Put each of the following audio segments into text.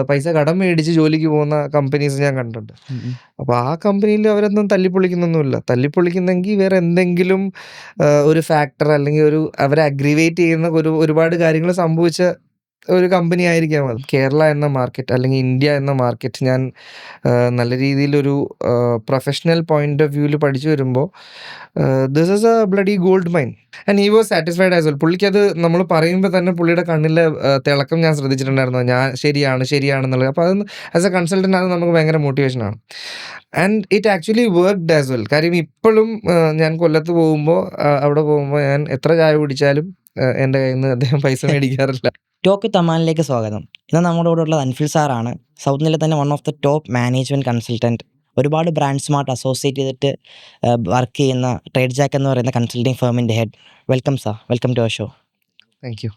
പൈസ കടം മേടിച്ച് ജോലിക്ക് പോകുന്ന കമ്പനീസ് ഞാൻ കണ്ടിട്ടുണ്ട്. അപ്പോൾ ആ കമ്പനിയിൽ അവരൊന്നും തല്ലിപ്പൊളിക്കുന്നൊന്നുമില്ല. തല്ലിപ്പൊളിക്കുന്നെങ്കിൽ വേറെ എന്തെങ്കിലും ഒരു ഫാക്ടർ അല്ലെങ്കിൽ അവരെ അഗ്രിവേറ്റ് ചെയ്യുന്ന ഒരുപാട് കാര്യങ്ങൾ സംഭവിച്ച ഒരു കമ്പനി ആയിരിക്കാം അത്. കേരള എന്ന മാർക്കറ്റ് അല്ലെങ്കിൽ ഇന്ത്യ എന്ന മാർക്കറ്റ് ഞാൻ നല്ല രീതിയിലൊരു പ്രൊഫഷണൽ പോയിന്റ് ഓഫ് വ്യൂവിൽ പഠിച്ചു വരുമ്പോൾ this is a bloody gold mine and he was satisfied as well. പുള്ളിക്കത് നമ്മൾ പറയുമ്പോൾ തന്നെ പുള്ളിയുടെ കണ്ണിലെ തിളക്കം ഞാൻ ശ്രദ്ധിച്ചിട്ടുണ്ടായിരുന്നു. ഞാൻ ശരിയാണെന്നുള്ളത്. അപ്പോൾ അത് ആസ് എ കൺസൾട്ടൻ്റ് അത് നമുക്ക് ഭയങ്കര മോട്ടിവേഷനാണ്. And it actually worked as well. കാര്യം ഇപ്പോഴും ഞാൻ കൊല്ലത്ത് പോകുമ്പോൾ അവിടെ പോകുമ്പോൾ ഞാൻ എത്ര ചായ കുടിച്ചാലും എൻ്റെ കയ്യിൽ നിന്ന് അദ്ദേഹം പൈസ മേടിക്കാറില്ല. ടോക്ക് തമാനിലേക്ക് സ്വാഗതം. ഇന്ന് നമ്മുടെ കൂടെ ഉള്ളത് അൻഫിൽ സാറാണ്. സൗത്ത് ഇന്ത്യയിലെ തന്നെ one of the top management consultant. ഒരുപാട് ബ്രാൻഡ്സുമായിട്ട് അസോസിയേറ്റ് ചെയ്തിട്ട് വർക്ക് ചെയ്യുന്ന ട്രേഡ് ജാക്ക് എന്ന് പറയുന്ന കൺസൾട്ടിങ് ഫേമിൻ്റെ head. Welcome sir, welcome to our show. Thank you.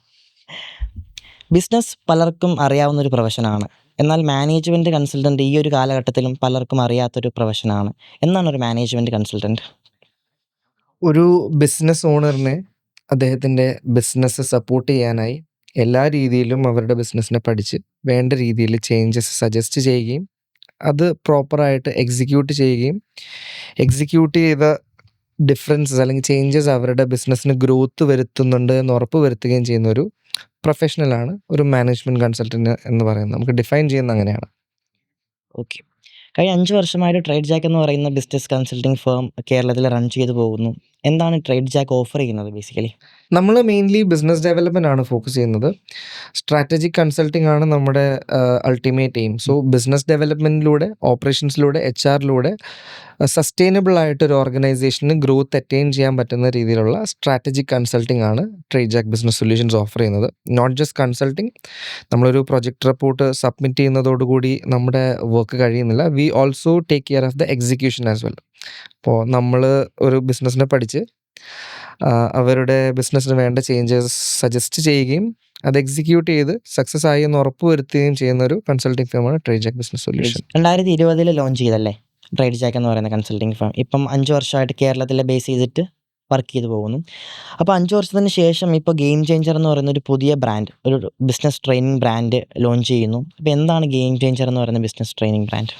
Business പലർക്കും അറിയാവുന്ന ഒരു പ്രൊഫഷനാണ്. എന്നാൽ മാനേജ്മെൻറ്റ് കൺസൾട്ടൻറ്റ് ഈ ഒരു കാലഘട്ടത്തിലും പലർക്കും അറിയാത്തൊരു പ്രൊഫഷനാണ്. എന്നാണ് ഒരു മാനേജ്മെൻറ്റ് കൺസൾട്ടൻറ്റ്? ഒരു ബിസിനസ് ഓണറിനെ അദ്ദേഹത്തിൻ്റെ ബിസിനസ് സപ്പോർട്ട് ചെയ്യാനായി എല്ലാ രീതിയിലും അവരുടെ ബിസിനസ്സിനെ പഠിച്ച് വേണ്ട രീതിയിൽ ചേഞ്ചസ് സജസ്റ്റ് ചെയ്യുകയും അത് പ്രോപ്പറായിട്ട് എക്സിക്യൂട്ട് ചെയ്യുകയും എക്സിക്യൂട്ട് ചെയ്ത ഡിഫറൻസസ് അല്ലെങ്കിൽ ചേഞ്ചസ് അവരുടെ ബിസിനസ്സിന് ഗ്രോത്ത് വരുത്തുന്നുണ്ട് എന്ന് ഉറപ്പ് വരുത്തുകയും ചെയ്യുന്ന ഒരു പ്രൊഫഷണലാണ് ഒരു മാനേജ്മെൻറ്റ് കൺസൾട്ടൻറ്റ് എന്ന് പറയുന്നത്. നമുക്ക് ഡിഫൈൻ ചെയ്യുന്നത് അങ്ങനെയാണ്. ഓക്കെ. കഴിഞ്ഞ 5 വർഷമായിട്ട് ട്രേഡ് ജാക്ക് എന്ന് പറയുന്ന ബിസിനസ് കൺസൾട്ടിങ് ഫേം കേരളത്തിൽ റൺ ചെയ്തു പോകുന്നു. എന്താണ് ട്രേഡ് ജാക്ക് ഓഫർ ചെയ്യുന്നത് ബേസിക്കലി? നമ്മൾ മെയിൻലി ബിസിനസ് ഡെവലപ്മെൻ്റ് ആണ് ഫോക്കസ് ചെയ്യുന്നത്. സ്ട്രാറ്റജിക് കൺസൾട്ടിംഗ് ആണ് നമ്മുടെ അൾട്ടിമേറ്റ് എയിം. സോ ബിസിനസ് ഡെവലപ്മെൻറ്റിലൂടെ, ഓപ്പറേഷൻസിലൂടെ, HR സസ്റ്റൈനബിൾ ആയിട്ടൊരു ഓർഗനൈസേഷന് ഗ്രോത്ത് അറ്റൈൻ ചെയ്യാൻ പറ്റുന്ന രീതിയിലുള്ള സ്ട്രാറ്റജിക് കൺസൾട്ടിംഗ് ആണ് Trade Jack business solutions offer ചെയ്യുന്നത്. Not just consulting. നമ്മളൊരു പ്രൊജക്ട് റിപ്പോർട്ട് സബ്മിറ്റ് ചെയ്യുന്നതോടുകൂടി നമ്മുടെ വർക്ക് കഴിയുന്നില്ല. We also take care of the execution as well. അപ്പോൾ നമ്മൾ ഒരു ബിസിനസ്സിനെ പഠിച്ച് അവരുടെ ബിസിനസ്സിന് വേണ്ട ചേഞ്ചസ് സജസ്റ്റ് ചെയ്യുകയും അത് എക്സിക്യൂട്ട് ചെയ്ത് സക്സസ് ആയി എന്ന് ഉറപ്പ് വരുത്തുകയും ചെയ്യുന്ന ഒരു കൺസൾട്ടിംഗ് ഫേമാണ് Trade Jack business solution. 2020 launch ചെയ്തല്ലേ ട്രേഡ് ജാക്ക് എന്ന് പറയുന്ന കൺസൾട്ടിംഗ് ഫേം? ഇപ്പം 5 വർഷമായിട്ട് കേരളത്തിലെ ബേസ് ചെയ്തിട്ട് വർക്ക് ചെയ്ത് പോകുന്നു. അപ്പോൾ 5 വർഷത്തിന് ശേഷം ഇപ്പോൾ ഗെയിം ചേഞ്ചർ എന്ന് പറയുന്ന ഒരു പുതിയ ബ്രാൻഡ്, ഒരു ബിസിനസ് ട്രെയിനിങ് ബ്രാൻഡ് ലോഞ്ച് ചെയ്യുന്നു. അപ്പോൾ എന്താണ് ഗെയിം ചേഞ്ചർ എന്ന് പറയുന്ന business training brand?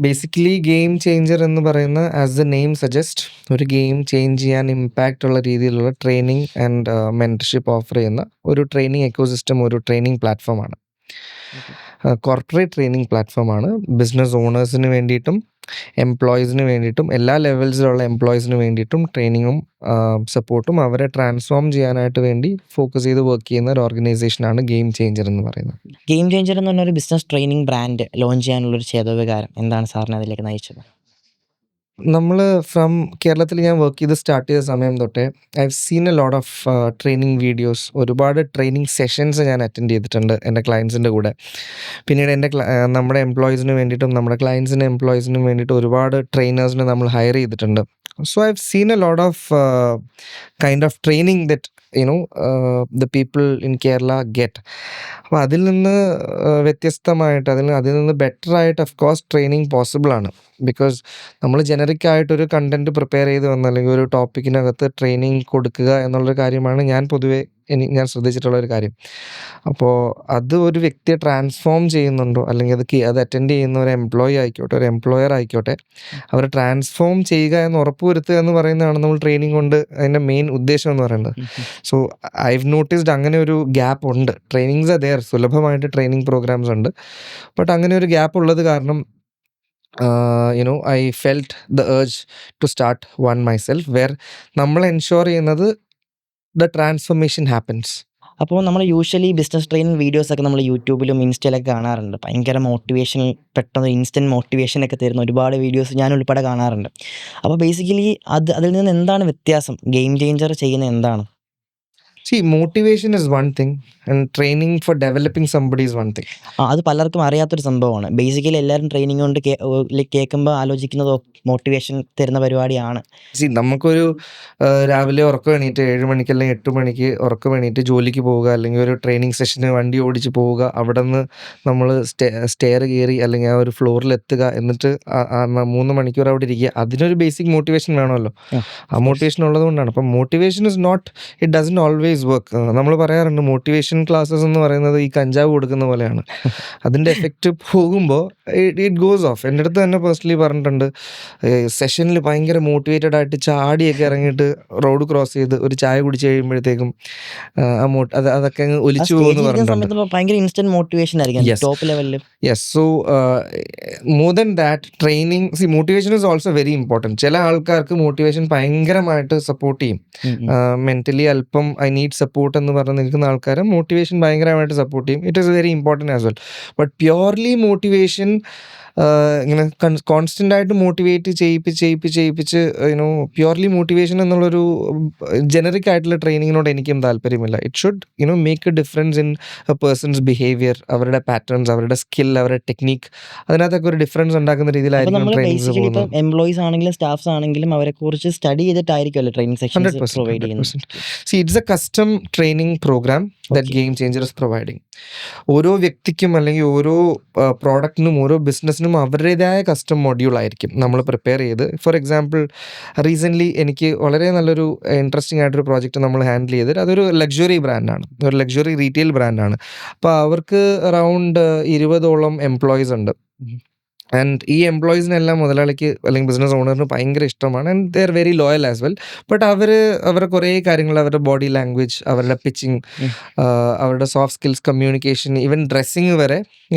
Basically game changer എന്ന് പറയുന്ന ആസ് ദ നെയിം സജസ്റ്റ് ഒരു ഗെയിം ചേഞ്ച് ചെയ്യാൻ ഇമ്പാക്റ്റ് ഉള്ള രീതിയിലുള്ള ട്രെയിനിങ് ആൻഡ് മെൻറ്റർഷിപ്പ് ഓഫർ ചെയ്യുന്ന ഒരു ട്രെയിനിങ് എക്കോസിസ്റ്റം, ഒരു ട്രെയിനിങ് പ്ലാറ്റ്ഫോമാണ്. കോർപ്പറേറ്റ് ട്രെയിനിങ് പ്ലാറ്റ്ഫോമാണ്. ബിസിനസ് ഓണേഴ്സിന് വേണ്ടിയിട്ടും എംപ്ലോയീസിന് വേണ്ടിയിട്ടും എല്ലാ ലെവൽസിലുള്ള എംപ്ലോയീസിന് വേണ്ടിയിട്ടും ട്രെയിനിങ്ങും സപ്പോർട്ടും അവരെ ട്രാൻസ്ഫോം ചെയ്യാനായിട്ട് വേണ്ടി ഫോക്കസ് ചെയ്ത് വർക്ക് ചെയ്യുന്ന ഒരു ഓർഗനൈസേഷനാണ് ഗെയിം ചേഞ്ചർ എന്ന് പറയുന്നത്. ഗെയിം ചേഞ്ചർ എന്ന് പറഞ്ഞ ഒരു ബിസിനസ് ട്രെയിനിങ് ബ്രാൻഡ് ലോഞ്ച് ചെയ്യാനുള്ളൊരു ചേതോവികാരം എന്താണ് സാറിനെ അതിലേക്ക് നയിച്ചത്? നമ്മൾ ഫ്രം കേരളത്തിൽ ഞാൻ വർക്ക് ചെയ്ത് സ്റ്റാർട്ട് ചെയ്ത സമയം തൊട്ടേ I have seen a lot of training videos. ഒരുപാട് ട്രെയിനിങ് സെഷൻസ് ഞാൻ അറ്റൻഡ് ചെയ്തിട്ടുണ്ട് എൻ്റെ ക്ലയൻസിൻ്റെ കൂടെ. പിന്നീട് നമ്മുടെ എംപ്ലോയീസിന് വേണ്ടിയിട്ടും നമ്മുടെ ക്ലയൻസിൻ്റെ എംപ്ലോയീസിനും വേണ്ടിയിട്ട് ഒരുപാട് ട്രെയിനേഴ്സിനെ നമ്മൾ ഹയർ ചെയ്തിട്ടുണ്ട്. So I have seen a lot of kind of training that the people in Kerala get. അപ്പോൾ അതിൽ നിന്ന് വ്യത്യസ്തമായിട്ട് അതിൽ നിന്ന് ബെറ്റർ ആയിട്ട് ഓഫ് കോഴ്സ് ട്രെയിനിങ് പോസിബിൾ ആണ്. ബിക്കോസ് നമ്മൾ ജനറിക് ആയിട്ടൊരു കണ്ടൻറ്റ് പ്രിപ്പയർ ചെയ്ത് വന്ന അല്ലെങ്കിൽ ഒരു ടോപ്പിക്കിനകത്ത് ട്രെയിനിങ് കൊടുക്കുക എന്നുള്ളൊരു കാര്യമാണ് ഞാൻ ശ്രദ്ധിച്ചിട്ടുള്ളൊരു കാര്യം. അപ്പോൾ അത് ഒരു വ്യക്തിയെ ട്രാൻസ്ഫോം ചെയ്യുന്നുണ്ടോ, അല്ലെങ്കിൽ അത് അറ്റൻഡ് ചെയ്യുന്ന ഒരു എംപ്ലോയി ആയിക്കോട്ടെ, ഒരു എംപ്ലോയർ ആയിക്കോട്ടെ, അവരെ ട്രാൻസ്ഫോം ചെയ്യുക എന്ന് ഉറപ്പ് വരുത്തുക എന്ന് പറയുന്നതാണ് നമ്മൾ ട്രെയിനിങ് കൊണ്ട് അതിൻ്റെ മെയിൻ ഉദ്ദേശം എന്ന് പറയുന്നത്. സോ ഐ ഹവ് നോട്ടീസ്ഡ് അങ്ങനെ ഒരു ഗ്യാപ്പ് ഉണ്ട്. ട്രെയിനിങ്സ് ദെയർ, സുലഭമായിട്ട് ട്രെയിനിങ് പ്രോഗ്രാംസ് ഉണ്ട്. ബട്ട് അങ്ങനെ ഒരു ഗ്യാപ്പ് ഉള്ളത് കാരണം I felt the urge to start one myself where നമ്മൾ എൻഷുർ ചെയ്യുന്നത് the transformation happens. അപ്പോൾ നമ്മൾ യൂഷ്വലി ബിസിനസ് ട്രെയിനിങ് വീഡിയോസൊക്കെ നമ്മൾ യൂട്യൂബിലും ഇൻസ്റ്റയിലൊക്കെ കാണാറുണ്ട്. ഭയങ്കര മോട്ടിവേഷൻ, പെട്ടെന്ന് ഇൻസ്റ്റൻറ്റ് മോട്ടിവേഷനൊക്കെ തരുന്ന ഒരുപാട് വീഡിയോസ് ഞാൻ ഉൾപ്പെടെ കാണാറുണ്ട്. അപ്പോൾ ബേസിക്കലി അതിൽ നിന്ന് എന്താണ് വ്യത്യാസം? ഗെയിം ചേഞ്ചർ ചെയ്യുന്നത് എന്താണ്? Motivation is one thing and training for developing somebody is one thing. അത് പലർക്കും അറിയാത്തൊരു സംഭവമാണ്. ബേസിക്കലി എല്ലാവരും ട്രെയിനിങ് കൊണ്ട് കേൾക്കുമ്പോൾ ആലോചിക്കുന്നത് മോട്ടിവേഷൻ തരുന്ന പരിപാടിയാണ്. നമുക്കൊരു രാവിലെ ഉറക്കം എണീറ്റ് 7 മണിക്ക് അല്ലെങ്കിൽ 8 മണിക്ക് ഉറക്കം എണീറ്റ് ജോലിക്ക് പോവുക, അല്ലെങ്കിൽ ഒരു ട്രെയിനിങ് സെഷന് വണ്ടി ഓടിച്ച് പോവുക, അവിടെ നിന്ന് നമ്മൾ സ്റ്റെയർ കയറി അല്ലെങ്കിൽ ആ ഒരു ഫ്ലോറിൽ എത്തുക, എന്നിട്ട് 3 മണിക്കൂർ അവിടെ ഇരിക്കുക. അതിനൊരു ബേസിക് മോട്ടിവേഷൻ വേണമല്ലോ. ആ മോട്ടിവേഷൻ ഉള്ളത് കൊണ്ടാണ്. അപ്പം motivation is not, it doesn't always always work. നമ്മൾ പറയാറുണ്ട് മോട്ടിവേഷൻ ക്ലാസ്സസ് എന്ന് പറയുന്നത് ഈ കഞ്ചാവ് കൊടുക്കുന്ന പോലെയാണ്. അതിൻ്റെ എഫക്റ്റ് പോകുമ്പോൾ ഇറ്റ് ഗോസ് ഓഫ്. എൻ്റെ അടുത്ത് തന്നെ പേഴ്സണലി പറഞ്ഞിട്ടുണ്ട്, സെഷനിൽ ഭയങ്കര മോട്ടിവേറ്റഡ് ആയിട്ട് ചാടിയൊക്കെ ഇറങ്ങിയിട്ട് റോഡ് ക്രോസ് ചെയ്ത് ഒരു ചായ കുടിച്ച് കഴിയുമ്പോഴത്തേക്കും അതൊക്കെ അങ്ങ് ഒലിച്ചു പോകുമെന്ന് പറഞ്ഞിട്ടുണ്ട്. സമയത്ത് ഭയങ്കര ഇൻസ്റ്റന്റ് മോട്ടിവേഷൻ ആയിരിക്കും Yes. ടോപ്പ് ലെവലിൽ. Yes. So more than that training, motivation is also very important. ചില ആൾക്കാർക്ക് മോട്ടിവേഷൻ ഭയങ്കരമായിട്ട് സപ്പോർട്ട് ചെയ്യും. മെൻ്റലി അല്പം ഐ നീഡ് സപ്പോർട്ട് എന്ന് പറഞ്ഞ് നിൽക്കുന്ന ആൾക്കാരെ മോട്ടിവേഷൻ ഭയങ്കരമായിട്ട് സപ്പോർട്ട് ചെയ്യും. It is very important as well. But purely motivation ഇങ്ങനെ കോൺസ്റ്റൻ്റ് ആയിട്ട് മോട്ടിവേറ്റ് ചെയ്യിപ്പിച്ച് പ്യുവർലി മോട്ടിവേഷൻ എന്നുള്ളൊരു ജനറിക് ആയിട്ടുള്ള ട്രെയിനിങ്ങിനോട് എനിക്കും താല്പര്യമില്ല. It should make A difference in a person's behaviour, അവരുടെ പാറ്റേൺസ്, അവരുടെ സ്കിൽ, അവരുടെ ടെക്നിക്ക്, അതിനകത്തൊക്കെ ഒരു ഡിഫറൻസ് ഉണ്ടാക്കുന്ന രീതിയിലായിരിക്കും നമ്മൾ ട്രെയിനിങ്സ് ബേസിക്കലി പോകുന്നത്. ഇപ്പം എംപ്ലോയീസ് ആണെങ്കിലും സ്റ്റാഫ്സ് ആണെങ്കിലും അവരെ കുറിച്ച് സ്റ്റഡി ചെയ്തിട്ടായിരിക്കുമല്ലോ ട്രെയിനിങ് സെഷൻസ് 100%, പ്രൊവൈഡ് ചെയ്യുന്നത്. 100%. See, it's a custom training program that Okay. Game Changer is providing. ഓരോ വ്യക്തിക്കും അല്ലെങ്കിൽ ഓരോ പ്രോഡക്റ്റിനും ഓരോ ബിസിനസ്സിനും അവരുടേതായ കസ്റ്റം മൊഡ്യൂൾ ആയിരിക്കും നമ്മൾ പ്രിപ്പയർ ചെയ്ത്. ഫോർ എക്സാമ്പിൾ, റീസെൻ്റ്ലി എനിക്ക് വളരെ നല്ലൊരു ഇൻട്രസ്റ്റിംഗ് ആയിട്ടൊരു പ്രോജക്റ്റ് നമ്മൾ ഹാൻഡിൽ ചെയ്തിട്ട് അതൊരു ലക്ഷറി ബ്രാൻഡാണ്, ഒരു ലക്ഷറി റീറ്റെയിൽ ബ്രാൻഡാണ്. അപ്പോൾ അവർക്ക് അറൗണ്ട് 20ഓളം എംപ്ലോയീസ് ഉണ്ട്. ആൻഡ് ഈ എംപ്ലോയീസിനെല്ലാം മുതലാളിക്ക് അല്ലെങ്കിൽ ബിസിനസ് ഓണറിന് ഭയങ്കര ഇഷ്ടമാണ്. And they are very loyal as well. But അവരുടെ കുറേ കാര്യങ്ങൾ, അവരുടെ ബോഡി ലാംഗ്വേജ്, അവരുടെ പിച്ചിങ്, അവരുടെ soft skills, communication, even dressing വരെ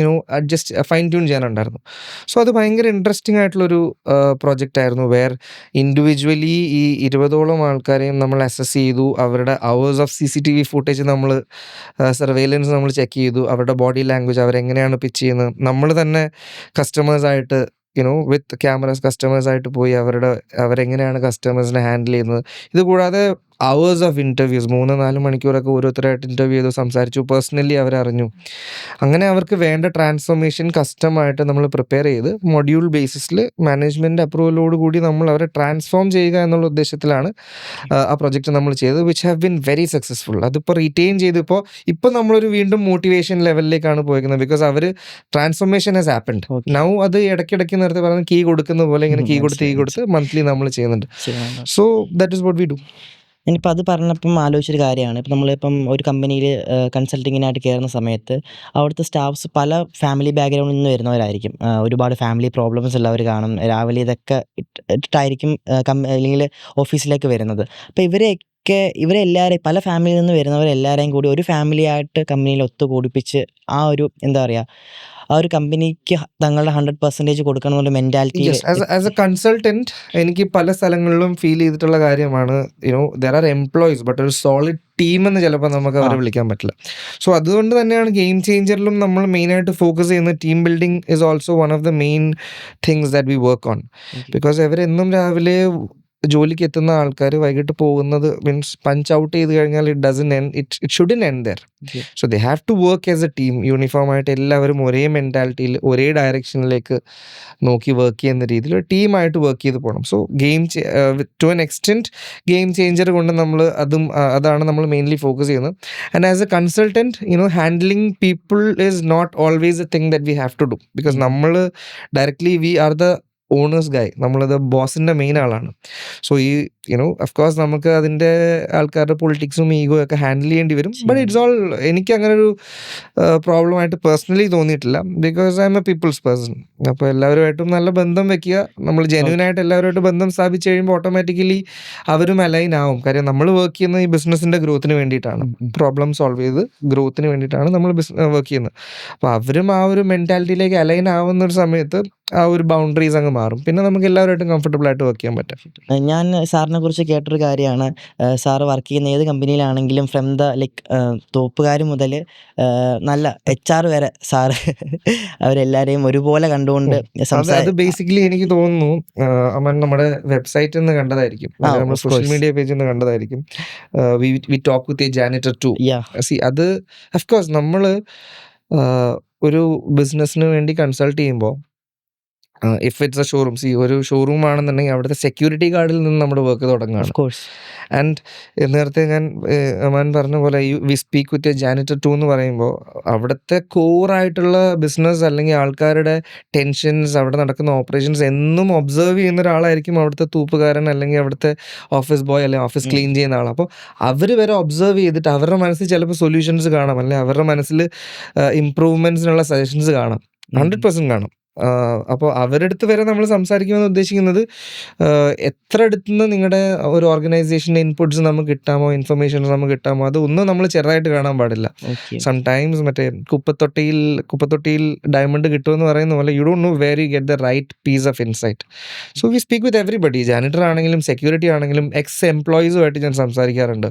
അഡ്ജസ്റ്റ് ഫൈൻ ട്യൂൺ ചെയ്യാനുണ്ടായിരുന്നു. സോ അത് ഭയങ്കര ഇൻട്രസ്റ്റിംഗ് ആയിട്ടുള്ളൊരു പ്രോജക്റ്റ് ആയിരുന്നു. വേർ ഇൻഡിവിജ്വലി ഈ 20ഓളം ആൾക്കാരെയും നമ്മൾ അസസ് ചെയ്തു. അവരുടെ അവേഴ്സ് ഓഫ് CCTV ഫുട്ടേജ് നമ്മൾ സർവെയിലൻസ് നമ്മൾ ചെക്ക് ചെയ്തു. അവരുടെ ബോഡി ലാംഗ്വേജ്, അവരെങ്ങനെയാണ് പിച്ച് ചെയ്യുന്നത്, നമ്മൾ തന്നെ കസ്റ്റമേഴ്സായിട്ട് വിത്ത് ക്യാമറാസ് കസ്റ്റമേഴ്സായിട്ട് പോയി അവരെങ്ങനെയാണ് കസ്റ്റമേഴ്സിനെ ഹാൻഡിൽ ചെയ്യുന്നത്. ഇത് കൂടാതെ അവേഴ്സ് ഓഫ് ഇൻ്റർവ്യൂസ്, 3-4 മണിക്കൂറൊക്കെ ഓരോരുത്തരായിട്ട് ഇൻ്റർവ്യൂ ചെയ്തു, സംസാരിച്ചു, പേഴ്സണലി അവരറിഞ്ഞു. അങ്ങനെ അവർക്ക് വേണ്ട ട്രാൻസ്ഫോർമേഷൻ കസ്റ്റമായിട്ട് നമ്മൾ പ്രിപ്പയർ ചെയ്ത് മൊഡ്യൂൾ ബേസിസിൽ മാനേജ്മെൻറ്റ് അപ്രൂവലോട് കൂടി നമ്മൾ അവരെ ട്രാൻസ്ഫോം ചെയ്യുക എന്നുള്ള ഉദ്ദേശത്തിലാണ് ആ പ്രൊജക്റ്റ് നമ്മൾ ചെയ്തത്, which have been very successful. അതിപ്പോൾ റീറ്റെയിൻ ചെയ്തിപ്പോൾ നമ്മളൊരു വീണ്ടും മോട്ടിവേഷൻ ലെവലിലേക്കാണ് പോയിരിക്കുന്നത്. ബിക്കോസ് അവർ transformation has happened. Okay. Now അത് ഇടയ്ക്കിടയ്ക്ക് നേരത്തെ പറയുന്നത് കീ കൊടുക്കുന്ന പോലെ ഇങ്ങനെ കീ കൊടുത്ത് മന്ത്ലി നമ്മൾ ചെയ്യുന്നുണ്ട്. So that is what we do. ഞാനിപ്പോൾ അത് പറഞ്ഞപ്പം ആലോചിച്ചൊരു കാര്യമാണ്. ഇപ്പം നമ്മളിപ്പം ഒരു കമ്പനിയിൽ കൺസൾട്ടിങ്ങിനായിട്ട് കയറുന്ന സമയത്ത് അവിടുത്തെ സ്റ്റാഫ്സ് പല ഫാമിലി ബാക്ക്ഗ്രൗണ്ടിൽ നിന്ന് വരുന്നവരായിരിക്കും. ഒരുപാട് ഫാമിലി പ്രോബ്ലംസ് ഉള്ളവർ കാണും. രാവിലെ ഇതൊക്കെ ഇട്ടിട്ടായിരിക്കും അല്ലെങ്കിൽ ഓഫീസിലേക്ക് വരുന്നത്. അപ്പോൾ ഇവരെല്ലാവരെയും പല ഫാമിലിയിൽ നിന്ന് വരുന്നവരെല്ലാവരെയും കൂടി ഒരു ഫാമിലിയായിട്ട് കമ്പനിയിൽ ഒത്തുകൂടിപ്പിച്ച് ആ ഒരു എന്താ പറയുക, ആ ഒരു കമ്പനിക്ക് തങ്ങളുടെ 100% കൊടുക്കണം എന്നുള്ള മെൻറ്റാലിറ്റി. ആസ് എ കൺസൾട്ടൻറ്റ് എനിക്ക് പല സ്ഥലങ്ങളിലും ഫീൽ ചെയ്തിട്ടുള്ള കാര്യമാണ്. ദർ ആർ എംപ്ലോയീസ് ബട്ട് ഒരു സോളിഡ് ടീം എന്ന് ചിലപ്പോൾ നമുക്ക് അവരെ വിളിക്കാൻ പറ്റില്ല. സോ അതുകൊണ്ട് തന്നെയാണ് ഗെയിം ചേഞ്ചറിലും നമ്മൾ മെയിനായിട്ട് ഫോക്കസ് ചെയ്യുന്നത്. Team building is also one of the main things that we work on. Because അവരെന്നും രാവിലെ ജോലിക്ക് എത്തുന്ന ആൾക്കാർ വൈകിട്ട് പോകുന്നത് മീൻസ് പഞ്ച് ഔട്ട് ചെയ്ത് കഴിഞ്ഞാൽ it shouldn't end there. So they have to work as a team. Uniform ആയിട്ട് എല്ലാവരും ഒരേ മെൻറ്റാലിറ്റിയിൽ ഒരേ ഡയറക്ഷനിലേക്ക് നോക്കി വർക്ക് ചെയ്യുന്ന രീതിയിൽ ഒരു ടീമായിട്ട് വർക്ക് ചെയ്ത് പോകണം. So to an extent game changer കൊണ്ട് നമ്മൾ അതാണ് നമ്മൾ മെയിൻലി ഫോക്കസ് ചെയ്യുന്നത്. And as a consultant handling people is not always a thing that we have to do. Because നമ്മൾ directly we are the owners guy, നമ്മളത് ബോസിൻ്റെ main ആളാണ്. So of course നമുക്ക് അതിൻ്റെ ആൾക്കാരുടെ പൊളിറ്റിക്സും ഈഗോ ഒക്കെ ഹാൻഡിൽ ചെയ്യേണ്ടി വരും. ബട്ട് ഇറ്റ്സ് ഓൾ, എനിക്ക് അങ്ങനൊരു പ്രോബ്ലമായിട്ട് പേഴ്സണലി തോന്നിയിട്ടില്ല. Because I am a people's person. അപ്പോൾ എല്ലാവരുമായിട്ടും നല്ല ബന്ധം വെക്കുക. നമ്മൾ ജെന്യൂനായിട്ട് എല്ലാവരുമായിട്ട് ബന്ധം സ്ഥാപിച്ച് കഴിയുമ്പോൾ ഓട്ടോമാറ്റിക്കലി അവരും അലൈൻ ആവും. കാര്യം നമ്മൾ വർക്ക് ചെയ്യുന്നത് ഈ ബിസിനസ്സിൻ്റെ ഗ്രോത്തിന് വേണ്ടിയിട്ടാണ്, പ്രോബ്ലം സോൾവ് ചെയ്ത് ഗ്രോത്തിന് വേണ്ടിയിട്ടാണ് നമ്മൾ വർക്ക് ചെയ്യുന്നത്. അപ്പോൾ അവരും ആ ഒരു മെൻറ്റാലിറ്റിയിലേക്ക് അലൈൻ ആവുന്ന ഒരു സമയത്ത് ആ ഒരു ബൗണ്ടറീസ് അങ്ങ് മാറും. പിന്നെ നമുക്ക് എല്ലാവരുമായിട്ടും കംഫർട്ടബിൾ ആയിട്ട് വർക്ക് ചെയ്യാൻ പറ്റും. ഞാൻ സാറിനെ കുറിച്ച് കേട്ടൊരു കാര്യമാണ്, സാറ് വർക്ക് ചെയ്യുന്ന ഏത് കമ്പനിയിലാണെങ്കിലും ഫ്രം ദ തോപ്പുകാർ മുതൽ നല്ല HR വരെ സാറ് അവരെല്ലാവരെയും ഒരുപോലെ കണ്ടുകൊണ്ട് അത് ബേസിക്കലി എനിക്ക് തോന്നുന്നു അമൻ നമ്മുടെ വെബ്സൈറ്റിൽ നിന്ന് കണ്ടതായിരിക്കും, നമ്മുടെ സോഷ്യൽ മീഡിയ പേജിൽ നിന്ന് കണ്ടതായിരിക്കും. We talk with a janitor too. അത് അഫ്കോഴ്സ് നമ്മൾ ഒരു ബിസിനസ്സിന് വേണ്ടി കൺസൾട്ട് ചെയ്യുമ്പോൾ ഇഫ് ഇറ്റ്സ് എ ഷോറൂം, ഒരു ഷോറൂം ആണെന്നുണ്ടെങ്കിൽ അവിടുത്തെ സെക്യൂരിറ്റി ഗാർഡിൽ നിന്ന് നമ്മുടെ വർക്ക് തുടങ്ങുകയാണ്. Of course. ആൻഡ് നേരത്തെ ഞാൻ അമാൻ പറഞ്ഞ പോലെ we speak with a janitor too എന്ന് പറയുമ്പോൾ അവിടുത്തെ കോറായിട്ടുള്ള ബിസിനസ് അല്ലെങ്കിൽ ആൾക്കാരുടെ ടെൻഷൻസ്, അവിടെ നടക്കുന്ന ഓപ്പറേഷൻസ് എന്നും ഒബ്സർവ് ചെയ്യുന്ന ഒരാളായിരിക്കും അവിടുത്തെ തൂപ്പുകാരൻ അല്ലെങ്കിൽ അവിടുത്തെ ഓഫീസ് ബോയ് അല്ലെങ്കിൽ ഓഫീസ് ക്ലീൻ ചെയ്യുന്ന ആൾ. അപ്പോൾ അവർ വരെ ഒബ്സർവ് ചെയ്തിട്ട് അവരുടെ മനസ്സിൽ ചിലപ്പോൾ സൊല്യൂഷൻസ് കാണാം, അല്ലെങ്കിൽ അവരുടെ മനസ്സിൽ ഇമ്പ്രൂവ്മെൻറ്റ്സിനുള്ള സജഷൻസ് കാണാം, 100% കാണും. അപ്പോൾ അവരുടെ അടുത്ത് വരെ നമ്മൾ സംസാരിക്കുമെന്ന് ഉദ്ദേശിക്കുന്നത് എത്ര അടുത്തുനിന്ന് നിങ്ങളുടെ ഒരു ഓർഗനൈസേഷൻ്റെ ഇൻപുട്സ് നമുക്ക് കിട്ടാമോ, ഇൻഫർമേഷൻസ് നമുക്ക് കിട്ടാമോ, അതൊന്നും നമ്മൾ ചെറുതായിട്ട് കാണാൻ പാടില്ല. സംടൈംസ് മറ്റേ കുപ്പത്തൊട്ടിയിൽ ഡയമണ്ട് കിട്ടുമെന്ന് പറയുന്ന പോലെ you don't know where you get the right piece of insight. So we speak with everybody. Janitor ആണെങ്കിലും സെക്യൂരിറ്റി ആണെങ്കിലും എക്സ് എംപ്ലോയീസുമായിട്ട് ഞാൻ സംസാരിക്കാറുണ്ട്.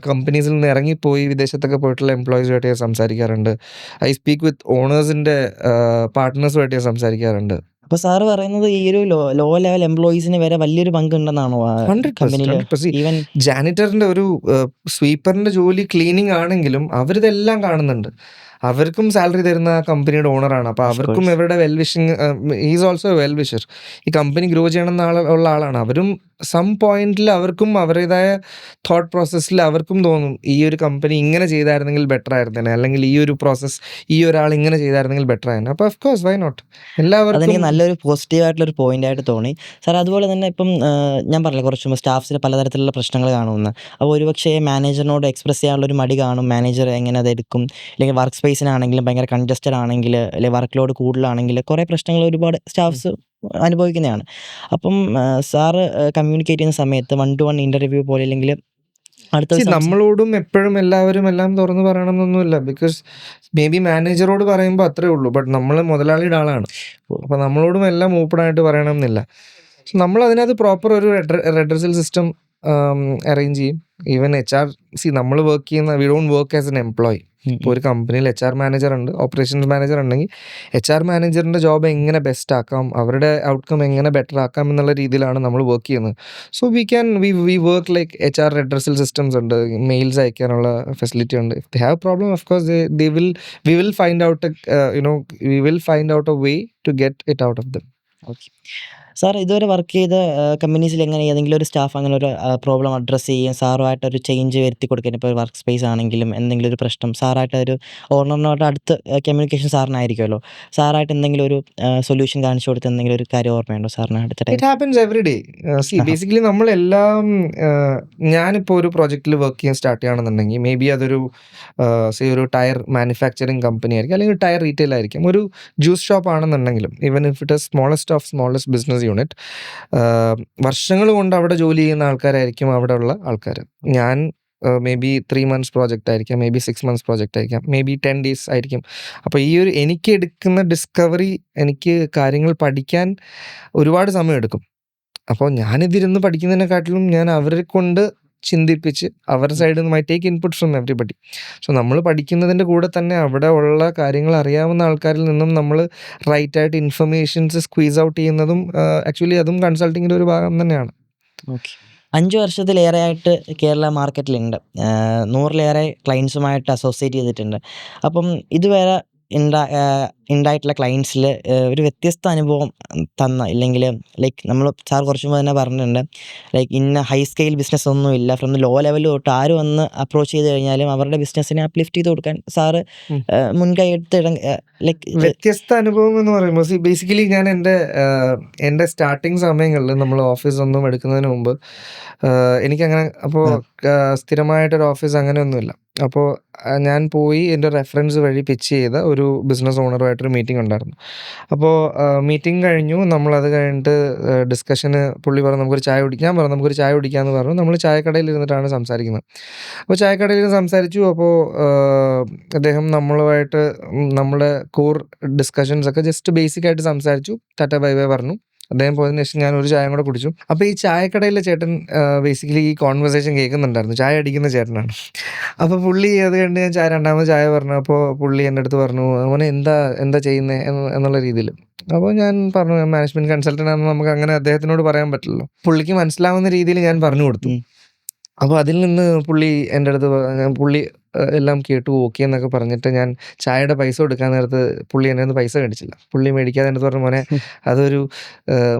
കമ്പനീസിൽ നിന്ന് ഇറങ്ങിപ്പോയി വിദേശത്തൊക്കെ പോയിട്ടുള്ള എംപ്ലോയീസുമായിട്ട് ഞാൻ സംസാരിക്കാറുണ്ട്. ഐ സ്പീക്ക് വിത്ത് ഓണേഴ്സിൻ്റെ പാർട്ട്നേഴ്സുമായിട്ട് ഞാൻ സംസാരിക്കാറുണ്ട്. അപ്പോൾ സാറ് പറയുന്നത് ഈ ഒരു ലോ ലെവൽ എംപ്ലോയീസിന് വരെ വലിയൊരു പങ്കുണ്ടെന്നാണോ കമ്പനിയിൽ? 100%. ഈവൻ ജാനിറ്ററിൻ്റെ ഒരു സ്വീപ്പറിൻ്റെ ജോലി ക്ലീനിങ് ആണെങ്കിലും അവരിതെല്ലാം കാണുന്നുണ്ട്. അവർക്കും സാലറി തരുന്ന കമ്പനിയുടെ ഓണറാണ്. അപ്പോൾ അവർക്കും ഇവരുടെ well wishing, is also well wisher. ഈ കമ്പനി ഗ്രോ ചെയ്യണം ഉള്ള ആളാണ്. അവരും സം പോയിന്റിൽ അവർക്കും അവരുടേതായ തോട്ട് പ്രോസസ്സിൽ അവർക്കും തോന്നും ഈ ഒരു കമ്പനി ഇങ്ങനെ ചെയ്തായിരുന്നെങ്കിൽ ബെറ്റർ ആയിരുന്നേനെ, അല്ലെങ്കിൽ ഈ ഒരു പ്രോസസ്സ് ഈ ഒരാൾ ഇങ്ങനെ ചെയ്തായിരുന്നെങ്കിൽ ബെറ്റർ ആയിരുന്നു. അപ്പോൾ ഓഫ് കോഴ്സ് വൈ നോട്ട്. എല്ലാവർക്കും അതെനിക്ക് നല്ലൊരു പോസിറ്റീവായിട്ടുള്ളൊരു പോയിൻ്റായിട്ട് തോന്നി സാർ. അതുപോലെ തന്നെ ഇപ്പം ഞാൻ പറഞ്ഞില്ല കുറച്ച് മുമ്പ് സ്റ്റാഫ്സിന് പലതരത്തിലുള്ള പ്രശ്നങ്ങൾ കാണുമെന്ന്. അപ്പോൾ ഒരുപക്ഷെ മാനേജറിനോട് എക്സ്പ്രസ് ചെയ്യാനുള്ളൊരു മടി കാണും. മാനേജർ എങ്ങനെ അത് എടുക്കും, അല്ലെങ്കിൽ വർക്ക് സ്പേസിനാണെങ്കിലും ഭയങ്കര കൺജസ്റ്റഡ് ആണെങ്കിൽ, അല്ലെങ്കിൽ വർക്ക് ലോഡ് കൂടുതലാണെങ്കിൽ കുറേ പ്രശ്നങ്ങൾ ഒരുപാട് സ്റ്റാഫ്സ് അനുഭവിക്കുന്നതാണ്. അപ്പം സാറ് കമ്മ്യൂണിക്കേറ്റ് ചെയ്യുന്ന സമയത്ത് 1-to-1 ഇൻ്റർവ്യൂ പോലെ, അല്ലെങ്കിൽ അടുത്ത നമ്മളോടും എപ്പോഴും എല്ലാവരും എല്ലാം തുറന്ന് പറയണമെന്നൊന്നുമില്ല. ബിക്കോസ് മേ ബി മാനേജറോട് പറയുമ്പോൾ അത്രേ ഉള്ളൂ, ബട്ട് നമ്മൾ മുതലാളിയുടെ ആളാണ്. അപ്പോൾ നമ്മളോടും എല്ലാം ഓപ്പണായിട്ട് പറയണം എന്നില്ല. സോ നമ്മൾ അതിനകത്ത് പ്രോപ്പർ ഒരു റെഡ്രസൽ സിസ്റ്റം അറേഞ്ച് ചെയ്യും. ഈവൻ HR, നമ്മൾ വർക്ക് ചെയ്യുന്ന, we don't work as an employee. ഇപ്പോൾ ഒരു കമ്പനിയിൽ HR മാനേജർ ഉണ്ട്, ഓപ്പറേഷൻസ് മാനേജർ ഉണ്ടെങ്കിൽ HR മാനേജറിൻ്റെ ജോബ് എങ്ങനെ ബെസ്റ്റ് ആക്കാം, അവരുടെ ഔട്ട്കം എങ്ങനെ ബെറ്റർ ആക്കാം എന്നുള്ള രീതിയിലാണ് നമ്മൾ വർക്ക് ചെയ്യുന്നത്. So we work like HR redressal systems ഉണ്ട്, മെയിൽസ് അയക്കാനുള്ള ഫെസിലിറ്റി ഉണ്ട്. If they have problem, of course we will find out a way to get it out of them. Okay sir, ഇതുവരെ work ചെയ്ത കമ്പനീസിൽ എങ്ങനെ ഏതെങ്കിലും ഒരു സ്റ്റാഫ് അങ്ങനെ ഒരു പ്രോബ്ലം അഡ്രസ്സ് ചെയ്യും, സാറുമായിട്ടൊരു ചേഞ്ച് വരുത്തി കൊടുക്കാൻ, ഇപ്പോൾ വർക്ക് സ്പേസ് ആണെങ്കിലും എന്തെങ്കിലും ഒരു പ്രശ്നം സാറായിട്ട് ഒരു ഓണറിനോട്ട് അടുത്ത് കമ്മ്യൂണിക്കേഷൻ സാറിനായിരിക്കുമല്ലോ, സാറായിട്ട് എന്തെങ്കിലും ഒരു സൊല്യൂഷൻ കാണിച്ചു കൊടുത്ത് എന്തെങ്കിലും ഒരു കാര്യം ഓർമ്മയുണ്ടോ സാറിന് അടുത്ത time? It happens every day. Basically നമ്മളെല്ലാം, ഞാനിപ്പോൾ ഒരു പ്രോജക്റ്റിൽ വർക്ക് ചെയ്യാൻ സ്റ്റാർട്ട് ചെയ്യുകയാണെന്നുണ്ടെങ്കിൽ മേ ബി അതൊരു ഒരു ടയർ മാനുഫാക്ചറിങ് കമ്പനി ആയിരിക്കും, അല്ലെങ്കിൽ ടയർ റീറ്റെയിൽ ആയിരിക്കും, ഒരു ജ്യൂസ് ഷോപ്പ് ആണെന്നുണ്ടെങ്കിലും, even if it is smallest business unit, വർഷങ്ങൾ കൊണ്ട് അവിടെ ജോലി ചെയ്യുന്ന ആൾക്കാരായിരിക്കും അവിടെ ഉള്ള ആൾക്കാർ. ഞാൻ മേ ബി 3 months പ്രോജക്റ്റ് ആയിരിക്കാം, മേ ബി 6 months പ്രോജക്റ്റ് ആയിരിക്കാം, മേ ബി 10 days ആയിരിക്കും. അപ്പോൾ ഈ ഒരു എനിക്ക് എടുക്കുന്ന ഡിസ്കവറി, എനിക്ക് കാര്യങ്ങൾ പഠിക്കാൻ ഒരുപാട് സമയം എടുക്കും. അപ്പോൾ ഞാനിതിരുന്ന് പഠിക്കുന്നതിനെക്കാട്ടിലും ഞാൻ അവരെ കൊണ്ട് ചിന്തിപ്പിച്ച് അവരുടെ സൈഡിൽ നിന്ന് take input from everybody. So നമ്മൾ പഠിക്കുന്നതിൻ്റെ കൂടെ തന്നെ അവിടെ ഉള്ള കാര്യങ്ങൾ അറിയാവുന്ന ആൾക്കാരിൽ നിന്നും നമ്മൾ റൈറ്റായിട്ട് ഇൻഫർമേഷൻസ് സ്ക്വീസ് ഔട്ട് ചെയ്യുന്നതും ആക്ച്വലി അതും കൺസൾട്ടിങ്ങിൻ്റെ ഒരു ഭാഗം തന്നെയാണ്. ഓക്കെ, 5 വർഷത്തിലേറെ ആയിട്ട് കേരള മാർക്കറ്റിലുണ്ട്, 100-ലേറെ ക്ലയൻസുമായിട്ട് അസോസിയേറ്റ് ചെയ്തിട്ടുണ്ട്. അപ്പം ഇതുവരെ ഉണ്ടായിട്ടുള്ള ക്ലയൻസിൽ ഒരു വ്യത്യസ്ത അനുഭവം തന്ന, ഇല്ലെങ്കിൽ ലൈക്ക് നമ്മൾ സാർ കുറച്ച് മുമ്പ് തന്നെ പറഞ്ഞിട്ടുണ്ട്, ലൈക്ക് ഇന്ന ഹൈ സ്കെയിൽ ബിസിനസ് ഒന്നുമില്ല, ഫ്രം ലോ ലെവൽ തൊട്ട് ആര് വന്ന് അപ്രോച്ച് ചെയ്ത് കഴിഞ്ഞാലും അവരുടെ ബിസിനസ്സിനെ അപ്ലിഫ്റ്റ് ചെയ്ത് കൊടുക്കാൻ സാറ് മുൻകൈ എടുത്ത് ലൈക്ക് വ്യത്യസ്ത അനുഭവം എന്ന് പറയുമ്പോൾ ബേസിക്കലി ഞാൻ എൻ്റെ സ്റ്റാർട്ടിങ് സമയങ്ങളിൽ നമ്മൾ ഓഫീസ് ഒന്നും എടുക്കുന്നതിന് മുമ്പ് എനിക്കങ്ങനെ, അപ്പോൾ സ്ഥിരമായിട്ടൊരു ഓഫീസ് അങ്ങനെയൊന്നുമില്ല. അപ്പോൾ ഞാൻ പോയി എൻ്റെ റെഫറൻസ് വഴി പിച്ച് ചെയ്ത ഒരു ബിസിനസ് ഓണറുമായിട്ടൊരു മീറ്റിംഗ് ഉണ്ടായിരുന്നു. അപ്പോൾ മീറ്റിംഗ് കഴിഞ്ഞു, നമ്മളത് കഴിഞ്ഞിട്ട് ഡിസ്കഷന് പുള്ളി പറഞ്ഞു നമുക്കൊരു ചായ കുടിക്കാൻ പറഞ്ഞു, നമുക്കൊരു ചായ കുടിക്കാമെന്ന് പറഞ്ഞു. നമ്മൾ ചായക്കടയിൽ ഇരുന്നിട്ടാണ് സംസാരിക്കുന്നത്. അപ്പോൾ ചായക്കടയിൽ സംസാരിച്ചു. അപ്പോൾ അദ്ദേഹം നമ്മളുമായിട്ട് നമ്മുടെ കോർ ഡിസ്കഷൻസ് ഒക്കെ ജസ്റ്റ് ബേസിക്കായിട്ട് സംസാരിച്ചു, ടാറ്റ ബൈ ബൈ പറഞ്ഞു. അദ്ദേഹം പോയതിനു ശേഷം ഞാൻ ഒരു ചായ കൂടെ കുടിച്ചു. അപ്പോൾ ഈ ചായക്കടയിലെ ചേട്ടൻ ബേസിക്കലി ഈ കോൺവെർസേഷൻ കേൾക്കുന്നുണ്ടായിരുന്നു, ചായ അടിക്കുന്ന ചേട്ടനാണ്. അപ്പോൾ പുള്ളി അത് കണ്ട് ഞാൻ രണ്ടാമത് ചായ പറഞ്ഞു. അപ്പോൾ പുള്ളി എൻ്റെ അടുത്ത് പറഞ്ഞു, അവനെ എന്താ ചെയ്യുന്നത് എന്നുള്ള രീതിയിൽ. അപ്പോൾ ഞാൻ പറഞ്ഞു മാനേജ്മെൻറ്റ് കൺസൾട്ടൻ്റ് ആണെന്ന് നമുക്ക് അങ്ങനെ അദ്ദേഹത്തിനോട് പറയാൻ പറ്റില്ലല്ലോ. പുള്ളിക്ക് മനസ്സിലാവുന്ന രീതിയിൽ ഞാൻ പറഞ്ഞു കൊടുത്തു. അപ്പോൾ അതിൽ നിന്ന് പുള്ളി എൻ്റെ അടുത്ത് എല്ലാം കേട്ടു ഓക്കെ എന്നൊക്കെ പറഞ്ഞിട്ട് ഞാൻ ചായയുടെ പൈസ കൊടുക്കാൻ നേരത്ത് പുള്ളി എൻ്റെ കയ്യിന്ന് പൈസ മേടിച്ചില്ല. പുള്ളി മേടിക്കാതെ എൻ്റെ അടുത്ത് പറഞ്ഞു, "മോനെ അതൊരു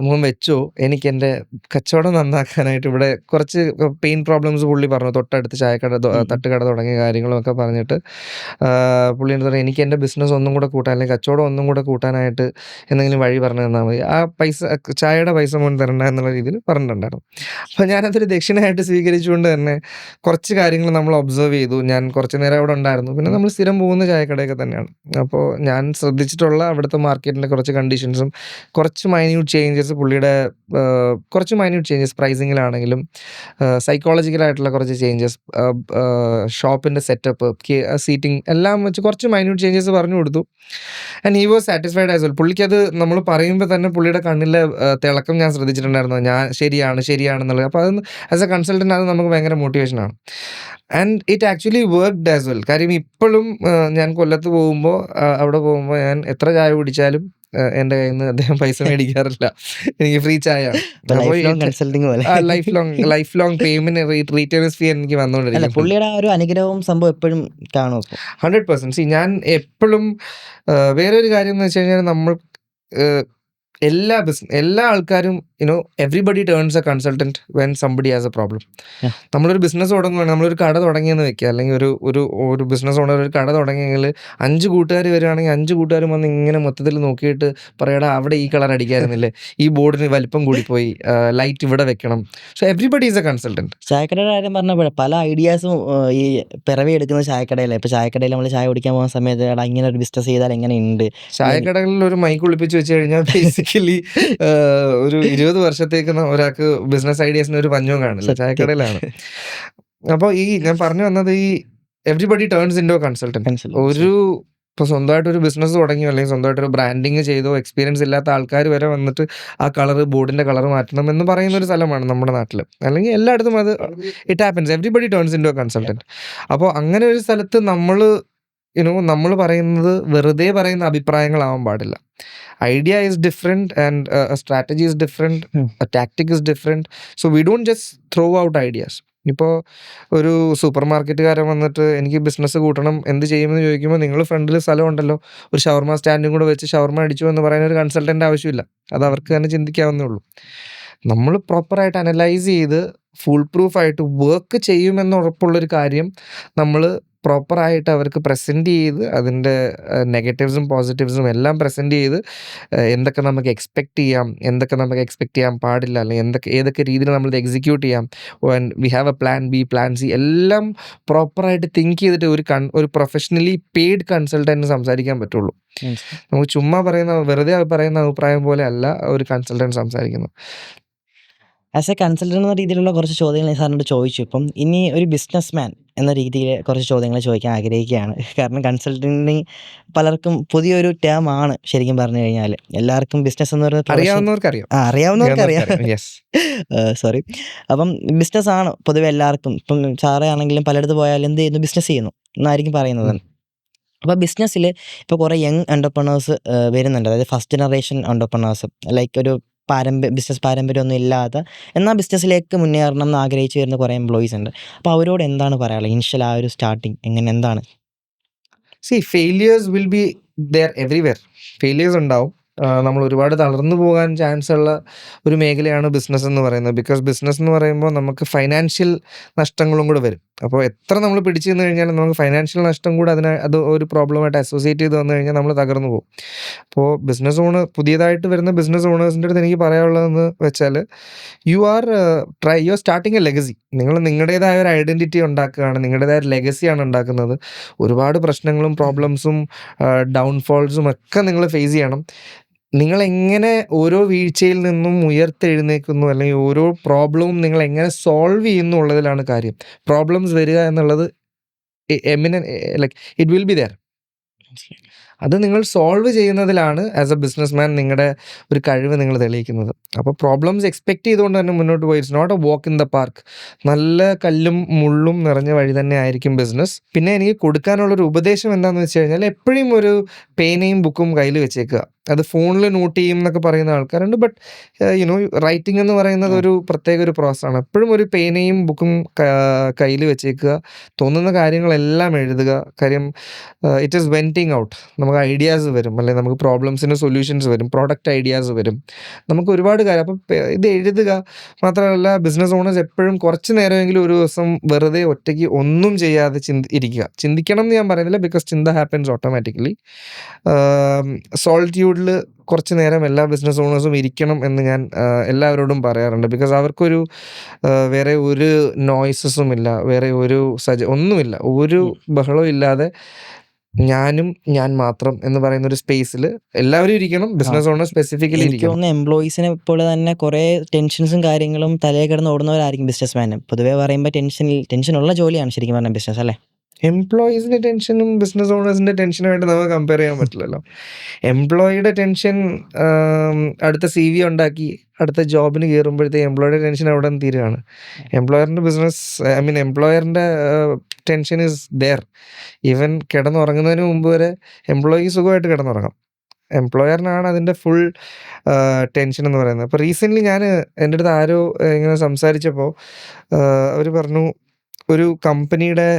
മോൻ വെച്ചോ, എനിക്കെൻ്റെ കച്ചവടം നന്നാക്കാനായിട്ട് ഇവിടെ കുറച്ച് പെയിൻ പ്രോബ്ലംസ്" പുള്ളി പറഞ്ഞു. തൊട്ടടുത്ത് ചായക്കട തട്ടുകട തുടങ്ങിയ കാര്യങ്ങളൊക്കെ പറഞ്ഞിട്ട് പുള്ളി എൻ്റെ പറഞ്ഞു, "എനിക്ക് എൻ്റെ ബിസിനസ് ഒന്നും കൂടെ കൂട്ടാൻ അല്ലെങ്കിൽ കച്ചവടം ഒന്നും കൂടെ കൂട്ടാനായിട്ട് എന്തെങ്കിലും വഴി പറഞ്ഞു തന്നാൽ മതി. ആ പൈസ ചായയുടെ പൈസ മോൻ തരണ്ട" എന്നുള്ള രീതിയിൽ പറഞ്ഞിട്ടുണ്ടായിരുന്നു. അപ്പോൾ ഞാനതൊരു ദക്ഷിണയായിട്ട് സ്വീകരിച്ചുകൊണ്ട് തന്നെ കുറച്ച് കാര്യങ്ങൾ നമ്മൾ ഒബ്സർവ് ചെയ്തു. ഞാൻ കുറച്ച് നേരം അവിടെ ഉണ്ടായിരുന്നു. പിന്നെ നമ്മൾ സ്ഥിരം പോകുന്ന ചായക്കടയൊക്കെ തന്നെയാണ്. അപ്പോൾ ഞാൻ ശ്രദ്ധിച്ചിട്ടുള്ള അവിടുത്തെ മാർക്കറ്റിൻ്റെ കുറച്ച് കണ്ടീഷൻസും കുറച്ച് മൈന്യൂട്ട് ചേഞ്ചസ് പുള്ളിയുടെ കുറച്ച് മൈന്യൂട്ട് ചേഞ്ചസ് പ്രൈസിങ്ങിലാണെങ്കിലും സൈക്കോളജിക്കലായിട്ടുള്ള കുറച്ച് ചേഞ്ചസ്, ഷോപ്പിൻ്റെ സെറ്റപ്പ്, സീറ്റിംഗ് എല്ലാം വെച്ച് കുറച്ച് മൈന്യൂട്ട് ചേഞ്ചസ് പറഞ്ഞു കൊടുത്തു. And he was satisfied as well. പുള്ളിക്കത് നമ്മൾ പറയുമ്പോൾ തന്നെ പുള്ളിയുടെ കണ്ണിലെ തിളക്കം ഞാൻ ശ്രദ്ധിച്ചിട്ടുണ്ടായിരുന്നു. ഞാൻ ശരിയാണെന്നുള്ളത്. അപ്പോൾ അത് ആസ് എ കൺസൾട്ടൻ്റ് അത് നമുക്ക് ഭയങ്കര മോട്ടിവേഷനാണ്. And it actually worked as well. കാര്യം ഇപ്പോഴും ഞാൻ കൊല്ലത്ത് പോകുമ്പോൾ അവിടെ പോകുമ്പോൾ ഞാൻ എത്ര ചായ കുടിച്ചാലും എൻ്റെ കയ്യിൽ നിന്ന് അദ്ദേഹം പൈസ മേടിക്കാറില്ല. എനിക്ക് ഫ്രീ ചായയാണ്. കൺസൾട്ടിങ് പോലെ ലൈഫ് ലോങ് പേയ്മെന്റ് റീറ്റേണേഴ്സ് ഫീ എനിക്ക് വന്നുകൊണ്ടിരിക്കും. പുള്ളിയുടെ ആ ഒരു അനുഗ്രഹവും സംഭവം എപ്പോഴും കാണും. 100%. ഞാൻ എപ്പോഴും വേറൊരു കാര്യം എന്ന് വെച്ച് കഴിഞ്ഞാൽ നമ്മൾ എല്ലാ ആൾക്കാരും everybody turns A consultant when somebody has A problem. നമ്മളൊരു ബിസിനസ് തുടങ്ങുകയാണ്, നമ്മളൊരു കട തുടങ്ങിയെന്ന് വെക്കുക, അല്ലെങ്കിൽ ഒരു ബിസിനസ് ഓണർ ഒരു കട തുടങ്ങിയെങ്കിൽ 5 കൂട്ടുകാർ വരികയാണെങ്കിൽ 5 കൂട്ടുകാരും വന്ന് ഇങ്ങനെ മൊത്തത്തിൽ നോക്കിയിട്ട് പറയടാ അവിടെ ഈ കളർ അടിക്കായിരുന്നില്ലേ, ഈ ബോർഡിന് വലിപ്പം കൂടിപ്പോയി, ലൈറ്റ് ഇവിടെ വെക്കണം. So everybody is a consultant. ചായക്കടയുടെ കാര്യം പറഞ്ഞപ്പോൾ പല ഐഡിയാസും ഈ പിറവി എടുക്കുന്ന ചായക്കടയിലെ. ഇപ്പോൾ ചായക്കടയിൽ നമ്മൾ ചായ കുടിക്കാൻ പോകുന്ന സമയത്ത് എടാ ഇങ്ങനെ ഒരു ബിസിനസ് ചെയ്താൽ എങ്ങനെയുണ്ട്. ചായക്കടകളിൽ ഒരു മൈക്ക് ഒളിപ്പിച്ച് വെച്ച് കഴിഞ്ഞാൽ ബേസിക്കലി ഒരു 20 വർഷത്തേക്ക് ഒരാൾക്ക് ബിസിനസ് ഐഡിയാസിന് ഒരു പഞ്ഞവും കാണില്ല, ചായക്കടയിലാണ്. അപ്പോൾ ഞാൻ പറഞ്ഞു വന്നത് ഈ everybody turns into A consultant. ഇപ്പോൾ സ്വന്തമായിട്ട് ഒരു ബിസിനസ് തുടങ്ങിയോ അല്ലെങ്കിൽ സ്വന്തമായിട്ടൊരു ബ്രാൻഡിങ് ചെയ്തോ എക്സ്പീരിയൻസ് ഇല്ലാത്ത ആൾക്കാർ വരെ വന്നിട്ട് ആ ബോർഡിൻ്റെ കളർ മാറ്റണം എന്ന് പറയുന്ന ഒരു സ്ഥലമാണ് നമ്മുടെ നാട്ടിൽ. അല്ലെങ്കിൽ എല്ലായിടത്തും അത് it happens. Everybody turns into A consultant. അപ്പോൾ അങ്ങനെ ഒരു സ്ഥലത്ത് നമ്മൾ പറയുന്നത് വെറുതെ പറയുന്ന അഭിപ്രായങ്ങളാവാൻ പാടില്ല. Idea is different and strategy is different, tactic is different. So we don't just throw out ideas. ഇപ്പോൾ ഒരു സൂപ്പർ മാർക്കറ്റുകാരൻ വന്നിട്ട് എനിക്ക് ബിസിനസ് കൂട്ടണം എന്ത് ചെയ്യുമെന്ന് ചോദിക്കുമ്പോൾ നിങ്ങൾ ഫ്രണ്ടിൽ സ്ഥലം ഉണ്ടല്ലോ, ഒരു ഷവർമ സ്റ്റാൻഡും കൂടെ വെച്ച് ഷവർമ അടിച്ചു എന്ന് പറയുന്ന ഒരു കൺസൾട്ടൻ്റ് ആവശ്യമില്ല. അത് അവർക്ക് തന്നെ ചിന്തിക്കാവുന്നേ ഉള്ളൂ. നമ്മൾ പ്രോപ്പറായിട്ട് അനലൈസ് ചെയ്ത് ഫുൾ പ്രൂഫായിട്ട് വർക്ക് ചെയ്യുമെന്ന് ഉറപ്പുള്ളൊരു കാര്യം നമ്മൾ പ്രോപ്പറായിട്ട് അവർക്ക് പ്രസൻറ്റ് ചെയ്ത് അതിൻ്റെ നെഗറ്റീവ്സും പോസിറ്റീവ്സും എല്ലാം പ്രസൻറ്റ് ചെയ്ത് എന്തൊക്കെ നമുക്ക് എക്സ്പെക്റ്റ് ചെയ്യാം, എന്തൊക്കെ നമുക്ക് എക്സ്പെക്റ്റ് ചെയ്യാൻ പാടില്ല, അല്ലെങ്കിൽ ഏതൊക്കെ രീതിയിൽ നമ്മളിത് എക്സിക്യൂട്ട് ചെയ്യാം, we have A plan B, plan C, എല്ലാം പ്രോപ്പറായിട്ട് തിങ്ക് ചെയ്തിട്ട് ഒരു പ്രൊഫഷണലി പെയ്ഡ് കൺസൾട്ടൻറ്റ് സംസാരിക്കാൻ പറ്റുള്ളൂ. നമുക്ക് ചുമ്മാ വെറുതെ പറയുന്ന അഭിപ്രായം പോലെ അല്ല ഒരു കൺസൾട്ടൻറ്റ് സംസാരിക്കുന്നത്. ആസ് എ കൺസൾട്ടൻ്റ് എന്ന രീതിയിലുള്ള കുറച്ച് ചോദ്യങ്ങൾ ഞാൻ സാറിനോട് ചോദിച്ചു. ഇപ്പം ഇനി ഒരു ബിസിനസ് മാൻ എന്ന രീതിയിൽ കുറച്ച് ചോദ്യങ്ങൾ ചോദിക്കാൻ ആഗ്രഹിക്കുകയാണ്. കാരണം കൺസൾട്ടിങ് പലർക്കും പുതിയൊരു ടേം ആണ് ശരിക്കും പറഞ്ഞു കഴിഞ്ഞാൽ. എല്ലാവർക്കും ബിസിനസ് എന്ന് പറയുന്നത് അറിയാവുന്നവർക്കറിയാം. സോറി. അപ്പം ബിസിനസ് ആണ് പൊതുവെ എല്ലാവർക്കും. ഇപ്പം സാറേ ആണെങ്കിലും പലയിടത്ത് പോയാലും എന്ത് ചെയ്യുന്നു, ബിസിനസ് ചെയ്യുന്നു എന്നായിരിക്കും പറയുന്നത്. അപ്പോൾ ബിസിനസ്സിൽ ഇപ്പോൾ കുറേ യങ് എൻ്റർപ്രണേഴ്സ് വരുന്നുണ്ട്. അതായത് ഫസ്റ്റ് ജനറേഷൻ എൻ്റർപ്രണേഴ്സ്, ലൈക്ക് ഒരു ബിസിനസ് പാരമ്പര്യമൊന്നും ഇല്ലാത്ത എന്നാൽ ബിസിനസ്സിലേക്ക് മുന്നേറണം എന്ന് ആഗ്രഹിച്ച് വരുന്ന കുറേ എംപ്ലോയീസ് ഉണ്ട്. അപ്പോൾ അവരോട് എന്താണ് പറയാനുള്ളത്? ഇനിഷ്യൽ ആ ഒരു സ്റ്റാർട്ടിങ് എന്താണ്? Failures will be there everywhere. Failures ഉണ്ടാവും. നമ്മൾ ഒരുപാട് തളർന്നു പോകാൻ ചാൻസ് ഉള്ള ഒരു മേഖലയാണ് ബിസിനസ് എന്ന് പറയുന്നത്. ബിക്കോസ് ബിസിനസ് എന്ന് പറയുമ്പോൾ നമുക്ക് ഫൈനാൻഷ്യൽ നഷ്ടങ്ങളും കൂടെ വരും. അപ്പോൾ എത്ര നമ്മൾ പിടിച്ചു നിന്ന് കഴിഞ്ഞാലും നമുക്ക് ഫൈനാൻഷ്യൽ നഷ്ടം കൂടെ അത് ഒരു പ്രോബ്ലമായിട്ട് അസോസിയേറ്റ് ചെയ്ത് വന്നു കഴിഞ്ഞാൽ നമ്മൾ തകർന്നു പോകും. അപ്പോൾ പുതിയതായിട്ട് വരുന്ന ബിസിനസ് ഓണേഴ്സിൻ്റെ അടുത്ത് എനിക്ക് പറയാനുള്ളതെന്ന് വെച്ചാൽ you are starting A legacy. നിങ്ങൾ നിങ്ങളുടേതായ ഒരു ഐഡൻറ്റിറ്റി ഉണ്ടാക്കുകയാണ്, നിങ്ങളുടേതായ ഒരു ലെഗസിയാണ് ഉണ്ടാക്കുന്നത്. ഒരുപാട് പ്രശ്നങ്ങളും പ്രോബ്ലംസും ഡൗൺഫോൾസും ഒക്കെ നിങ്ങൾ ഫേസ് ചെയ്യണം. നിങ്ങളെങ്ങനെ ഓരോ വീഴ്ചയിൽ നിന്നും ഉയർത്തെഴുന്നേക്കുന്നു, അല്ലെങ്കിൽ ഓരോ പ്രോബ്ലവും നിങ്ങൾ എങ്ങനെ സോൾവ് ചെയ്യുന്നു ഉള്ളതിലാണ് കാര്യം. പ്രോബ്ലംസ് വരിക എന്നുള്ളത് ഇറ്റ് വിൽ ബി ദെയർ. അത് നിങ്ങൾ സോൾവ് ചെയ്യുന്നതിലാണ് ആസ് എ ബിസിനസ് മാൻ നിങ്ങളുടെ ഒരു കഴിവ് നിങ്ങൾ തെളിയിക്കുന്നത്. അപ്പോൾ പ്രോബ്ലംസ് എക്സ്പെക്റ്റ് ചെയ്തുകൊണ്ട് തന്നെ മുന്നോട്ട് പോയി. It's not a walk in the park. നല്ല കല്ലും മുള്ളും നിറഞ്ഞ വഴി തന്നെ ആയിരിക്കും ബിസിനസ്. പിന്നെ എനിക്ക് കൊടുക്കാനുള്ളൊരു ഉപദേശം എന്താണെന്ന് വെച്ച് കഴിഞ്ഞാൽ എപ്പോഴും ഒരു പേനയും ബുക്കും കയ്യിൽ വെച്ചേക്കുക. അത് ഫോണിൽ നോട്ട് ചെയ്യും എന്നൊക്കെ പറയുന്ന ആൾക്കാരുണ്ട്. ബട്ട് യുനോ റൈറ്റിംഗ് എന്ന് പറയുന്നത് ഒരു പ്രത്യേക ഒരു പ്രോസസ്സാണ്. എപ്പോഴും ഒരു പേനയും ബുക്കും കയ്യിൽ വെച്ചേക്കുക, തോന്നുന്ന കാര്യങ്ങളെല്ലാം എഴുതുക. കാര്യം ഇറ്റ് ഈസ് വെൻറ്റിങ് ഔട്ട്. നമുക്ക് ഐഡിയാസ് വരും, അല്ലെങ്കിൽ നമുക്ക് പ്രോബ്ലംസിന് സൊല്യൂഷൻസ് വരും, പ്രോഡക്റ്റ് ഐഡിയാസ് വരും, നമുക്ക് ഒരുപാട് കാര്യം. അപ്പം ഇത് എഴുതുക മാത്രമല്ല, ബിസിനസ് ഓണേഴ്സ് എപ്പോഴും കുറച്ച് നേരമെങ്കിലും ഒരു ദിവസം വെറുതെ ഒറ്റയ്ക്ക് ഒന്നും ചെയ്യാതെ ഇരിക്കുക. ചിന്തിക്കണം എന്ന് ഞാൻ പറയുന്നില്ല, ബിക്കോസ് ചിന്ത ഹാപ്പൻസ് ഓട്ടോമാറ്റിക്കലി. സോൾറ്റ്യൂഡിൽ കുറച്ച് നേരം എല്ലാ ബിസിനസ് ഓണേഴ്സും ഇരിക്കണം എന്ന് ഞാൻ എല്ലാവരോടും പറയാറുണ്ട്. ബിക്കോസ് അവർക്കൊരു വേറെ ഒരു നോയ്സസും ഇല്ല, വേറെ ഒരു ഒന്നുമില്ല, ഒരു ബഹളവും ഇല്ലാതെ ഞാൻ മാത്രം എന്ന് പറയുന്ന ഒരു സ്പേസിൽ എല്ലാവരും ഇരിക്കണം. ബിസിനസ് ഓണർ സ്പെസിഫിക്കലി എനിക്ക് ഇരിക്കണം. തോന്നുന്നു എംപ്ലോയീസിനെ പോലെ തന്നെ കുറേ ടെൻഷൻസും കാര്യങ്ങളും തലയിൽ കിടന്ന് ഓടുന്നവരായിരിക്കും ബിസിനസ് മാൻ. പൊതുവേ പറയുമ്പോൾ ടെൻഷനുള്ള ജോലിയാണ് ശരിക്കും പറഞ്ഞാൽ ബിസിനസ്, അല്ലേ? എംപ്ലോയീസിന്റെ ടെൻഷനും ബിസിനസ് ഓണേഴ്സിന്റെ ടെൻഷനുമായിട്ട് നമുക്ക് കമ്പയർ ചെയ്യാൻ പറ്റില്ലല്ലോ. എംപ്ലോയിയുടെ ടെൻഷൻ അടുത്ത CV ഉണ്ടാക്കി അടുത്ത ജോബിന് കയറുമ്പോഴത്തേക്ക് എംപ്ലോയിയുടെ ടെൻഷൻ അവിടെ നിന്ന് തീരുകയാണ്. എംപ്ലോയറിന്റെ എംപ്ലോയറിന്റെ ടെൻഷൻ ഇസ് ദെയർ. ഈവൻ കിടന്നുറങ്ങുന്നതിന് മുമ്പ് വരെ എംപ്ലോയി സുഖമായിട്ട് കിടന്നുറങ്ങാം. എംപ്ലോയറിനാണ് അതിൻ്റെ ഫുൾ ടെൻഷൻ എന്ന് പറയുന്നത്. അപ്പോൾ റീസെൻ്റ്ലി എൻ്റെ അടുത്ത് ആരോ ഇങ്ങനെ സംസാരിച്ചപ്പോൾ അവർ പറഞ്ഞു, ഒരു കമ്പനിയുടെ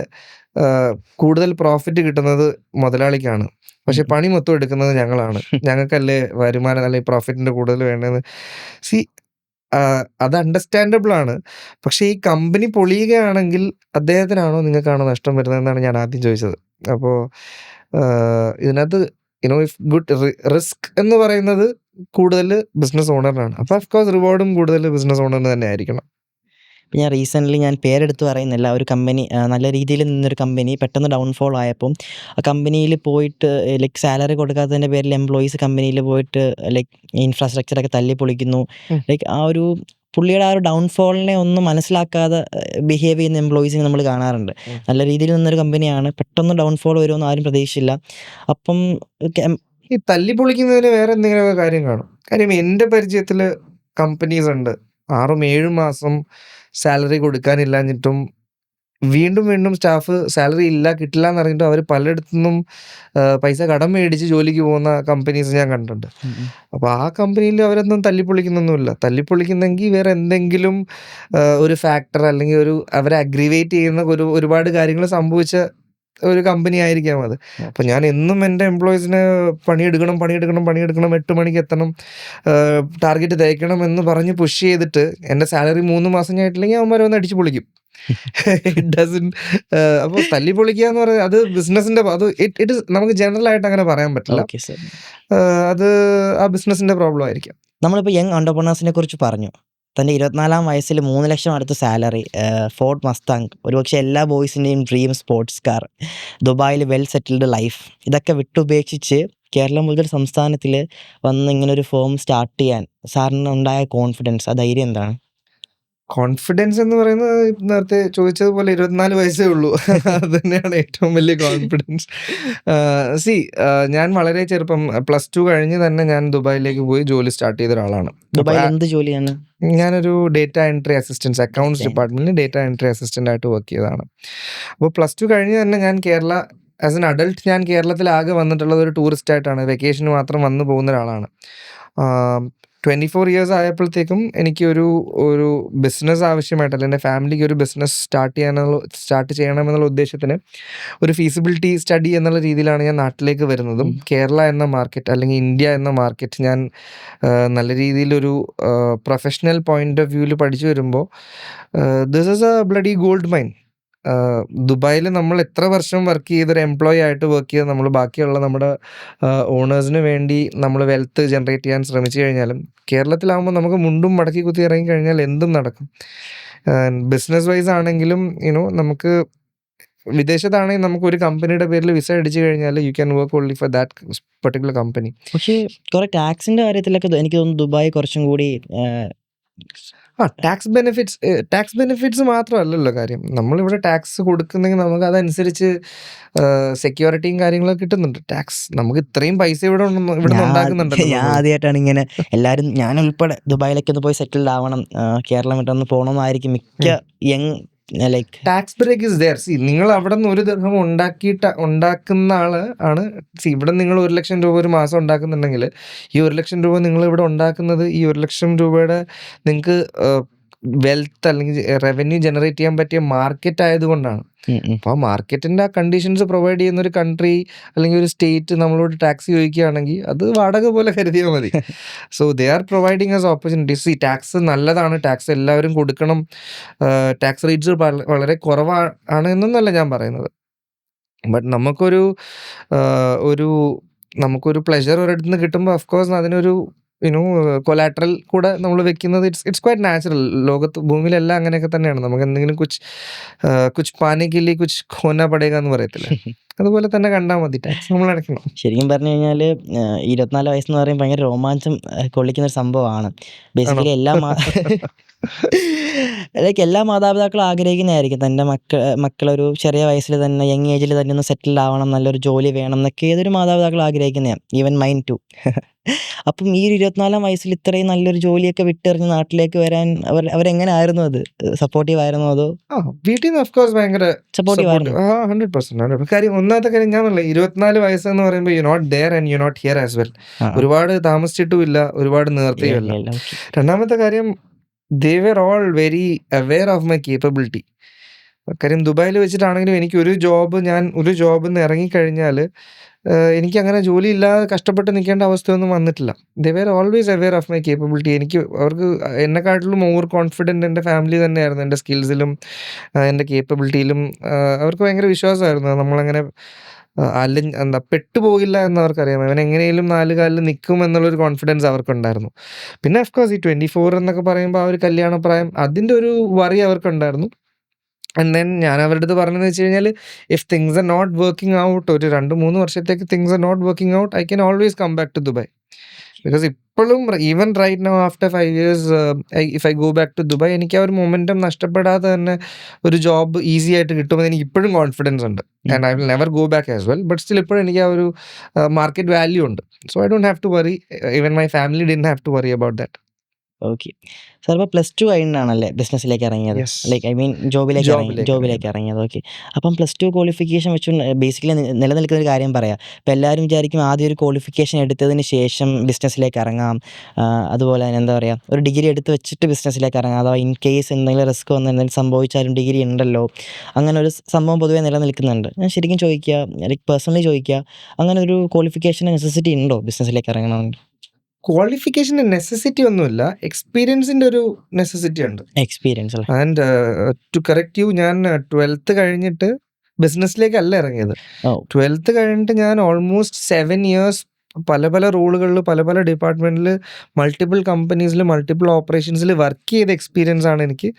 കൂടുതൽ പ്രോഫിറ്റ് കിട്ടുന്നത് മുതലാളിക്കാണ്, പക്ഷെ പണി മൊത്തം എടുക്കുന്നത് ഞങ്ങളാണ്. ഞങ്ങൾക്കല്ലേ വരുമാനം അല്ലെങ്കിൽ പ്രോഫിറ്റിൻ്റെ കൂടുതൽ വേണ്ടതെന്ന്. അത് അണ്ടർസ്റ്റാൻഡബിൾ ആണ്. പക്ഷേ ഈ കമ്പനി പൊളിയുകയാണെങ്കിൽ അദ്ദേഹത്തിനാണോ നിങ്ങൾക്കാണോ നഷ്ടം വരുന്നതെന്നാണ് ഞാൻ ആദ്യം ചോദിച്ചത്. അപ്പോൾ ഇതിനകത്ത് ഇഫ് ഗുഡ് റിസ്ക് എന്ന് പറയുന്നത് കൂടുതൽ ബിസിനസ് ഓണറിനാണ്. അപ്പോൾ ഓഫ് റിവാർഡും കൂടുതൽ ബിസിനസ് ഓണറിന് തന്നെ ആയിരിക്കണം. ഇപ്പം ഞാൻ റീസെൻ്റ്ലി പേരെടുത്ത് പറയുന്നില്ല, ഒരു കമ്പനി നല്ല രീതിയിൽ നിന്നൊരു കമ്പനി പെട്ടെന്ന് ഡൗൺഫോൾ ആയപ്പം ആ കമ്പനിയിൽ പോയിട്ട് ലൈക്ക് സാലറി കൊടുക്കാത്തതിൻ്റെ പേരിൽ എംപ്ലോയീസ് കമ്പനിയിൽ പോയിട്ട് ലൈക്ക് ഇൻഫ്രാസ്ട്രക്ചറൊക്കെ തല്ലി പൊളിക്കുന്നു. ലൈക്ക് ആ ഒരു പുള്ളിയുടെ ആ ഒരു ഡൗൺഫോളിനെ ഒന്നും മനസ്സിലാക്കാതെ ബിഹേവ് ചെയ്യുന്ന എംപ്ലോയീസിനെ നമ്മൾ കാണാറുണ്ട്. നല്ല രീതിയിൽ നിന്നൊരു കമ്പനിയാണ്, പെട്ടെന്ന് ഡൗൺഫോൾ വരുമെന്ന് ആരും പ്രതീക്ഷിച്ചില്ല. അപ്പം ഈ തല്ലി പൊളിക്കുന്നതിന് വേറെ എന്തെങ്കിലുമൊക്കെ കാര്യം കാണും. കാര്യം എൻ്റെ പരിചയത്തിൽ കമ്പനീസ് ഉണ്ട് 6-7 മാസം സാലറി കൊടുക്കാനില്ലാഞ്ഞിട്ടും വീണ്ടും സ്റ്റാഫ് സാലറി ഇല്ല, കിട്ടില്ല എന്ന് പറഞ്ഞിട്ടും അവർ പലയിടത്തുനിന്നും പൈസ കടം മേടിച്ച് ജോലിക്ക് പോകുന്ന കമ്പനീസ് ഞാൻ കണ്ടിട്ടുണ്ട്. അപ്പോൾ ആ കമ്പനിയിൽ അവരൊന്നും തല്ലിപ്പൊളിക്കുന്നൊന്നുമില്ല. തല്ലിപ്പൊളിക്കുന്നെങ്കിൽ വേറെ എന്തെങ്കിലും ഒരു ഫാക്ടർ അല്ലെങ്കിൽ അവരെ അഗ്രിവേറ്റ് ചെയ്യുന്ന ഒരുപാട് കാര്യങ്ങൾ സംഭവിച്ച ഒരു കമ്പനി ആയിരിക്കാം അത്. അപ്പം ഞാൻ എന്നും എൻ്റെ എംപ്ലോയീസിനെ പണിയെടുക്കണം, 8 മണിക്ക് എത്തണം, ടാർഗറ്റ് തയ്ക്കണം എന്ന് പറഞ്ഞ് പുഷ് ചെയ്തിട്ട് എൻ്റെ സാലറി 3 മാസം ആയിട്ടില്ലെങ്കിൽ അവന്മാർ വന്ന് അടിച്ച് പൊളിക്കും. അപ്പോൾ തല്ലി പൊളിക്കുക എന്ന് പറയുന്നത് അത് ബിസിനസിന്റെ ഇറ്റ് നമുക്ക് ജനറൽ ആയിട്ട് അങ്ങനെ പറയാൻ പറ്റില്ല. അത് ആ ബിസിനസിന്റെ പ്രോബ്ലം ആയിരിക്കാം. നമ്മളിപ്പോൾ യങ് എൻ്റർപ്രണേഴ്സിനെ കുറിച്ച് പറഞ്ഞു. തൻ്റെ 24-ാം വയസ്സിൽ 3 ലക്ഷം അടുത്ത് സാലറി, ഫോർഡ് മസ്താങ്, ഒരുപക്ഷെ എല്ലാ ബോയ്സിൻ്റെയും ഡ്രീം സ്പോർട്സ് കാർ, ദുബായിൽ വെൽ സെറ്റിൽഡ് ലൈഫ്, ഇതൊക്കെ വിട്ടുപേക്ഷിച്ച് കേരളം പോലൊരു സംസ്ഥാനത്തിൽ വന്ന് ഇങ്ങനൊരു ഫേം സ്റ്റാർട്ട് ചെയ്യാൻ സാറിന് ഉണ്ടായ കോൺഫിഡൻസ്, ആ ധൈര്യം എന്താണ്? കോൺഫിഡൻസ് എന്ന് പറയുന്നത് നേരത്തെ ചോദിച്ചതുപോലെ 24 വയസ്സേ ഉള്ളൂ. അത് തന്നെയാണ് ഏറ്റവും വലിയ കോൺഫിഡൻസ്. ഞാൻ വളരെ ചെറുപ്പം +2 കഴിഞ്ഞ് തന്നെ ഞാൻ ദുബായിലേക്ക് പോയി ജോലി സ്റ്റാർട്ട് ചെയ്ത ഒരാളാണ്. ദുബായിൽ എന്ത് ജോലിയാണ്? ഞാനൊരു ഡേറ്റ എൻട്രി അസിസ്റ്റൻസ്, അക്കൗണ്ട്സ് ഡിപ്പാർട്ട്മെന്റിൽ ഡേറ്റ എൻട്രി അസിസ്റ്റന്റ് ആയിട്ട് വർക്ക് ചെയ്തതാണ്. അപ്പോൾ +2 കഴിഞ്ഞ് തന്നെ ഞാൻ ആസ് എൻ അഡൾട്ട് ഞാൻ കേരളത്തിലാകെ വന്നിട്ടുള്ളത് ഒരു ടൂറിസ്റ്റ് ആയിട്ടാണ്, വെക്കേഷന് മാത്രം വന്നു പോകുന്ന ഒരാളാണ്. 24 ഇയേഴ്സ് ആയപ്പോഴത്തേക്കും എനിക്ക് ഒരു ബിസിനസ് ആവശ്യമായിട്ട്, അല്ലെങ്കിൽ എൻ്റെ ഫാമിലിക്ക് ഒരു ബിസിനസ് സ്റ്റാർട്ട് ചെയ്യണമെന്നുള്ള ഉദ്ദേശത്തിന് ഒരു ഫീസിബിലിറ്റി സ്റ്റഡി എന്നുള്ള രീതിയിലാണ് ഞാൻ നാട്ടിലേക്ക് വരുന്നതും. കേരള എന്ന മാർക്കറ്റ് അല്ലെങ്കിൽ ഇന്ത്യ എന്ന മാർക്കറ്റ് ഞാൻ നല്ല രീതിയിലൊരു പ്രൊഫഷണൽ പോയിന്റ് ഓഫ് വ്യൂവിൽ പഠിച്ചു വരുമ്പോൾ this is a bloody gold mine. ദുബായിൽ നമ്മൾ എത്ര വർഷം വർക്ക് ചെയ്തൊരു എംപ്ലോയി ആയിട്ട് വർക്ക് ചെയ്ത് നമ്മൾ ബാക്കിയുള്ള നമ്മുടെ ഓണേഴ്സിന് വേണ്ടി നമ്മൾ വെൽത്ത് ജനറേറ്റ് ചെയ്യാൻ ശ്രമിച്ചു കഴിഞ്ഞാലും കേരളത്തിലാകുമ്പോൾ നമുക്ക് മുണ്ടും മടക്കി കുത്തി ഇറങ്ങി കഴിഞ്ഞാൽ എന്തും നടക്കും. ബിസിനസ് വൈസ് ആണെങ്കിലും നമുക്ക് വിദേശത്താണെങ്കിൽ നമുക്ക് ഒരു കമ്പനിയുടെ പേരിൽ വിസ അടിച്ചു കഴിഞ്ഞാൽ you can work only for that particular company. പക്ഷേ കുറെ ടാക്സിന്റെ കാര്യത്തിലൊക്കെ എനിക്ക് തോന്നുന്നു ദുബായ് കുറച്ചും കൂടി ടാക്സ് ബെനിഫിറ്റ്സ് മാത്രമല്ലല്ലോ കാര്യം. നമ്മളിവിടെ ടാക്സ് കൊടുക്കുന്നെങ്കിൽ നമുക്ക് അതനുസരിച്ച് സെക്യൂരിറ്റിയും കാര്യങ്ങളൊക്കെ കിട്ടുന്നുണ്ട്. ടാക്സ് നമുക്ക് ഇത്രയും പൈസ ഇവിടെ ഉണ്ടാക്കുന്നുണ്ടല്ലോ. ഞാൻ ആദ്യമായിട്ടാണ് ഇങ്ങനെ ഞാൻ ഉൾപ്പെടെ ദുബായിലേക്ക് ഒന്ന് പോയി സെറ്റിൽഡ് ആവണം, കേരളം വിട്ടൊന്ന് പോകണമെന്നായിരിക്കും മിക്ക young like tax break is there. See നിങ്ങൾ അവിടെ നിന്ന് 1 ദിർഹം ഉണ്ടാക്കുന്ന ആള് ആണ്. സി ഇവിടെ നിങ്ങൾ 1,00,000 രൂപ ഒരു മാസം ഉണ്ടാക്കുന്നുണ്ടെങ്കിൽ ഈ 1,00,000 രൂപ നിങ്ങൾ ഇവിടെ ഉണ്ടാക്കുന്നത് ഈ 1,00,000 രൂപയുടെ നിങ്ങൾക്ക് വെൽത്ത് അല്ലെങ്കിൽ റവന്യൂ ജനറേറ്റ് ചെയ്യാൻ പറ്റിയ മാർക്കറ്റ് ആയതുകൊണ്ടാണ്. അപ്പോൾ ആ മാർക്കറ്റിൻ്റെ ആ കണ്ടീഷൻസ് പ്രൊവൈഡ് ചെയ്യുന്ന ഒരു കൺട്രി അല്ലെങ്കിൽ ഒരു സ്റ്റേറ്റ് നമ്മളോട് ടാക്സ് ചോദിക്കുകയാണെങ്കിൽ അത് വാടക പോലെ കരുതിയാൽ മതി. So they are providing as opportunities. ഈ ടാക്സ് നല്ലതാണ്, ടാക്സ് എല്ലാവരും കൊടുക്കണം, ടാക്സ് റേറ്റ്സ് വളരെ കുറവാണ് എന്നൊന്നല്ല ഞാൻ പറയുന്നത്. ബട്ട് നമുക്കൊരു പ്ലെഷർ ഒരിടത്ത് നിന്ന് കിട്ടുമ്പോൾ അഫ്കോഴ്സ് അതിനൊരു കൊലാട്രൽ കൂടെ നമ്മൾ വെക്കുന്നത് ഇറ്റ്സ് ക്വൈറ്റ് നാച്ചുറൽ. ഭൂമിയിലെല്ലാം അങ്ങനെയൊക്കെ തന്നെയാണ്. നമുക്ക് എന്തെങ്കിലും കുച്ച് പാനിക്കില്ലേ കുച്ച് ഖോന പടേക എന്ന് പറയത്തില്ലേ, അതുപോലെ തന്നെ കണ്ടാൽ മതി. ടാക്സ് നമ്മൾ അടയ്ക്കണം. ശരിക്കും പറഞ്ഞു കഴിഞ്ഞാൽ 24 വയസ്സെന്ന് പറയുമ്പോൾ ഭയങ്കര രോമാഞ്ചം കൊള്ളിക്കുന്ന ഒരു സംഭവമാണ്. ബേസിക്കലി എല്ലാ മാതാപിതാക്കളും ആഗ്രഹിക്കുന്നതായിരിക്കും തൻ്റെ മക്കളൊരു ചെറിയ വയസ്സിൽ തന്നെ യങ് ഏജിൽ തന്നെ ഒന്ന് സെറ്റിൽ ആവണം, നല്ലൊരു ജോലി വേണം എന്നൊക്കെ ഏതൊരു മാതാപിതാക്കളും ആഗ്രഹിക്കുന്നതാണ്, ഈവൻ മൈൻ ടു. അപ്പം ഈ ഒരു 24 വയസ്സിൽ ഇത്രയും നല്ലൊരു ജോലിയൊക്കെ വിട്ടെറിഞ്ഞ് നാട്ടിലേക്ക് വരാൻ അവരെങ്ങനെ ആയിരുന്നു? അത് സപ്പോർട്ടീവ് ആയിരുന്നോ അതോ? വീട്ടിൽ നിന്ന് ഓഫ്കോഴ്സ് ഭയങ്കര സപ്പോർട്ടീവ് ആയിരുന്നു. 100%. കാര്യം ഒന്നാമത്തെ കാര്യം ഞാൻ പറഞ്ഞില്ല, 24 വയസ്സെന്ന് പറയുമ്പോൾ you not there and you not here as well. ഒരുപാട് താമസിച്ചിട്ടുമില്ല, ഒരുപാട് നേർത്തിയുമില്ല. രണ്ടാമത്തെ കാര്യം they were all very aware of my capability. കാര്യം ദുബായിൽ വെച്ചിട്ടാണെങ്കിലും എനിക്ക് ഒരു ജോബിൽ നിന്ന് ഇറങ്ങിക്കഴിഞ്ഞാൽ എനിക്കങ്ങനെ ജോലി ഇല്ലാതെ കഷ്ടപ്പെട്ട് നിൽക്കേണ്ട അവസ്ഥയൊന്നും വന്നിട്ടില്ല. they were always aware of my capability. അവർക്ക് എന്നെക്കാട്ടിലും ഓവർ കോൺഫിഡൻറ്റ് എൻ്റെ ഫാമിലി തന്നെയായിരുന്നു എൻ്റെ സ്കിൽസിലും എൻ്റെ കേപ്പബിലിറ്റിയിലും. അവർക്ക് ഭയങ്കര വിശ്വാസമായിരുന്നു നമ്മളങ്ങനെ പെട്ടുപോകില്ല എന്നവർക്കറിയാം. അവൻ എങ്ങനെയും 4 കാലിൽ നിൽക്കും എന്നുള്ളൊരു കോൺഫിഡൻസ് അവർക്കുണ്ടായിരുന്നു. പിന്നെ അഫ്കോഴ്സ് ഈ 24 എന്നൊക്കെ പറയുമ്പോൾ ആ ഒരു കല്യാണപ്രായം, അതിൻ്റെ ഒരു വറി അവർക്കുണ്ടായിരുന്നു. ആൻഡ് ദെൻ ഞാൻ അവരുടെ അടുത്ത് പറഞ്ഞതെന്ന് വെച്ച് കഴിഞ്ഞാൽ, if things are not working out, ഒരു 2-3 വർഷത്തേക്ക് things are not working out, I can always come back to Dubai. Because ഇപ്പോഴും even right now after 5 years if I go back to Dubai, എനിക്ക് ആ ഒരു മൊമെൻറ്റം നഷ്ടപ്പെടാതെ തന്നെ ഒരു job easy ആയിട്ട് കിട്ടുമെന്ന് എനിക്ക് ഇപ്പോഴും കോൺഫിഡൻസ് ഉണ്ട്. And I will never go back as well. But still ഇപ്പോഴും എനിക്ക് ആ ഒരു മാർക്കറ്റ് വാല്യൂ ഉണ്ട്. So I don't have to worry. Even my family didn't have to worry about that. Okay sir, ഇപ്പോൾ +2 കഴിഞ്ഞാണല്ലേ ബിസിനസ്സിലേക്ക് ഇറങ്ങിയത്? Yes. ലൈക്ക് ഐ മീൻ ജോബിലേക്ക് ഇറങ്ങിയത്. ഓക്കെ, അപ്പം +2 ക്വാളിഫിക്കേഷൻ വെച്ച് ബേസിക്കലി നിലനിൽക്കുന്ന ഒരു കാര്യം പറയാം. ഇപ്പം എല്ലാവരും വിചാരിക്കും ആദ്യം ഒരു ക്വാളിഫിക്കേഷൻ എടുത്തതിന് ശേഷം ബിസിനസ്സിലേക്ക് ഇറങ്ങാം. അതുപോലെ തന്നെ എന്താ പറയുക, ഒരു ഡിഗ്രി എടുത്ത് വെച്ചിട്ട് ബിസിനസ്സിലേക്ക് ഇറങ്ങാം. അഥവാ ഇൻ കേസ് എന്തെങ്കിലും റിസ്ക് വന്ന് എന്തെങ്കിലും സംഭവിച്ചാലും ഡിഗ്രി ഉണ്ടല്ലോ, അങ്ങനെ ഒരു സംഭവം പൊതുവേ നിലനിൽക്കുന്നുണ്ട്. ഞാൻ ശരിക്കും ചോദിക്കുക, ലൈക്ക് പേഴ്സണലി ചോദിക്കുക, അങ്ങനെ ഒരു ക്വാളിഫിക്കേഷൻ നെസസിറ്റി ഉണ്ടോ ബിസിനസ്സിലേക്ക് ഇറങ്ങണമെങ്കിൽ? ക്വാളിഫിക്കേഷൻ്റെ നെസസിറ്റി ഒന്നുമില്ല, എക്സ്പീരിയൻസിൻ്റെ ഒരു നെസസിറ്റി ഉണ്ട്. എക്സ്പീരിയൻസ് അല്ലേ? ആൻഡ് ടു കറക്റ്റ് യു, ഞാൻ 12th കഴിഞ്ഞിട്ട് ബിസിനസ്സിലേക്കല്ല ഇറങ്ങിയത്. 12th കഴിഞ്ഞിട്ട് ഞാൻ ഓൾമോസ്റ്റ് 7 ഇയേഴ്സ് പല റോളുകളിൽ പല ഡിപ്പാർട്ട്മെൻറ്റിൽ മൾട്ടിപ്പിൾ കമ്പനീസിൽ മൾട്ടിപ്പിൾ ഓപ്പറേഷൻസിൽ വർക്ക് ചെയ്ത എക്സ്പീരിയൻസ് ആണ് എനിക്ക്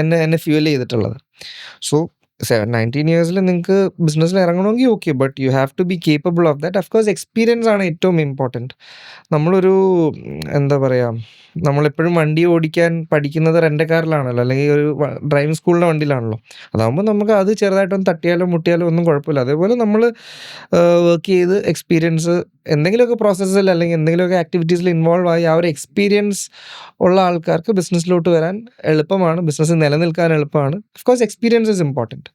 എന്നെ ഫ്യൂൽ ചെയ്തിട്ടുള്ളത്. സോ 19 ഇയേഴ്സിൽ നിങ്ങൾക്ക് ബിസിനസ്സിൽ ഇറങ്ങണമെങ്കിൽ okay, but you have to be capable of that. Of course experience ആണ് ഏറ്റവും ഇമ്പോർട്ടൻറ്റ്. നമ്മളൊരു എന്താ പറയുക, നമ്മളെപ്പോഴും വണ്ടി ഓടിക്കാൻ പഠിക്കുന്നത് റെൻ്റക്കാറിലാണല്ലോ, അല്ലെങ്കിൽ ഒരു ഡ്രൈവിംഗ് സ്കൂളിൻ്റെ വണ്ടിയിലാണല്ലോ. അതാകുമ്പോൾ നമുക്ക് അത് ചെറുതായിട്ടൊന്ന് തട്ടിയാലോ മുട്ടിയാലോ ഒന്നും കുഴപ്പമില്ല. അതേപോലെ നമ്മൾ വർക്ക് ചെയ്ത് എക്സ്പീരിയൻസ് എന്തെങ്കിലുമൊക്കെ പ്രോസസ്സിൽ അല്ലെങ്കിൽ എന്തെങ്കിലുമൊക്കെ ആക്ടിവിറ്റീസിൽ ഇൻവോൾവ് ആയി ആ ഒരു എക്സ്പീരിയൻസ് ഉള്ള ആൾക്കാർക്ക് ബിസിനസ്സിലോട്ട് വരാൻ എളുപ്പമാണ്, ബിസിനസ് നിലനിൽക്കാൻ എളുപ്പമാണ്. Of course experience is important.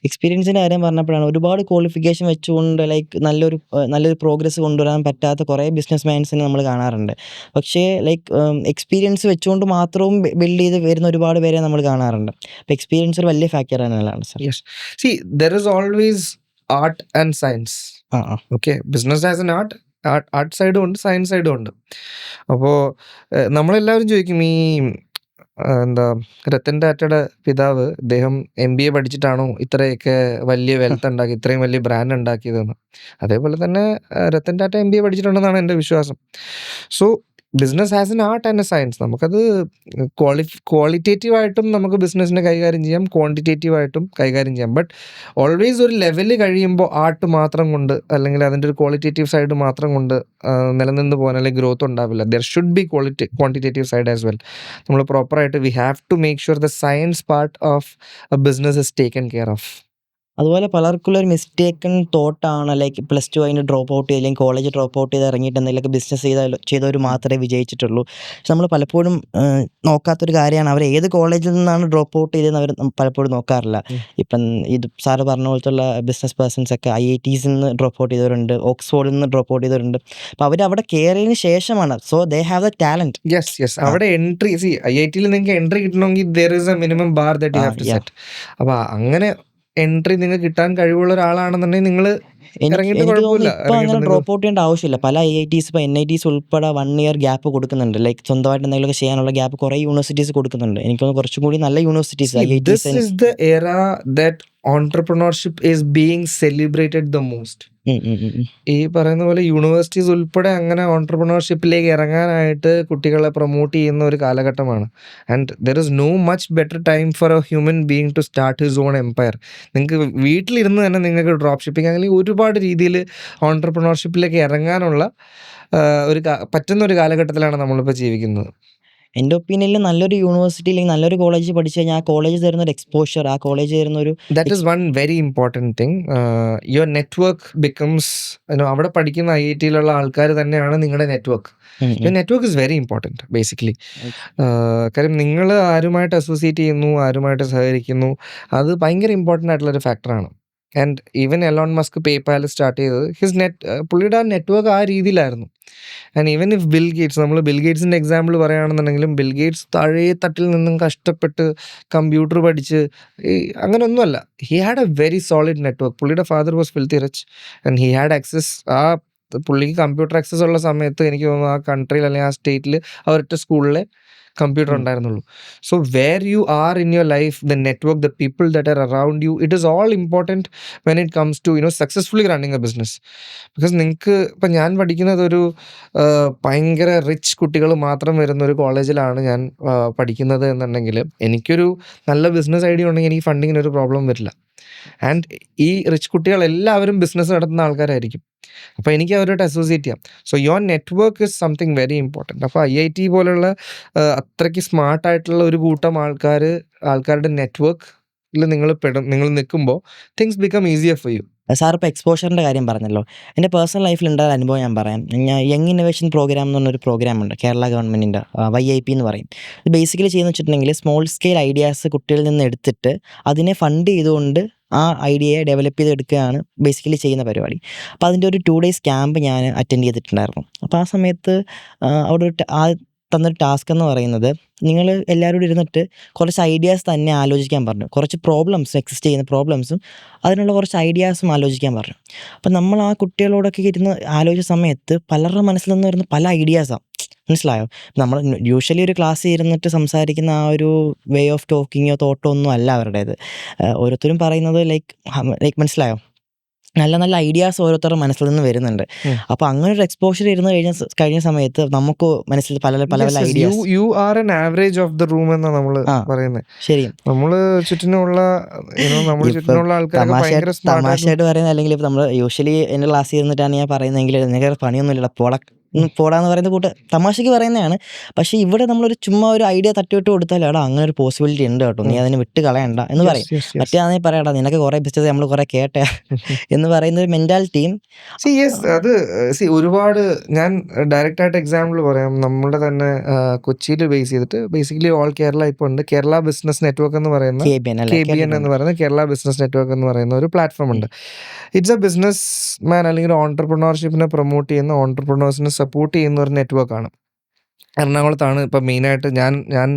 എക്സ്പീരിയൻസിൻ്റെ കാര്യം പറഞ്ഞപ്പോഴാണ്, ഒരുപാട് ക്വാളിഫിക്കേഷൻ വെച്ചുകൊണ്ട് ലൈക്ക് നല്ലൊരു പ്രോഗ്രസ് കൊണ്ടുവരാൻ പറ്റാത്ത കുറേ ബിസിനസ് മാൻസിനെ നമ്മൾ കാണാറുണ്ട്. പക്ഷേ ലൈക്ക് എക്സ്പീരിയൻസ് വെച്ചുകൊണ്ട് മാത്രവും ബിൽഡ് ചെയ്ത് വരുന്ന ഒരുപാട് പേരെ നമ്മൾ കാണാറുണ്ട്. അപ്പോൾ എക്സ്പീരിയൻസ് ഒരു വലിയ ഫാക്ടർ തന്നെയാണ് sir. Yes, C there is always art and science. Okay, business as an art സൈഡും ഉണ്ട്, സയൻസ് സൈഡും ഉണ്ട്. അപ്പോൾ നമ്മളെല്ലാവരും ചോദിക്കും, ഈ രത്തൻ ടാറ്റയുടെ പിതാവ് അദ്ദേഹം MBA പഠിച്ചിട്ടാണോ ഇത്രയൊക്കെ വലിയ വെൽത്ത് ഉണ്ടാക്കി, ഇത്രയും വലിയ ബ്രാൻഡ് ഉണ്ടാക്കിയതെന്ന്. അതേപോലെ തന്നെ രത്തൻ ടാറ്റ MBA പഠിച്ചിട്ടുണ്ടെന്നാണ് എൻ്റെ വിശ്വാസം. So business has an art and A science. നമുക്കത് ക്വാളിറ്റേറ്റീവായിട്ടും നമുക്ക് ബിസിനസ്സിനെ കൈകാര്യം ചെയ്യാം, ക്വാണ്ടിറ്റേറ്റീവായിട്ടും കൈകാര്യം ചെയ്യാം. ബട്ട് ഓൾവേസ് ഒരു ലെവല് കഴിയുമ്പോൾ ആർട്ട് മാത്രം കൊണ്ട് അല്ലെങ്കിൽ അതിൻ്റെ ഒരു ക്വാളിറ്റേറ്റീവ് സൈഡ് മാത്രം കൊണ്ട് നിലനിന്ന് പോകാൻ അല്ലെങ്കിൽ ഗ്രോത്ത് ഉണ്ടാവില്ല. There should be quantitative side as well. നമ്മൾ പ്രോപ്പറായിട്ട് we have to make sure the science part of a business is taken care of. അതുപോലെ പലർക്കുള്ള ഒരു മിസ്റ്റേക്കൺ തോട്ടാണ് ലൈക്ക് +2 കഴിഞ്ഞ് ഡ്രോപ്പ് ഔട്ട് ചെയ്ത് അല്ലെങ്കിൽ കോളേജ് ഡ്രോപ്പ് ഔട്ട് ചെയ്ത് ഇറങ്ങിയിട്ട് എന്തെങ്കിലുമൊക്കെ ബിസിനസ് ചെയ്തവർ മാത്രമേ വിജയിച്ചിട്ടുള്ളൂ. പക്ഷെ നമ്മൾ പലപ്പോഴും നോക്കാത്തൊരു കാര്യമാണ് അവർ ഏത് കോളേജിൽ നിന്നാണ് ഡ്രോപ്പ് ഔട്ട് ചെയ്തതെന്ന് അവർ പലപ്പോഴും നോക്കാറില്ല. ഇപ്പം ഇത് സാറ് പറഞ്ഞ പോലത്തുള്ള ബിസിനസ് പേഴ്സൺസ് ഒക്കെ IITs നിന്ന് ഡ്രോപ്പ് ഔട്ട് ചെയ്തവരുണ്ട്, ഓക്സ്ഫോർഡിൽ നിന്ന് ഡ്രോപ്പ് ഔട്ട് ചെയ്തവരുണ്ട്. അപ്പോൾ അവർ അവിടെ കയറിയതിന് ശേഷമാണ് so they have the talent. Yes അവിടെ എൻട്രി IITയിൽ നിങ്ങൾക്ക് എൻട്രി കിട്ടണമെങ്കിൽ there is a minimum bar that you have to set. അപ്പോൾ അങ്ങനെ എൻട്രി നിങ്ങൾക്ക് കിട്ടാൻ കഴിവുള്ള ഒരാളാണെന്നുണ്ടെങ്കിൽ നിങ്ങൾ ഇറങ്ങിയിട്ട് എനിക്ക് തോന്നുന്നു കുഴപ്പമില്ല. ഇപ്പോൾ അങ്ങനെ ഡ്രോപ്പ് ഔട്ട് ചെയ്യേണ്ട ആവശ്യമില്ല. പല IITs ഇപ്പോൾ NITs ഉൾപ്പെടെ 1 year ഗ്യാപ്പ് കൊടുക്കുന്നുണ്ട്. ലൈക്ക് സ്വന്തമായിട്ട് എന്തെങ്കിലുമൊക്കെ ചെയ്യാനുള്ള ഗ്യാപ്പ് കുറേ യൂണിവേഴ്സിറ്റീസ് കൊടുക്കുന്നുണ്ട്. എനിക്ക് തോന്നുന്നു കുറച്ചും കൂടി നല്ല universities This is the era that entrepreneurship is being celebrated the most. ഈ പറയുന്ന പോലെ യൂണിവേഴ്സിറ്റീസ് ഉൾപ്പെടെ അങ്ങനെ ഓൺട്രപ്രണർഷിപ്പിലേക്ക് ഇറങ്ങാനായിട്ട് കുട്ടികളെ പ്രൊമോട്ട് ചെയ്യുന്ന ഒരു കാലഘട്ടമാണ്. And there is no much better time for a human being to start his own empire. നിങ്ങൾക്ക് വീട്ടിലിരുന്ന് തന്നെ നിങ്ങൾക്ക് ഡ്രോപ്പ് ഷിപ്പിംഗ് അല്ലെങ്കിൽ ഒരുപാട് രീതിയിൽ ഓൺട്രപ്രണർഷിപ്പിലേക്ക് ഇറങ്ങാനുള്ള പറ്റുന്ന ഒരു കാലഘട്ടത്തിലാണ് നമ്മളിപ്പോൾ ജീവിക്കുന്നത്. എൻ്റെ ഒപ്പീനിയനിൽ നല്ലൊരു യൂണിവേഴ്സിറ്റി അല്ലെങ്കിൽ നല്ലൊരു കോളേജ് പഠിച്ചു കഴിഞ്ഞാൽ ആ കോളേജ് തരുന്ന ഒരു എക്സ്പോഷർ, ആ കോളേജ് തരുന്ന ഒരു that is one very important thing. Your network becomes അവിടെ പഠിക്കുന്ന IITയിലുള്ള ആൾക്കാർ തന്നെയാണ് നിങ്ങളുടെ network. Your network is very important basically. കാര്യം നിങ്ങൾ ആരുമായിട്ട് അസോസിയേറ്റ് ചെയ്യുന്നു, ആരുമായിട്ട് സഹകരിക്കുന്നു, അത് ഭയങ്കര ഇമ്പോർട്ടൻ്റ് ആയിട്ടുള്ളൊരു ഫാക്ടറാണ്. And even Elon Musk PayPal start ചെയ്തത് പുള്ളിയുടെ ആ നെറ്റ്വർക്ക് ആ രീതിയിലായിരുന്നു. And even if Bill Gates, നമ്മൾ ബിൽ ഗേറ്റ്സിൻ്റെ എക്സാമ്പിൾ പറയുകയാണെന്നുണ്ടെങ്കിലും ബിൽ ഗേറ്റ്സ് താഴെ തട്ടിൽ നിന്നും കഷ്ടപ്പെട്ട് കമ്പ്യൂട്ടർ പഠിച്ച് അങ്ങനെയൊന്നുമല്ല. He had a very solid network. പുള്ളിയുടെ father was filthy rich and he had access. പുള്ളിക്ക് കമ്പ്യൂട്ടർ ആക്സസ് ഉള്ള സമയത്ത് എനിക്ക് തോന്നുന്നു ആ കൺട്രിയിൽ അല്ലെങ്കിൽ ആ സ്റ്റേറ്റിൽ അവരുടെ സ്കൂളിലെ കമ്പ്യൂട്ടർ ഉണ്ടായിരുന്നുള്ളൂ. So where you are in your life, the network, the people that are around you, it is all important when it comes to successfully running a business. Because നിങ്ങൾക്ക് ഇപ്പം ഞാൻ പഠിക്കുന്നത് ഒരു ഭയങ്കര റിച്ച് കുട്ടികൾ മാത്രം വരുന്ന ഒരു കോളേജിലാണ് ഞാൻ പഠിക്കുന്നത് എന്നുണ്ടെങ്കിൽ എനിക്കൊരു നല്ല ബിസിനസ് ഐഡിയ ഉണ്ടെങ്കിൽ എനിക്ക് ഫണ്ടിങ്ങിന് ഒരു പ്രോബ്ലം വരില്ല. ആൻഡ് ഈ റിച്ച് കുട്ടികൾ എല്ലാവരും ബിസിനസ് നടത്തുന്ന ആൾക്കാരായിരിക്കും. അപ്പോൾ എനിക്ക് അവരോട്ട് അസോസിയേറ്റ് ചെയ്യാം. So your network is something very important. അപ്പോൾ IIT പോലുള്ള അത്രയ്ക്ക് സ്മാർട്ടായിട്ടുള്ള ഒരു കൂട്ടം ആൾക്കാരുടെ നെറ്റ്വർക്കിൽ നിങ്ങൾ നിൽക്കുമ്പോൾ things become easier for you. Sir ഇപ്പോൾ എക്സ്പോഷറിൻ്റെ കാര്യം പറഞ്ഞല്ലോ. എൻ്റെ പേഴ്സണൽ ലൈഫിലുണ്ടായ അനുഭവം ഞാൻ പറയാം. യങ് ഇന്നോവേഷൻ പ്രോഗ്രാം എന്ന് പറഞ്ഞൊരു പ്രോഗ്രാമുണ്ട് കേരള ഗവൺമെൻറ്റിൻ്റെ, YIP എന്ന് പറയും. ഇത് ബേസിക്കലി ചെയ്യുന്ന വെച്ചിട്ടുണ്ടെങ്കിൽ സ്മോൾ സ്കെയിൽ ഐഡിയാസ് കുട്ടികളിൽ നിന്ന് എടുത്തിട്ട് അതിനെ ഫണ്ട് ചെയ്തുകൊണ്ട് ആ ഐഡിയയെ ഡെവലപ്പ് ചെയ്തെടുക്കുകയാണ് ബേസിക്കലി ചെയ്യുന്ന പരിപാടി. അപ്പോൾ അതിൻ്റെ ഒരു 2 days ക്യാമ്പ് ഞാൻ അറ്റൻഡ് ചെയ്തിട്ടുണ്ടായിരുന്നു. അപ്പോൾ ആ സമയത്ത് അവിടെ തന്നൊരു ടാസ്ക് എന്ന് പറയുന്നത്, നിങ്ങൾ എല്ലാവരോടും ഇരുന്നിട്ട് കുറച്ച് ഐഡിയാസ് തന്നെ ആലോചിക്കാൻ പറഞ്ഞു. കുറച്ച് പ്രോബ്ലംസ്, എക്സിസ്റ്റ് ചെയ്യുന്ന പ്രോബ്ലംസും അതിനുള്ള കുറച്ച് ഐഡിയാസും ആലോചിക്കാൻ പറഞ്ഞു. അപ്പം നമ്മൾ ആ കുട്ടികളോടൊക്കെ ഇരുന്ന് ആലോചിച്ച സമയത്ത് പലരുടെ മനസ്സിൽ നിന്ന് വരുന്ന പല ഐഡിയാസാണ്. മനസ്സിലായോ? നമ്മൾ യൂഷ്വലി ഒരു ക്ലാസ്സിൽ ഇരുന്നിട്ട് സംസാരിക്കുന്ന ആ ഒരു വേ ഓഫ് ടോക്കിങ്ങോ തോട്ടോ ഒന്നും അല്ല അവരുടേത്. ഓരോരുത്തരും പറയുന്നത് ലൈക്ക് മനസ്സിലായോ? നല്ല നല്ല ഐഡിയാസ് ഓരോരുത്തരുടെ മനസ്സിൽ നിന്ന് വരുന്നുണ്ട്. അപ്പോൾ അങ്ങനെ ഒരു എക്സ്പോഷർ ഇരുന്ന് കഴിഞ്ഞ സമയത്ത് നമുക്ക് മനസ്സിൽ പല പല പല ideas. You are an average of the room എന്നാണ് നമ്മൾ പറയുന്നത്. ശരി, നമ്മള് ചുറ്റിനുള്ള ആൾക്കാർ തമാശയായിട്ട് പറയുന്നത്, അല്ലെങ്കിൽ ഇപ്പം നമ്മൾ യൂഷ്വലി എൻ്റെ ക്ലാസ്സിൽ ഇരുന്നിട്ടാണ് ഞാൻ പറയുന്നതെങ്കിൽ നിങ്ങൾക്ക് പണിയൊന്നുമില്ല, പോടാന്ന് പറയുന്ന കൂട്ട് തമാശയ്ക്ക് പറയുന്നതാണ്. പക്ഷേ ഇവിടെ നമ്മളൊരു ചുമ്മാ ഒരു ഐഡിയ തട്ടിവിട്ട് കൊടുത്താൽ എടാ അങ്ങനെ ഒരു പോസിബിലിറ്റി ഉണ്ട് കേട്ടോ, നീ അതിനെ വിട്ട് കളയണ്ട എന്ന് പറയും. മറ്റേ പറയാടാ നിനക്ക് കുറേ ബിസിനസ് നമ്മൾ കുറേ കേട്ട എന്ന് പറയുന്ന ഒരു മെൻറ്റാലിറ്റിയും. അത് ഒരുപാട് ഞാൻ ഡയറക്റ്റ് ആയിട്ട് എക്സാമ്പിൾ പറയാം. നമ്മുടെ തന്നെ കൊച്ചിയിൽ ബേസ് ചെയ്തിട്ട് ബേസിക്കലി ഓൾ കേരള ഇപ്പോൾ ഉണ്ട്. കേരള ബിസിനസ് നെറ്റ്വർക്ക് എന്ന് പറയുന്ന KBN എന്ന് പറയുന്ന കേരള ബിസിനസ് നെറ്റ്വർക്ക് എന്ന് പറയുന്ന ഒരു പ്ലാറ്റ്ഫോം ഉണ്ട്. ഇറ്റ്സ് എ ബിസിനസ് മാൻ അല്ലെങ്കിൽ ഓൺടർപ്രണർഷിപ്പിനെ പ്രൊമോട്ട് ചെയ്യുന്ന ഓൺടർപ്രണേഴ്സിനെ സപ്പോർട്ട് ചെയ്യുന്ന ഒരു നെറ്റ്വർക്കാണ്. എറണാകുളത്താണ് ഇപ്പം മെയിനായിട്ട് ഞാൻ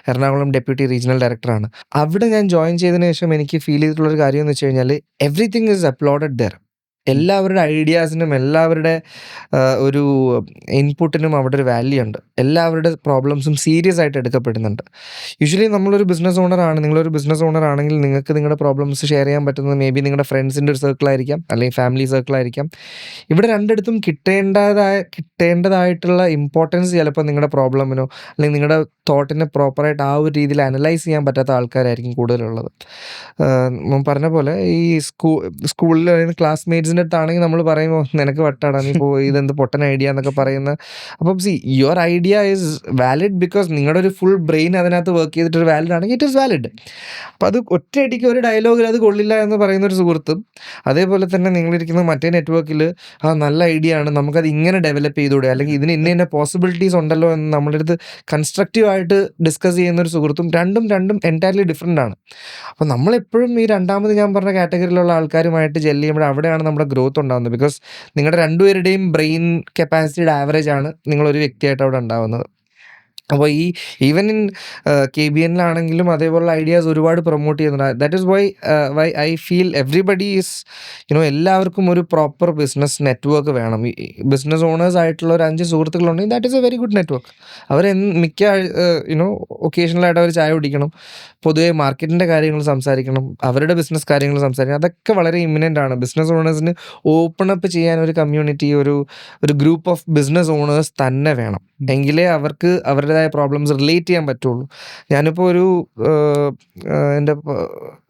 എറണാകുളം ഡെപ്യൂട്ടി റീജിയണൽ ഡയറക്ടറാണ്. അവിടെ ഞാൻ ജോയിൻ ചെയ്തതിന് ശേഷം എനിക്ക് ഫീൽ ചെയ്തിട്ടുള്ളൊരു കാര്യം എന്ന് വെച്ച് കഴിഞ്ഞാൽ എവറിത്തിങ് ഈസ് അപ്ലോഡഡ് ദർ. എല്ലാവരുടെ ഐഡിയാസിനും എല്ലാവരുടെ ഒരു ഇൻപുട്ടിനും അവിടെ ഒരു വാല്യൂ ഉണ്ട്. എല്ലാവരുടെ പ്രോബ്ലംസും സീരിയസ് ആയിട്ട് എടുക്കപ്പെടുന്നുണ്ട്. യൂഷ്വലി നമ്മളൊരു ബിസിനസ് ഓണറാണ്, നിങ്ങളൊരു ബിസിനസ് ഓണർ ആണെങ്കിൽ നിങ്ങൾക്ക് നിങ്ങളുടെ പ്രോബ്ലംസ് ഷെയർ ചെയ്യാൻ പറ്റുന്നത് മേ ബി നിങ്ങളുടെ ഫ്രണ്ട്സിൻ്റെ ഒരു സർക്കിളായിരിക്കാം, അല്ലെങ്കിൽ ഫാമിലി സർക്കിളായിരിക്കാം. ഇവിടെ രണ്ടിടത്തും കിട്ടേണ്ടതായിട്ടുള്ള ഇമ്പോർട്ടൻസ് ചിലപ്പോൾ നിങ്ങളുടെ പ്രോബ്ലമിനോ അല്ലെങ്കിൽ നിങ്ങളുടെ തോട്ടിനെ പ്രോപ്പറായിട്ട് ആ ഒരു രീതിയിൽ അനലൈസ് ചെയ്യാൻ പറ്റാത്ത ആൾക്കാരായിരിക്കും കൂടുതലുള്ളത്. പറഞ്ഞ പോലെ ഈ സ്കൂളിൽ ക്ലാസ്മേറ്റ്സ് ഫ്രണ്ട്സിൻ്റെ അടുത്താണെങ്കിൽ നമ്മൾ പറയുമ്പോൾ നിനക്ക് വട്ടാടാ നീ പോയി ഇതെന്ത് പൊട്ടൻ ഐഡിയ എന്നൊക്കെ പറയുന്ന. അപ്പം your idea is valid because നിങ്ങളുടെ ഒരു ഫുൾ ബ്രെയിൻ അതിനകത്ത് വർക്ക് ചെയ്തിട്ടൊരു വാലിഡ് ആണെങ്കിൽ ഇറ്റ് ഈസ് വാലിഡ്. അപ്പോൾ അത് ഒറ്റയടിക്ക് ഒരു ഡയലോഗിൽ അത് കൊള്ളില്ല എന്ന് പറയുന്നൊരു സുഹൃത്തും, അതേപോലെ തന്നെ നിങ്ങളിരിക്കുന്ന മറ്റേ നെറ്റ്വർക്കിൽ നല്ല ഐഡിയ ആണ്, നമുക്കത് ഇങ്ങനെ ഡെവലപ്പ് ചെയ്തുകൂടെ, അല്ലെങ്കിൽ ഇതിന് ഇന്ന പോസിബിലിറ്റീസ് ഉണ്ടല്ലോ എന്ന് നമ്മുടെ അടുത്ത് കൺസ്ട്രക്റ്റീവായിട്ട് ഡിസ്കസ് ചെയ്യുന്നൊരു സുഹൃത്തും, രണ്ടും എൻറ്റയർലി ഡിഫറെൻ്റ് ആണ്. അപ്പോൾ നമ്മളെപ്പോഴും ഈ രണ്ടാമത് ഞാൻ പറഞ്ഞ കാറ്റഗറിയിലുള്ള ആൾക്കാരുമായിട്ട് ജെല്ല് ചെയ്യുമ്പോൾ അവിടെയാണ് നമ്മുടെ ഗ്രോത്ത് ഉണ്ടാകുന്നത്. ബിക്കോസ് നിങ്ങളുടെ രണ്ടുപേരുടെയും ബ്രെയിൻ കപ്പാസിറ്റിയുടെ ആവറേജ് ആണ് നിങ്ങളൊരു വ്യക്തിയായിട്ട് അവിടെ ഉണ്ടാകുന്നത്. അപ്പോൾ ഈവൻ ഇൻ KBNലാണെങ്കിലും അതേപോലുള്ള ഐഡിയാസ് ഒരുപാട് പ്രൊമോട്ട് ചെയ്യുന്നുണ്ട്. That is why I feel everybody is എല്ലാവർക്കും ഒരു പ്രോപ്പർ ബിസിനസ് നെറ്റ്വർക്ക് വേണം. ഈ ബിസിനസ് ഓണേഴ്സ് ആയിട്ടുള്ള ഒരു 5 സുഹൃത്തുക്കളുണ്ടെങ്കിൽ that is a very good network. അവർ മിക്ക ഒക്കേഷണലായിട്ട് അവർ ചായ കുടിക്കണം, പൊതുവെ മാർക്കറ്റിൻ്റെ കാര്യങ്ങൾ സംസാരിക്കണം, അവരുടെ ബിസിനസ് കാര്യങ്ങൾ സംസാരിക്കണം. അതൊക്കെ വളരെ ഇമ്മിനൻ്റ് ആണ്. ബിസിനസ് ഓണേഴ്സിന് ഓപ്പൺ അപ്പ് ചെയ്യാൻ ഒരു കമ്മ്യൂണിറ്റി, ഒരു ഗ്രൂപ്പ് ഓഫ് ബിസിനസ് ഓണേഴ്സ് തന്നെ വേണം. എങ്കിലേ അവർക്ക് അവരുടേതായ പ്രോബ്ലംസ് റിലേറ്റ് ചെയ്യാൻ പറ്റുള്ളൂ. ഞാനിപ്പോൾ എൻ്റെ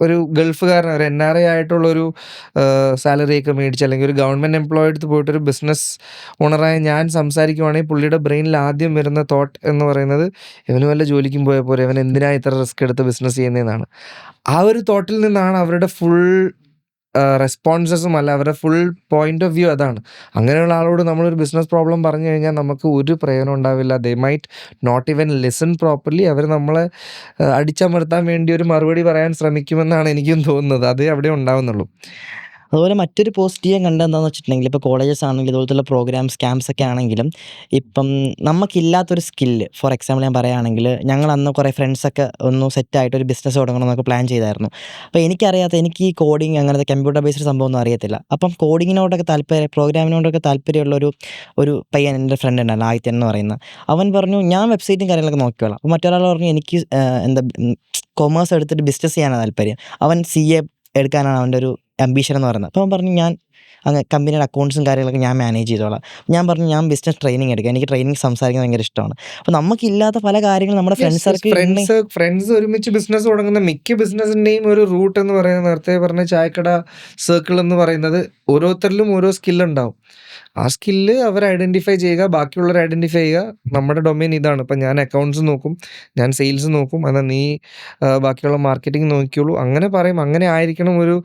ഒരു ഗൾഫുകാരൻ, ഒരു NRI ആയിട്ടുള്ളൊരു സാലറിയൊക്കെ മേടിച്ച് അല്ലെങ്കിൽ ഒരു ഗവൺമെൻറ് എംപ്ലോയി അടുത്ത് പോയിട്ടൊരു ബിസിനസ് ഓണറായ ഞാൻ സംസാരിക്കുവാണെങ്കിൽ പുള്ളിയുടെ ബ്രെയിനിൽ ആദ്യം വരുന്ന തോട്ട് എന്ന് പറയുന്നത് ഇവന് വല്ല ജോലിക്കും പോയ പോലെ, ഇവൻ എന്തിനാ ഇത്ര റിസ്ക് എടുത്ത് ബിസിനസ് ചെയ്യുന്നതെന്നാണ്. ആ ഒരു തോട്ടിൽ നിന്നാണ് അവരുടെ ഫുൾ റെസ്പോൺസസും അല്ല അവരുടെ ഫുൾ പോയിന്റ് ഓഫ് വ്യൂ അതാണ്. അങ്ങനെയുള്ള ആളോട് നമ്മളൊരു ബിസിനസ് പ്രോബ്ലം പറഞ്ഞു കഴിഞ്ഞാൽ നമുക്ക് ഒരു പ്രയോജനം ഉണ്ടാവില്ല. They might not even listen properly. അവർ നമ്മളെ അടിച്ചമർത്താൻ വേണ്ടി ഒരു മറുപടി പറയാൻ ശ്രമിക്കുമെന്നാണ് എനിക്കും തോന്നുന്നത്. അതേ അവിടെ ഉണ്ടാവുന്നുള്ളൂ. അതുപോലെ മറ്റൊരു പോസിറ്റീവ് കണ്ടെന്താണെന്ന് വെച്ചിട്ടുണ്ടെങ്കിൽ ഇപ്പോൾ കോളേജസ് ആണെങ്കിലും ഇതുപോലത്തുള്ള പ്രോഗ്രാംസ് ക്യാമ്പ്സ് ഒക്കെ ആണെങ്കിലും ഇപ്പം നമുക്കില്ലാത്തൊരു സ്കില്ല്, ഫോർ എക്സാമ്പിൾ ഞാൻ പറയുകയാണെങ്കിൽ ഞങ്ങൾ അന്ന് കുറേ ഫ്രണ്ട്സൊക്കെ ഒന്ന് സെറ്റായിട്ട് ഒരു ബിസിനസ് തുടങ്ങണമെന്നൊക്കെ പ്ലാൻ ചെയ്തായിരുന്നു. അപ്പോൾ എനിക്ക് ഈ കോഡിങ് അങ്ങനത്തെ കമ്പ്യൂട്ടർ ബേസ്ഡ് സംഭവമൊന്നും അറിയത്തില്ല. അപ്പം കോഡിങ്ങിനോടൊക്കെ പ്രോഗ്രാമിനോടൊക്കെ താല്പര്യമുള്ള ഒരു പയ്യൻ എൻ്റെ ഫ്രണ്ട് ഉണ്ടായിരുന്നു, ആദിത്യൻ എന്ന് പറയുന്നത്. അവൻ പറഞ്ഞു ഞാൻ വെബ്സൈറ്റും കാര്യങ്ങളൊക്കെ നോക്കിക്കോളാം. അപ്പോൾ മറ്റൊരാൾ പറഞ്ഞു എനിക്ക് കൊമേഴ്സ് എടുത്തിട്ട് ബിസിനസ് ചെയ്യാനാണ് താല്പര്യം. അവൻ CA എടുക്കാനാണ് അവൻ്റെ ഒരു അംബീഷൻ എന്ന് പറയുന്നത്. അപ്പോൾ അവൻ പറഞ്ഞു ഞാൻ കമ്പനിയുടെ അക്കൗണ്ട്സും കാര്യങ്ങളൊക്കെ ഞാൻ മാനേജ് ചെയ്തോളാം. ഞാൻ പറഞ്ഞു ഞാൻ ബിസിനസ് ട്രെയിനിങ് എടുക്കാം, എനിക്ക് ട്രെയിനിങ് സംസാരിക്കാൻ ഭയങ്കര ഇഷ്ടമാണ്. അപ്പോൾ നമുക്കില്ലാത്ത പല കാര്യങ്ങളും നമ്മുടെ ഫ്രണ്ട്സ് ഒരുമിച്ച് ബിസിനസ് തുടങ്ങുന്ന മിക്ക ബിസിനസിൻ്റെയും ഒരു റൂട്ട് എന്ന് പറയുന്നത്, നേരത്തെ പറഞ്ഞ ചായക്കട സർക്കിൾ എന്ന് പറയുന്നത്, ഓരോരുത്തരിലും ഓരോ സ്കില്ലുണ്ടാവും. ആ സ്കില്ല് അവർ ഐഡൻറ്റിഫൈ ചെയ്യുക, ബാക്കിയുള്ളവർ ഐഡൻറ്റിഫൈ ചെയ്യുക. നമ്മുടെ ഡൊമൈൻ ഇതാണ്. ഇപ്പം ഞാൻ അക്കൗണ്ട്സ് നോക്കും, ഞാൻ സെയിൽസ് നോക്കും, എന്നാൽ നീ ബാക്കിയുള്ള മാർക്കറ്റിംഗ് നോക്കിയോളൂ. അങ്ങനെ പറയും. അങ്ങനെ ആയിരിക്കണം ഒരു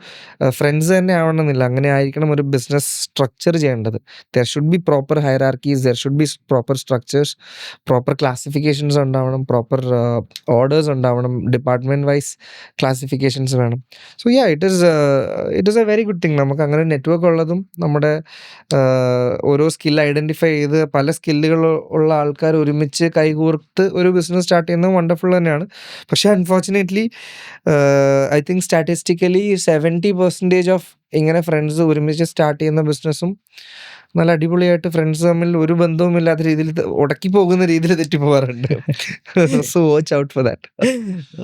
ഫ്രണ്ട്സ് തന്നെ ആവണമെന്നില്ല. അങ്ങനെ ആയിരിക്കണം ഒരു ബിസിനസ് സ്ട്രക്ചർ ചെയ്യേണ്ടത്. There should B proper hierarchies, there should B proper structures, proper classifications ഉണ്ടാവണം, പ്രോപ്പർ ഓർഡേഴ്സ് ഉണ്ടാവണം, ഡിപ്പാർട്ട്മെൻറ്റ് വൈസ് ക്ലാസിഫിക്കേഷൻസ് വേണം. So it is a very good thing. നമുക്ക് അങ്ങനെ നെറ്റ്വർക്ക് ഉള്ളതും നമ്മുടെ ഓരോ സ്കിൽ ഐഡൻറ്റിഫൈ ചെയ്ത് പല സ്കില്ലുകൾ ഉള്ള ആൾക്കാർ ഒരുമിച്ച് കൈകോർത്ത് ഒരു ബിസിനസ് സ്റ്റാർട്ട് ചെയ്യുന്നത് വണ്ടർഫുൾ തന്നെയാണ്. പക്ഷേ unfortunately I think statistically 70% of ഇങ്ങനെ ഫ്രണ്ട്സ് ഒരുമിച്ച് സ്റ്റാർട്ട് ചെയ്യുന്ന ബിസിനസ്സും നല്ല അടിപൊളിയായിട്ട് ഫ്രണ്ട്സ് തമ്മിൽ ഒരു ബന്ധവുമില്ലാത്ത രീതിയിൽ ഉടക്കി പോകുന്ന രീതിയിൽ തെറ്റിപ്പോകാറുണ്ട്. So watch out for that.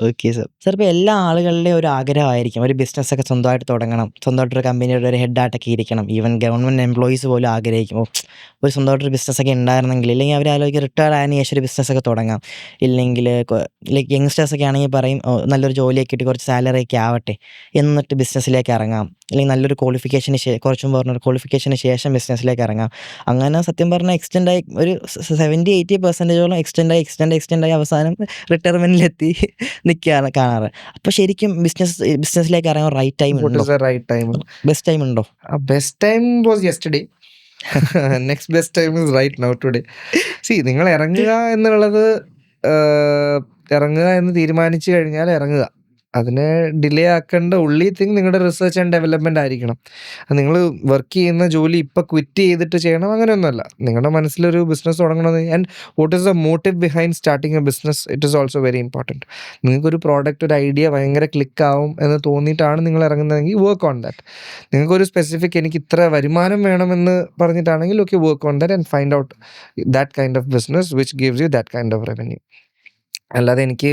Okay sir. ഇപ്പോൾ എല്ലാ ആളുകളുടെയും ഒരു ആഗ്രഹമായിരിക്കും ഒരു ബിസിനസ്സൊക്കെ സ്വന്തമായിട്ട് തുടങ്ങണം, സ്വന്തമായിട്ടൊരു കമ്പനിയുടെ ഒരു ഹെഡായിട്ടൊക്കെ ഇരിക്കണം. ഈവൻ ഗവൺമെൻറ് എംപ്ലോയീസ് പോലും ആഗ്രഹിക്കും ഒരു സ്വന്തമായിട്ടൊരു ബിസിനസ്സൊക്കെ ഉണ്ടായിരുന്നെങ്കിൽ, ഇല്ലെങ്കിൽ അവർ ആലോചിക്കും റിട്ടയർഡ് ആയതിനു ശേഷം ഒരു ബിസിനസ്സൊക്കെ തുടങ്ങാം. ഇല്ലെങ്കിൽ ലൈക്ക് യങ്സ്റ്റേഴ്സൊക്കെ ആണെങ്കിൽ പറയും നല്ലൊരു ജോലിയൊക്കെ കിട്ടി കുറച്ച് സാലറിയൊക്കെ ആവട്ടെ എന്നിട്ട് ബിസിനസ്സിലേക്ക് ഇറങ്ങാം, അല്ലെങ്കിൽ നല്ലൊരു കുറച്ചും പറഞ്ഞൊരു ക്വാളിഫിക്കേഷന് ശേഷം ബിസിനസ്സിലേക്ക് ഇറങ്ങാം. അങ്ങനെ സത്യം പറഞ്ഞാൽ എക്സ്റ്റെൻഡായി ഒരു 70-80% എക്സ്റ്റെൻഡായി അവസാനം റിട്ടയർമെൻറ്റിലെത്തി നിൽക്കുകയാണ് കാണാറ്. അപ്പോൾ ശരിക്കും ബിസിനസ്സിലേക്ക് ഇറങ്ങാൻ റൈറ്റ് ടൈം ഉണ്ടോ? ബെസ്റ്റ് ടൈം ഉണ്ടോ? Best time was yesterday. Next best time is right now today. നിങ്ങൾ ഇറങ്ങുക എന്നുള്ളത്, ഇറങ്ങുക എന്ന് തീരുമാനിച്ചു കഴിഞ്ഞാൽ ഇറങ്ങുക. അതിനെ ഡിലേ ആക്കേണ്ട ഉള്ളി തിങ് നിങ്ങളുടെ റിസർച്ച് ആൻഡ് ഡെവലപ്മെൻ്റ് ആയിരിക്കണം. നിങ്ങൾ വർക്ക് ചെയ്യുന്ന ജോലി ഇപ്പോൾ ക്വിറ്റ് ചെയ്തിട്ട് ചെയ്യണം, അങ്ങനെയൊന്നുമല്ല. നിങ്ങളുടെ മനസ്സിലൊരു ബിസിനസ് തുടങ്ങണമെന്ന്, and what is the motive behind starting a business, it is also very important. നിങ്ങൾക്കൊരു പ്രോഡക്റ്റ്, ഒരു ഐഡിയ ഭയങ്കര ക്ലിക്കാവും എന്ന് തോന്നിയിട്ടാണ് നിങ്ങൾ ഇറങ്ങുന്നതെങ്കിൽ വർക്ക് ഓൺ ദാറ്റ്. നിങ്ങൾക്കൊരു സ്പെസിഫിക് എനിക്ക് ഇത്ര വരുമാനം വേണമെന്ന് പറഞ്ഞിട്ടാണെങ്കിൽ okay, work on that and find out that kind of business which gives you that kind of revenue. അല്ലാതെ എനിക്ക്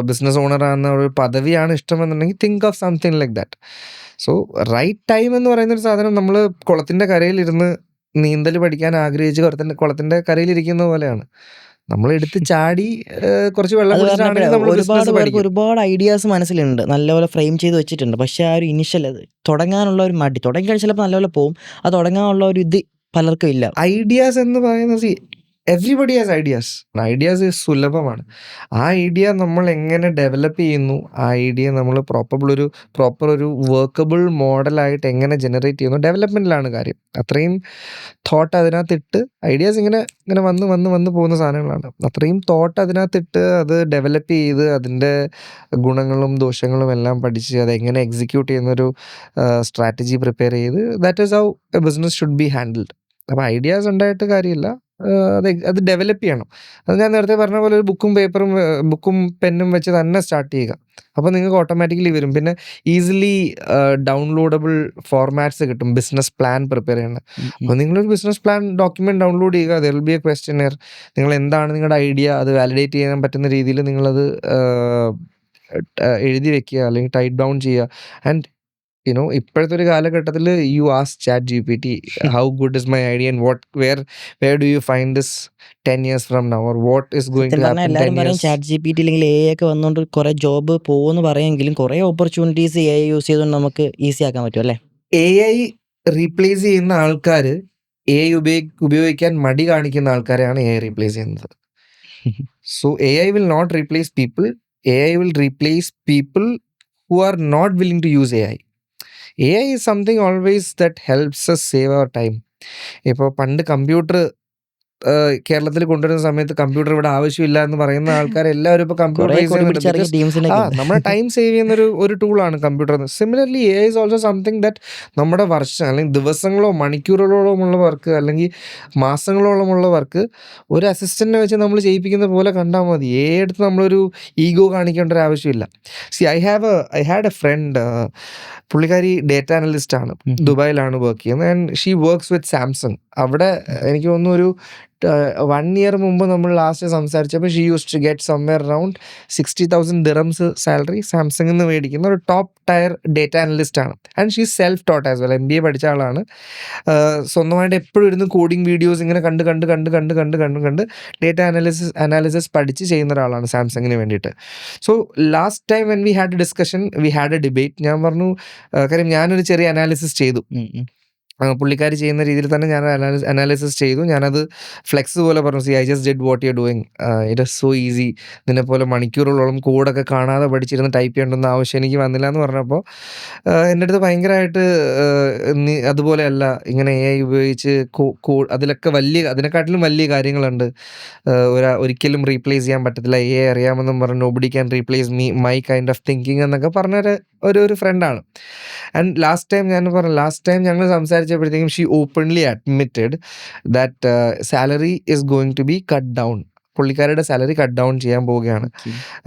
ബിസിനസ് ഓണറാകുന്ന ഒരു പദവിയാണ് ഇഷ്ടമെന്നുണ്ടെങ്കിൽ think of something like that. So right time എന്ന് പറയുന്നൊരു സാധനം, നമ്മൾ കുളത്തിൻ്റെ കരയിലിരുന്ന് നീന്തൽ പഠിക്കാൻ ആഗ്രഹിച്ച് കുളത്തിൻ്റെ കരയിലിരിക്കുന്ന പോലെയാണ്. നമ്മളെടുത്ത് ചാടി കുറച്ച് വെള്ളം അത് പറഞ്ഞപ്പോഴേ കുടിച്ചിട്ടാണെങ്കിലും നമ്മൾ ഒരുപാട് ബിസിനസ് പേർക്ക് പഠിക്കും. ഒരുപാട് ഐഡിയാസ് മനസ്സിലുണ്ട്. നല്ലപോലെ ഫ്രെയിം ചെയ്ത് വെച്ചിട്ടുണ്ട്. പക്ഷേ ആ ഒരു ഇനിഷ്യൽ തുടങ്ങാനുള്ള ഒരു മടി. തുടങ്ങിക്കഴിഞ്ഞാൽ ചിലപ്പോൾ നല്ലപോലെ പോവും. അത് തുടങ്ങാനുള്ള ഒരു ഇത് പലർക്കും ഇല്ല. ഐഡിയാസ് എന്ന് പറയുന്നത് എവ്രിബഡി ഹാസ് ഐഡിയാസ്. ഐഡിയാസ് സുലഭമാണ്. ആ ഐഡിയ നമ്മൾ എങ്ങനെ ഡെവലപ്പ് ചെയ്യുന്നു, ആ ഐഡിയ നമ്മൾ പ്രോപ്പർ ഒരു വർക്കബിൾ മോഡലായിട്ട് എങ്ങനെ ജനറേറ്റ് ചെയ്യുന്നു, ഡെവലപ്മെൻറ്റിലാണ് കാര്യം. അത്രയും തോട്ട് അതിനകത്തിട്ട് ഐഡിയാസ് ഇങ്ങനെ വന്ന് പോകുന്ന സാധനങ്ങളാണ്. അത്രയും തോട്ട് അതിനകത്തിട്ട് അത് ഡെവലപ്പ് ചെയ്ത് അതിൻ്റെ ഗുണങ്ങളും ദോഷങ്ങളും എല്ലാം പഠിച്ച് അതെങ്ങനെ എക്സിക്യൂട്ട് ചെയ്യുന്നൊരു സ്ട്രാറ്റജി പ്രിപ്പയർ ചെയ്ത് that is how A business should be handled. അപ്പോൾ ഐഡിയാസ് ഉണ്ടായിട്ട് കാര്യമില്ല. അത് ഡെവലപ്പ് ചെയ്യണം. അത് ഞാൻ നേരത്തെ പറഞ്ഞ പോലെ ഒരു ബുക്കും പെന്നും വെച്ച് തന്നെ സ്റ്റാർട്ട് ചെയ്യുക. അപ്പോൾ നിങ്ങൾക്ക് ഓട്ടോമാറ്റിക്കലി വരും. പിന്നെ ഈസിലി ഡൗൺലോഡബിൾ ഫോർമാറ്റ്സ് കിട്ടും ബിസിനസ് പ്ലാൻ പ്രിപ്പയർ ചെയ്യണം. അപ്പോൾ നിങ്ങളൊരു ബിസിനസ് പ്ലാൻ ഡോക്യുമെൻറ്റ് ഡൗൺലോഡ് ചെയ്യുക. There will be A questionnaire. നിങ്ങൾ എന്താണ് നിങ്ങളുടെ ഐഡിയ അത് വാലിഡേറ്റ് ചെയ്യാൻ പറ്റുന്ന രീതിയിൽ നിങ്ങളത് എഴുതി വെക്കുക അല്ലെങ്കിൽ ടൈപ്പ് ഡൗൺ ചെയ്യുക. ആൻഡ് ഇപ്പോഴത്തെ ഒരു കാലഘട്ടത്തിൽ you ask ChatGPT how good is my idea and where do you find this 10 years from now or what is going സത്യം to പറഞ്ഞാൽ happen എല്ലാവരും 10 പറയും years. ChatGPT അല്ലെങ്കിൽ AI ഒക്കെ വന്നുകൊണ്ട് കുറേ ജോബ് പോകുമെന്ന് പറയുമെങ്കിലും കുറേ ഓപ്പർച്യൂണിറ്റീസ് AI യൂസ് ചെയ്തുകൊണ്ട് നമുക്ക് ഈസി ആക്കാൻ പറ്റും അല്ലേ? AI റീപ്ലേസ് ചെയ്യുന്ന ആൾക്കാർ AI ഉപയോഗിക്കാൻ മടി കാണിക്കുന്ന ആൾക്കാരെയാണ് AI റീപ്ലേസ് ചെയ്യുന്നത്. So AI will not replace people. AI will replace people who are not willing to use AI. AI is something always that helps us save our time. ഇപ്പോൾ പണ്ട് computer കേരളത്തിൽ കൊണ്ടുവരുന്ന സമയത്ത് computer ഇവിടെ ആവശ്യമില്ല എന്ന് പറയുന്ന ആൾക്കാരെല്ലാവരും ഇപ്പോൾ കുറേ കമ്പ്യൂട്ടറൈസ് കൊടി ചെയ്യുന്നുണ്ട്. പിടിച്ചിറങ്ങിയ ബിക്കോസ് ടീംസിനൊക്കെ ഉണ്ട്. നമ്മുടെ ടൈം സേവ് ചെയ്യുന്ന ഒരു ടൂളാണ് computer. Similarly AI is also something that നമ്മുടെ വർഷം അല്ലെങ്കിൽ ദിവസങ്ങളോ മണിക്കൂറുകളോളമുള്ള വർക്ക് അല്ലെങ്കിൽ മാസങ്ങളോളമുള്ള വർക്ക് ഒരു അസിസ്റ്റൻറ്റിനെ വെച്ച് നമ്മൾ ചെയ്യിപ്പിക്കുന്ന പോലെ കണ്ടാൽ മതി. AI എടുത്ത് നമ്മളൊരു ഈഗോ കാണിക്കേണ്ട ഒരു ആവശ്യമില്ല. ഐ ഹാഡ് എ ഫ്രണ്ട്, പുള്ളിക്കാരി ഡേറ്റ അനലിസ്റ്റ് ആണ്, ദുബായിലാണ് വർക്ക് ചെയ്യുന്നത്. And she works with Samsung. അവിടെ എനിക്ക് തോന്നുന്നു ഒരു 1 year മുമ്പ് നമ്മൾ ലാസ്റ്റ് സംസാരിച്ചപ്പോൾ she use to get somewhere around 60,000 dirhams salary സാംസങ്ങിൽ നിന്ന് മേടിക്കുന്ന ഒരു ടോപ്പ് ടയർ ഡേറ്റ അനലിസ്റ്റ് ആണ്. And she self taught as well. MBA പഠിച്ച ആളാണ്. സ്വന്തമായിട്ട് എപ്പോഴും ഇരുന്ന് കോഡിങ് വീഡിയോസ് ഇങ്ങനെ കണ്ട് ഡേറ്റ അനാലിസിസ് പഠിച്ച് ചെയ്യുന്ന ഒരാളാണ് സാംസങ്ങിന് വേണ്ടിയിട്ട്. So last time when we had A discussion, we had A debate. ഞാൻ പറഞ്ഞു, കാര്യം ഞാനൊരു ചെറിയ അനാലിസിസ് ചെയ്തു. പുള്ളിക്കാരി ചെയ്യുന്ന രീതിയിൽ തന്നെ ഞാൻ അനാലിസിസ് ചെയ്തു. ഞാനത് ഫ്ലെക്സ് പോലെ പറഞ്ഞു, I just did what you are doing, it is so easy. നിന്നെ പോലെ മണിക്കൂറുകളോളം കോഡൊക്കെ കാണാതെ പഠിച്ചിരുന്ന് ടൈപ്പ് ചെയ്യേണ്ടുന്ന ആവശ്യം എനിക്ക് വന്നില്ല എന്ന് പറഞ്ഞപ്പോൾ എൻ്റെ അടുത്ത് ഭയങ്കരമായിട്ട് അതുപോലെയല്ല, ഇങ്ങനെ AI ഉപയോഗിച്ച് അതിനെക്കാട്ടിലും വലിയ കാര്യങ്ങളുണ്ട്, ഒരിക്കലും റീപ്ലേസ് ചെയ്യാൻ പറ്റത്തില്ല, AI അറിയാമെന്നും പറഞ്ഞു nobody can replace my kind of thinking എന്നൊക്കെ പറഞ്ഞൊരു ഫ്രണ്ടാണ്. ആൻഡ് ലാസ്റ്റ് ടൈം ഞങ്ങൾ സംസാരിച്ചപ്പോഴത്തേക്കും she openly admitted that salary is going to be cut down. പുള്ളിക്കാരുടെ സാലറി കട്ട് ഡൗൺ ചെയ്യാൻ പോവുകയാണ്.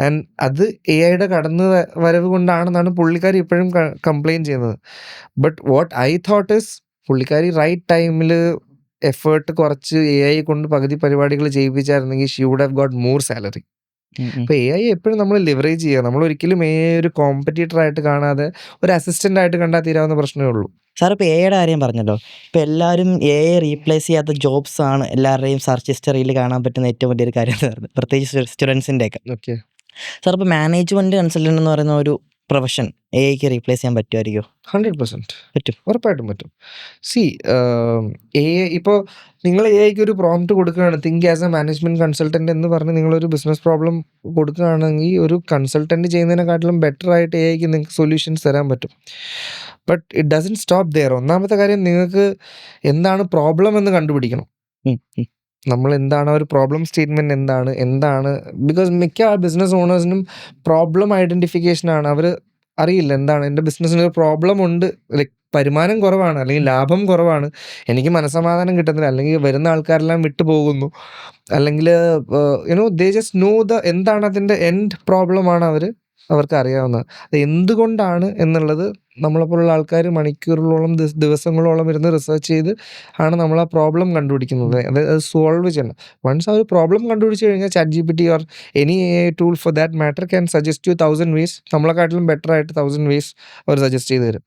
ആൻഡ് അത് AI കടന്നു വരവ് കൊണ്ടാണെന്നാണ് പുള്ളിക്കാരി ഇപ്പോഴും കംപ്ലെയിൻ ചെയ്യുന്നത്. But what I thought is, പുള്ളിക്കാരി റൈറ്റ് ടൈമിൽ എഫേർട്ട് കുറച്ച് AI കൊണ്ട് പകുതി പരിപാടികൾ ചെയ്യിപ്പിച്ചായിരുന്നെങ്കിൽ she would have got more salary. അപ്പോൾ AI എപ്പോഴും നമ്മൾ ലിവറേജ് ചെയ്യുക. നമ്മൾ ഒരിക്കലും AI ഒരു കോമ്പറ്റീറ്റർ ആയിട്ട് കാണാതെ ഒരു അസിസ്റ്റൻ്റ് ആയിട്ട് കണ്ടാൽ തീരാവുന്ന പ്രശ്നമേ ഉള്ളൂ. സാർ ഇപ്പോൾ AI കാര്യം പറഞ്ഞല്ലോ. ഇപ്പോൾ എല്ലാവരും AI റീപ്ലേസ് ചെയ്യാത്ത ജോബ്സ് ആണ് എല്ലാവരുടെയും സെർച്ച് ഹിസ്റ്ററിയിൽ കാണാൻ പറ്റുന്ന ഏറ്റവും വലിയൊരു കാര്യം എന്ന് പറയുന്നത്, പ്രത്യേകിച്ച് സ്റ്റുഡൻസിൻ്റെയൊക്കെ. ഓക്കെ, സാർ ഇപ്പോൾ മാനേജ്മെൻറ്റ് കൺസൾട്ടൻ്റ് എന്ന് പറയുന്ന ഒരു പ്രൊഫഷൻ AIക്ക് റീപ്ലേസ് ചെയ്യാൻ പറ്റുമായിരിക്കുമോ? 100% പറ്റും. ഉറപ്പായിട്ടും പറ്റും. AI ഇപ്പോൾ നിങ്ങൾ AIക്ക് ഒരു പ്രോംപ്റ്റ് കൊടുക്കുകയാണ്, think as A management consultant എന്ന് പറഞ്ഞ് നിങ്ങളൊരു ബിസിനസ് പ്രോബ്ലം കൊടുക്കുകയാണെങ്കിൽ ഒരു കൺസൾട്ടൻ്റ് ചെയ്യുന്നതിനെക്കാട്ടിലും ബെറ്റർ ആയിട്ട് AIക്ക് നിങ്ങൾക്ക് സൊല്യൂഷൻസ് തരാൻ പറ്റും. But it doesn't stop there. ഒന്നാമത്തെ കാര്യം, നിങ്ങൾക്ക് എന്താണ് പ്രോബ്ലം എന്ന് കണ്ടുപിടിക്കണം. നമ്മൾ എന്താണ് ഒരു പ്രോബ്ലം സ്റ്റേറ്റ്മെൻറ്റ് എന്താണ് ബിക്കോസ് മിക്ക ബിസിനസ് ഓണേഴ്സിനും പ്രോബ്ലം ഐഡൻറ്റിഫിക്കേഷനാണ്. അവർ അറിയില്ല എന്താണ് എൻ്റെ ബിസിനസ്സിന് ഒരു പ്രോബ്ലം ഉണ്ട്, ലൈക്ക് വരുമാനം കുറവാണ് അല്ലെങ്കിൽ ലാഭം കുറവാണ്, എനിക്ക് മനസ്സമാധാനം കിട്ടുന്നില്ല, അല്ലെങ്കിൽ വരുന്ന ആൾക്കാരെല്ലാം വിട്ടു പോകുന്നു, അല്ലെങ്കിൽ ദേ ജസ്റ്റ് നോ എന്താണ് അതിൻ്റെ എൻഡ് പ്രോബ്ലമാണ് അവർക്ക് അറിയാവുന്നത്. അത് എന്തുകൊണ്ടാണ് എന്നുള്ളത് നമ്മളെപ്പോലുള്ള ആൾക്കാർ മണിക്കൂറുകളോളം ദിവസങ്ങളോളം ഇരുന്ന് റിസർച്ച് ചെയ്ത് ആണ് നമ്മൾ ആ പ്രോബ്ലം കണ്ടുപിടിക്കുന്നത്. അത് സോൾവ് ചെയ്യണം. വൺസ് ആ ഒരു പ്രോബ്ലം കണ്ടുപിടിച്ച് കഴിഞ്ഞാൽ ChatGPT or any AI tool for that matter can suggest you 1000 ways. നമ്മളെക്കാട്ടിലും ബെറ്റർ ആയിട്ട് 1000 ways അവർ സജസ്റ്റ് ചെയ്ത് തരും.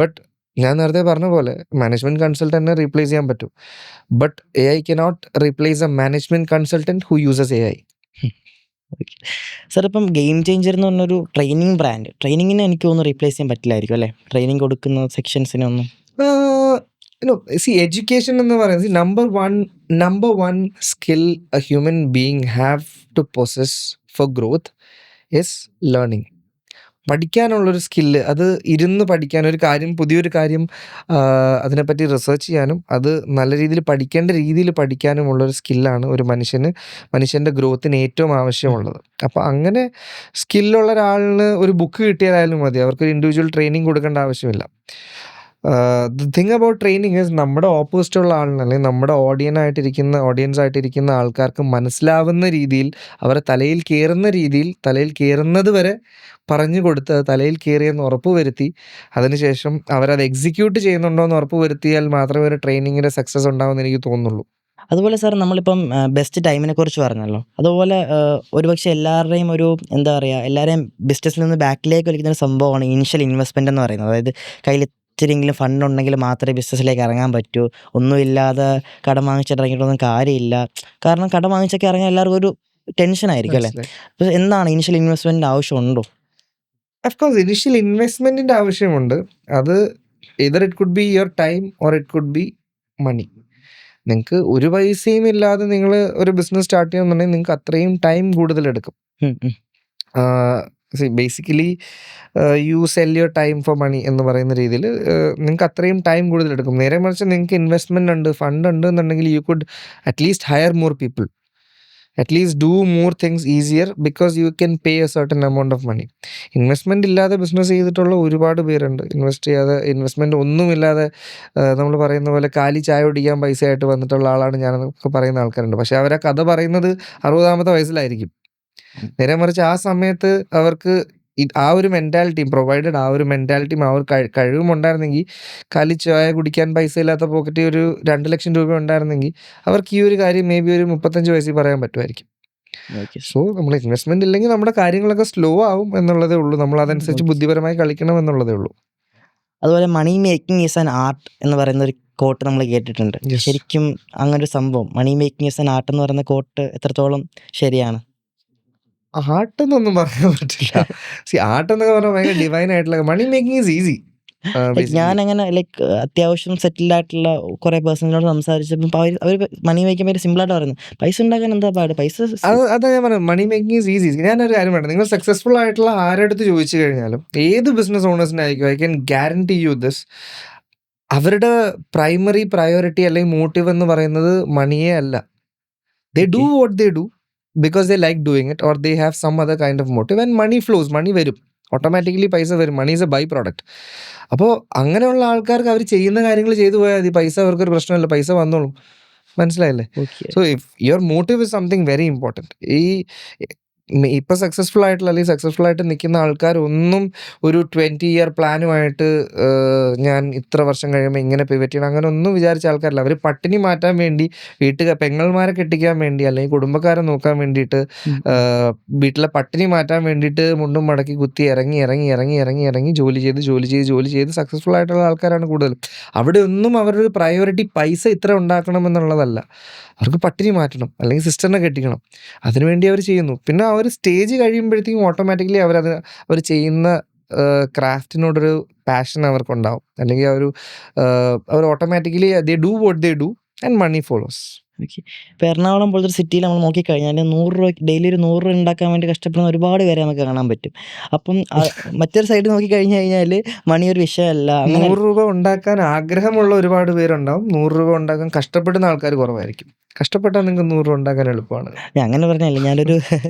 ബട്ട് ഞാൻ നേരത്തെ പറഞ്ഞ പോലെ മാനേജ്മെന്റ് കൺസൾട്ടന്റിനെ റീപ്ലേസ് ചെയ്യാൻ പറ്റും. But AI cannot replace A management consultant who uses AI. Okay. Sir ഇപ്പം ഗെയിം ചേഞ്ചർ എന്ന് പറഞ്ഞൊരു ട്രെയിനിങ് ബ്രാൻഡ്, ട്രെയിനിങ്ങിനെ എനിക്ക് തോന്നുന്നു റീപ്ലേസ് ചെയ്യാൻ പറ്റില്ലായിരിക്കും അല്ലേ? ട്രെയിനിങ് കൊടുക്കുന്ന സെക്ഷൻസിനൊന്നും. എഡ്യൂക്കേഷൻ എന്ന് പറയുന്നത് number one skill a human being have to possess for growth is learning. പഠിക്കാനുള്ളൊരു സ്കില്ല്, അത് ഇരുന്ന് പഠിക്കാൻ, ഒരു കാര്യം, പുതിയൊരു കാര്യം അതിനെപ്പറ്റി റിസർച്ച് ചെയ്യാനും അത് നല്ല രീതിയിൽ പഠിക്കേണ്ട രീതിയിൽ പഠിക്കാനുമുള്ളൊരു സ്കില്ലാണ് ഒരു മനുഷ്യൻ്റെ ഗ്രോത്തിന് ഏറ്റവും ആവശ്യമുള്ളത്. അപ്പോൾ അങ്ങനെ സ്കില്ലുള്ള ഒരാളിന് ഒരു ബുക്ക് കിട്ടിയാലായാലും മതി, അവർക്കൊരു ഇൻഡിവിജ്വൽ ട്രെയിനിങ് കൊടുക്കേണ്ട ആവശ്യമില്ല. The thing about training is നമ്മുടെ ഓപ്പോസിറ്റുള്ള ആളിന്, അല്ലെങ്കിൽ നമ്മുടെ ഓഡിയൻസ് ആയിട്ടിരിക്കുന്ന ആൾക്കാർക്ക് മനസ്സിലാവുന്ന രീതിയിൽ, അവരെ തലയിൽ കയറുന്നത് വരെ പറഞ്ഞു കൊടുത്ത് തലയിൽ കയറിയെന്ന് ഉറപ്പ് വരുത്തി, അതിനുശേഷം അവരത് എക്സിക്യൂട്ട് ചെയ്യുന്നുണ്ടോ എന്ന് ഉറപ്പ് വരുത്തിയാൽ മാത്രമേ ഒരു ട്രെയിനിങ്ങിൻ്റെ സക്സസ് ഉണ്ടാവുമെന്ന് എനിക്ക് തോന്നുന്നുള്ളൂ. അതുപോലെ സാർ നമ്മളിപ്പം ബെസ്റ്റ് ടൈമിനെ കുറിച്ച് പറഞ്ഞല്ലോ. അതുപോലെ ഒരുപക്ഷെ എല്ലാവരുടെയും ഒരു എന്താ പറയുക, എല്ലാവരെയും ബിസിനസ്സിൽ നിന്ന് ബാക്കിലേക്ക് വലിക്കുന്ന ഒരു സംഭവമാണ് ഇനിഷ്യൽ ഇൻവെസ്റ്റ്മെൻ്റ് എന്ന് പറയുന്നത്. അതായത് കയ്യിൽ ഇച്ചിരിയെങ്കിലും ഫണ്ട് ഉണ്ടെങ്കിൽ മാത്രമേ ബിസിനസ്സിലേക്ക് ഇറങ്ങാൻ പറ്റൂ. ഒന്നുമില്ലാതെ കടം വാങ്ങിച്ചിട്ട് ഇറങ്ങിയിട്ടൊന്നും കാര്യമില്ല. കാരണം കടം വാങ്ങിച്ചൊക്കെ ഇറങ്ങാൻ എല്ലാവർക്കും ഒരു ടെൻഷനായിരിക്കും അല്ലേ? മനസ്സിലായി. അപ്പോൾ എന്താണ് ഇനിഷ്യൽ ഇൻവെസ്റ്റ്മെൻറ്റിൻ്റെ ആവശ്യമുണ്ടോ? അഫ്കോഴ്സ് ഇനിഷ്യൽ ഇൻവെസ്റ്റ്മെൻറ്റിൻ്റെ ആവശ്യമുണ്ട്. അത് either it could be your time or it could be money. നിങ്ങൾക്ക് ഒരു പൈസയും ഇല്ലാതെ നിങ്ങൾ ഒരു ബിസിനസ് സ്റ്റാർട്ട് ചെയ്യുന്നുണ്ടെങ്കിൽ നിങ്ങൾക്ക് അത്രയും ടൈം കൂടുതലെടുക്കും. ഉം, ഉം. Basically you sell your time for money എന്ന് പറയുന്ന രീതിയിൽ നിങ്ങൾക്ക് അത്രയും ടൈം കൂടുതലെടുക്കും. നേരെ മറിച്ച് നിങ്ങൾക്ക് ഇൻവെസ്റ്റ്മെൻ്റ് ഉണ്ട്, ഫണ്ട് ഉണ്ട് എന്നുണ്ടെങ്കിൽ you could at least hire more people, at least do more things easier because you can pay a certain amount of money. Investment ഇല്ലാതെ ബിസിനസ് ചെയ്തിട്ടുള്ള ഒരുപാട് പേരുണ്ട്. ഇൻവെസ്റ്റ്മെൻറ്റ് ഒന്നുമില്ലാതെ നമ്മൾ പറയുന്ന പോലെ കാലി ചായ കുടിക്കാൻ പൈസ ആയിട്ട് വന്നിട്ടുള്ള ആളാണ് ഞാനൊക്കെ പറയുന്ന ആൾക്കാരുണ്ട്. പക്ഷേ അവരെ കഥ പറയുന്നത് 60-ാമത്തെ വയസ്സിലായിരിക്കും. നേരെ മറിച്ച് ആ സമയത്ത് അവർക്ക് ആ ഒരു മെൻറ്റാലിറ്റിയും പ്രൊവൈഡഡ്, ആ ഒരു മെൻറ്റാലിറ്റിയും ആ ഒരു കഴിവും ഉണ്ടായിരുന്നെങ്കിൽ, കാലി ചായ കുടിക്കാൻ പൈസ ഇല്ലാത്ത പോക്കറ്റിൽ ഒരു 2 ലക്ഷം രൂപ ഉണ്ടായിരുന്നെങ്കിൽ അവർക്ക് ഈ ഒരു കാര്യം മേ ബി ഒരു 35 വയസ്സിൽ പറയാൻ പറ്റുമായിരിക്കും. ഓക്കെ. സോ നമ്മൾ ഇൻവെസ്റ്റ്മെന്റ് ഇല്ലെങ്കിൽ നമ്മുടെ കാര്യങ്ങളൊക്കെ സ്ലോ ആവും എന്നുള്ളതേ ഉള്ളൂ. നമ്മൾ അതനുസരിച്ച് ഓക്കെ. ബുദ്ധിപരമായി കളിക്കണം എന്നുള്ളതേ ഉള്ളൂ. അതുപോലെ money making is an art എന്ന് പറയുന്ന ഒരു കോട്ട് നമ്മൾ കേട്ടിട്ടുണ്ട്. Yes. ശരിക്കും അങ്ങനെ ഒരു സംഭവം, money making is an art എന്ന് പറയുന്ന കോട്ട് എത്രത്തോളം ശരിയാണ്? ആർട്ട് എന്നൊന്നും പറയാൻ പറ്റില്ല. ആർട്ട് എന്നൊക്കെ പറഞ്ഞാൽ ഭയങ്കര ഡിവൈൻ ആയിട്ടുള്ള, മണി മേക്കിംഗ് ഈസ് ഈസി. ഞാനങ്ങനെ അത്യാവശ്യം സെറ്റിൽഡ് ആയിട്ടുള്ള കുറേ പേഴ്സണിനോട് സംസാരിച്ചപ്പോൾ അവർ മണി മേക്കിംഗ് ഭയങ്കര സിമ്പിളായിട്ട് പറയുന്നത്, പൈസ ഉണ്ടാക്കാൻ എന്താ പാട്, പൈസ അതാ ഞാൻ പറഞ്ഞത്, മണി മേക്കിംഗ് ഈസ് ഈസി. ഞാനൊരു കാര്യം പറയാം, നിങ്ങൾ സക്സസ്ഫുൾ ആയിട്ടുള്ള ആരെടുത്ത് ചോദിച്ചു കഴിഞ്ഞാലും, ഏത് ബിസിനസ് ഓണേഴ്സിനായിരിക്കും, I can guarantee you this, അവരുടെ പ്രൈമറി പ്രയോറിറ്റി അല്ലെങ്കിൽ മോട്ടീവ് എന്ന് പറയുന്നത് മണിയേ അല്ല. They do what they do because they like doing it, or they have some other kind of motive, and money flows, money വരും, automatically പൈസ വരും. Money is a by product. അപ്പോൾ അങ്ങനെയുള്ള ആൾക്കാർക്ക് അവർ ചെയ്യുന്ന കാര്യങ്ങൾ ചെയ്തു പോയാൽ മതി, പൈസ അവർക്കൊരു പ്രശ്നമല്ല, പൈസ വന്നോളും. മനസ്സിലായില്ലേ? Okay. So if your motive is something very important. ഇപ്പം സക്സസ്ഫുൾ ആയിട്ടുള്ള അല്ലെങ്കിൽ സക്സസ്ഫുൾ ആയിട്ട് നിൽക്കുന്ന ആൾക്കാരൊന്നും ഒരു 20-year പ്ലാനുമായിട്ട് ഞാൻ ഇത്ര വർഷം കഴിയുമ്പോൾ ഇങ്ങനെ പിവറ്റ് ചെയ്യണം അങ്ങനെ ഒന്നും വിചാരിച്ച ആൾക്കാരല്ല. അവർ പട്ടിണി മാറ്റാൻ വേണ്ടി, പെങ്ങന്മാരെ കെട്ടിക്കാൻ വേണ്ടി, അല്ലെങ്കിൽ കുടുംബക്കാരെ നോക്കാൻ വേണ്ടിയിട്ട്, വീട്ടിലെ പട്ടിണി മാറ്റാൻ വേണ്ടിയിട്ട് മുണ്ടും മടക്കി കുത്തി ഇറങ്ങി ജോലി ചെയ്ത് സക്സസ്ഫുൾ ആയിട്ടുള്ള ആൾക്കാരാണ് കൂടുതലും. അവിടെ ഒന്നും അവരുടെ ഒരു പ്രയോറിറ്റി പൈസ ഇത്ര ഉണ്ടാക്കണം എന്നുള്ളതല്ല. അവർക്ക് പട്ടിണി മാറ്റണം, അല്ലെങ്കിൽ സിസ്റ്ററിനെ കെട്ടിക്കണം, അതിനുവേണ്ടി അവർ ചെയ്യുന്നു. പിന്നെ ആ ഒരു സ്റ്റേജ് കഴിയുമ്പോഴത്തേക്കും ഓട്ടോമാറ്റിക്കലി അവർ ചെയ്യുന്ന ക്രാഫ്റ്റിനോടൊരു പാഷൻ അവർക്കുണ്ടാവും, അല്ലെങ്കിൽ അവർ automatically they do what they do and money follows. Okay. ഇപ്പോൾ എറണാകുളം പോലത്തെ ഒരു സിറ്റിയിൽ നമ്മൾ നോക്കിക്കഴിഞ്ഞാൽ 100 രൂപ ഡെയിലി ഒരു 100 രൂപ ഉണ്ടാക്കാൻ വേണ്ടി കഷ്ടപ്പെടുന്ന ഒരുപാട് പേരെ നമുക്ക് കാണാൻ പറ്റും. അപ്പം മറ്റൊരു സൈഡ് നോക്കിക്കഴിഞ്ഞ് കഴിഞ്ഞാൽ മണി ഒരു വിഷയമല്ല. അങ്ങനെ 100 രൂപ ഉണ്ടാക്കാൻ ആഗ്രഹമുള്ള ഒരുപാട് പേരുണ്ടാവും, 100 രൂപ ഉണ്ടാക്കാൻ കഷ്ടപ്പെടുന്ന ആൾക്കാർ കുറവായിരിക്കും. കഷ്ടപ്പെട്ടാൽ നിങ്ങൾക്ക് 100 രൂപ ഉണ്ടാക്കാൻ എളുപ്പമാണ്. ഞാൻ അങ്ങനെ പറഞ്ഞല്ല, ഞാനൊരു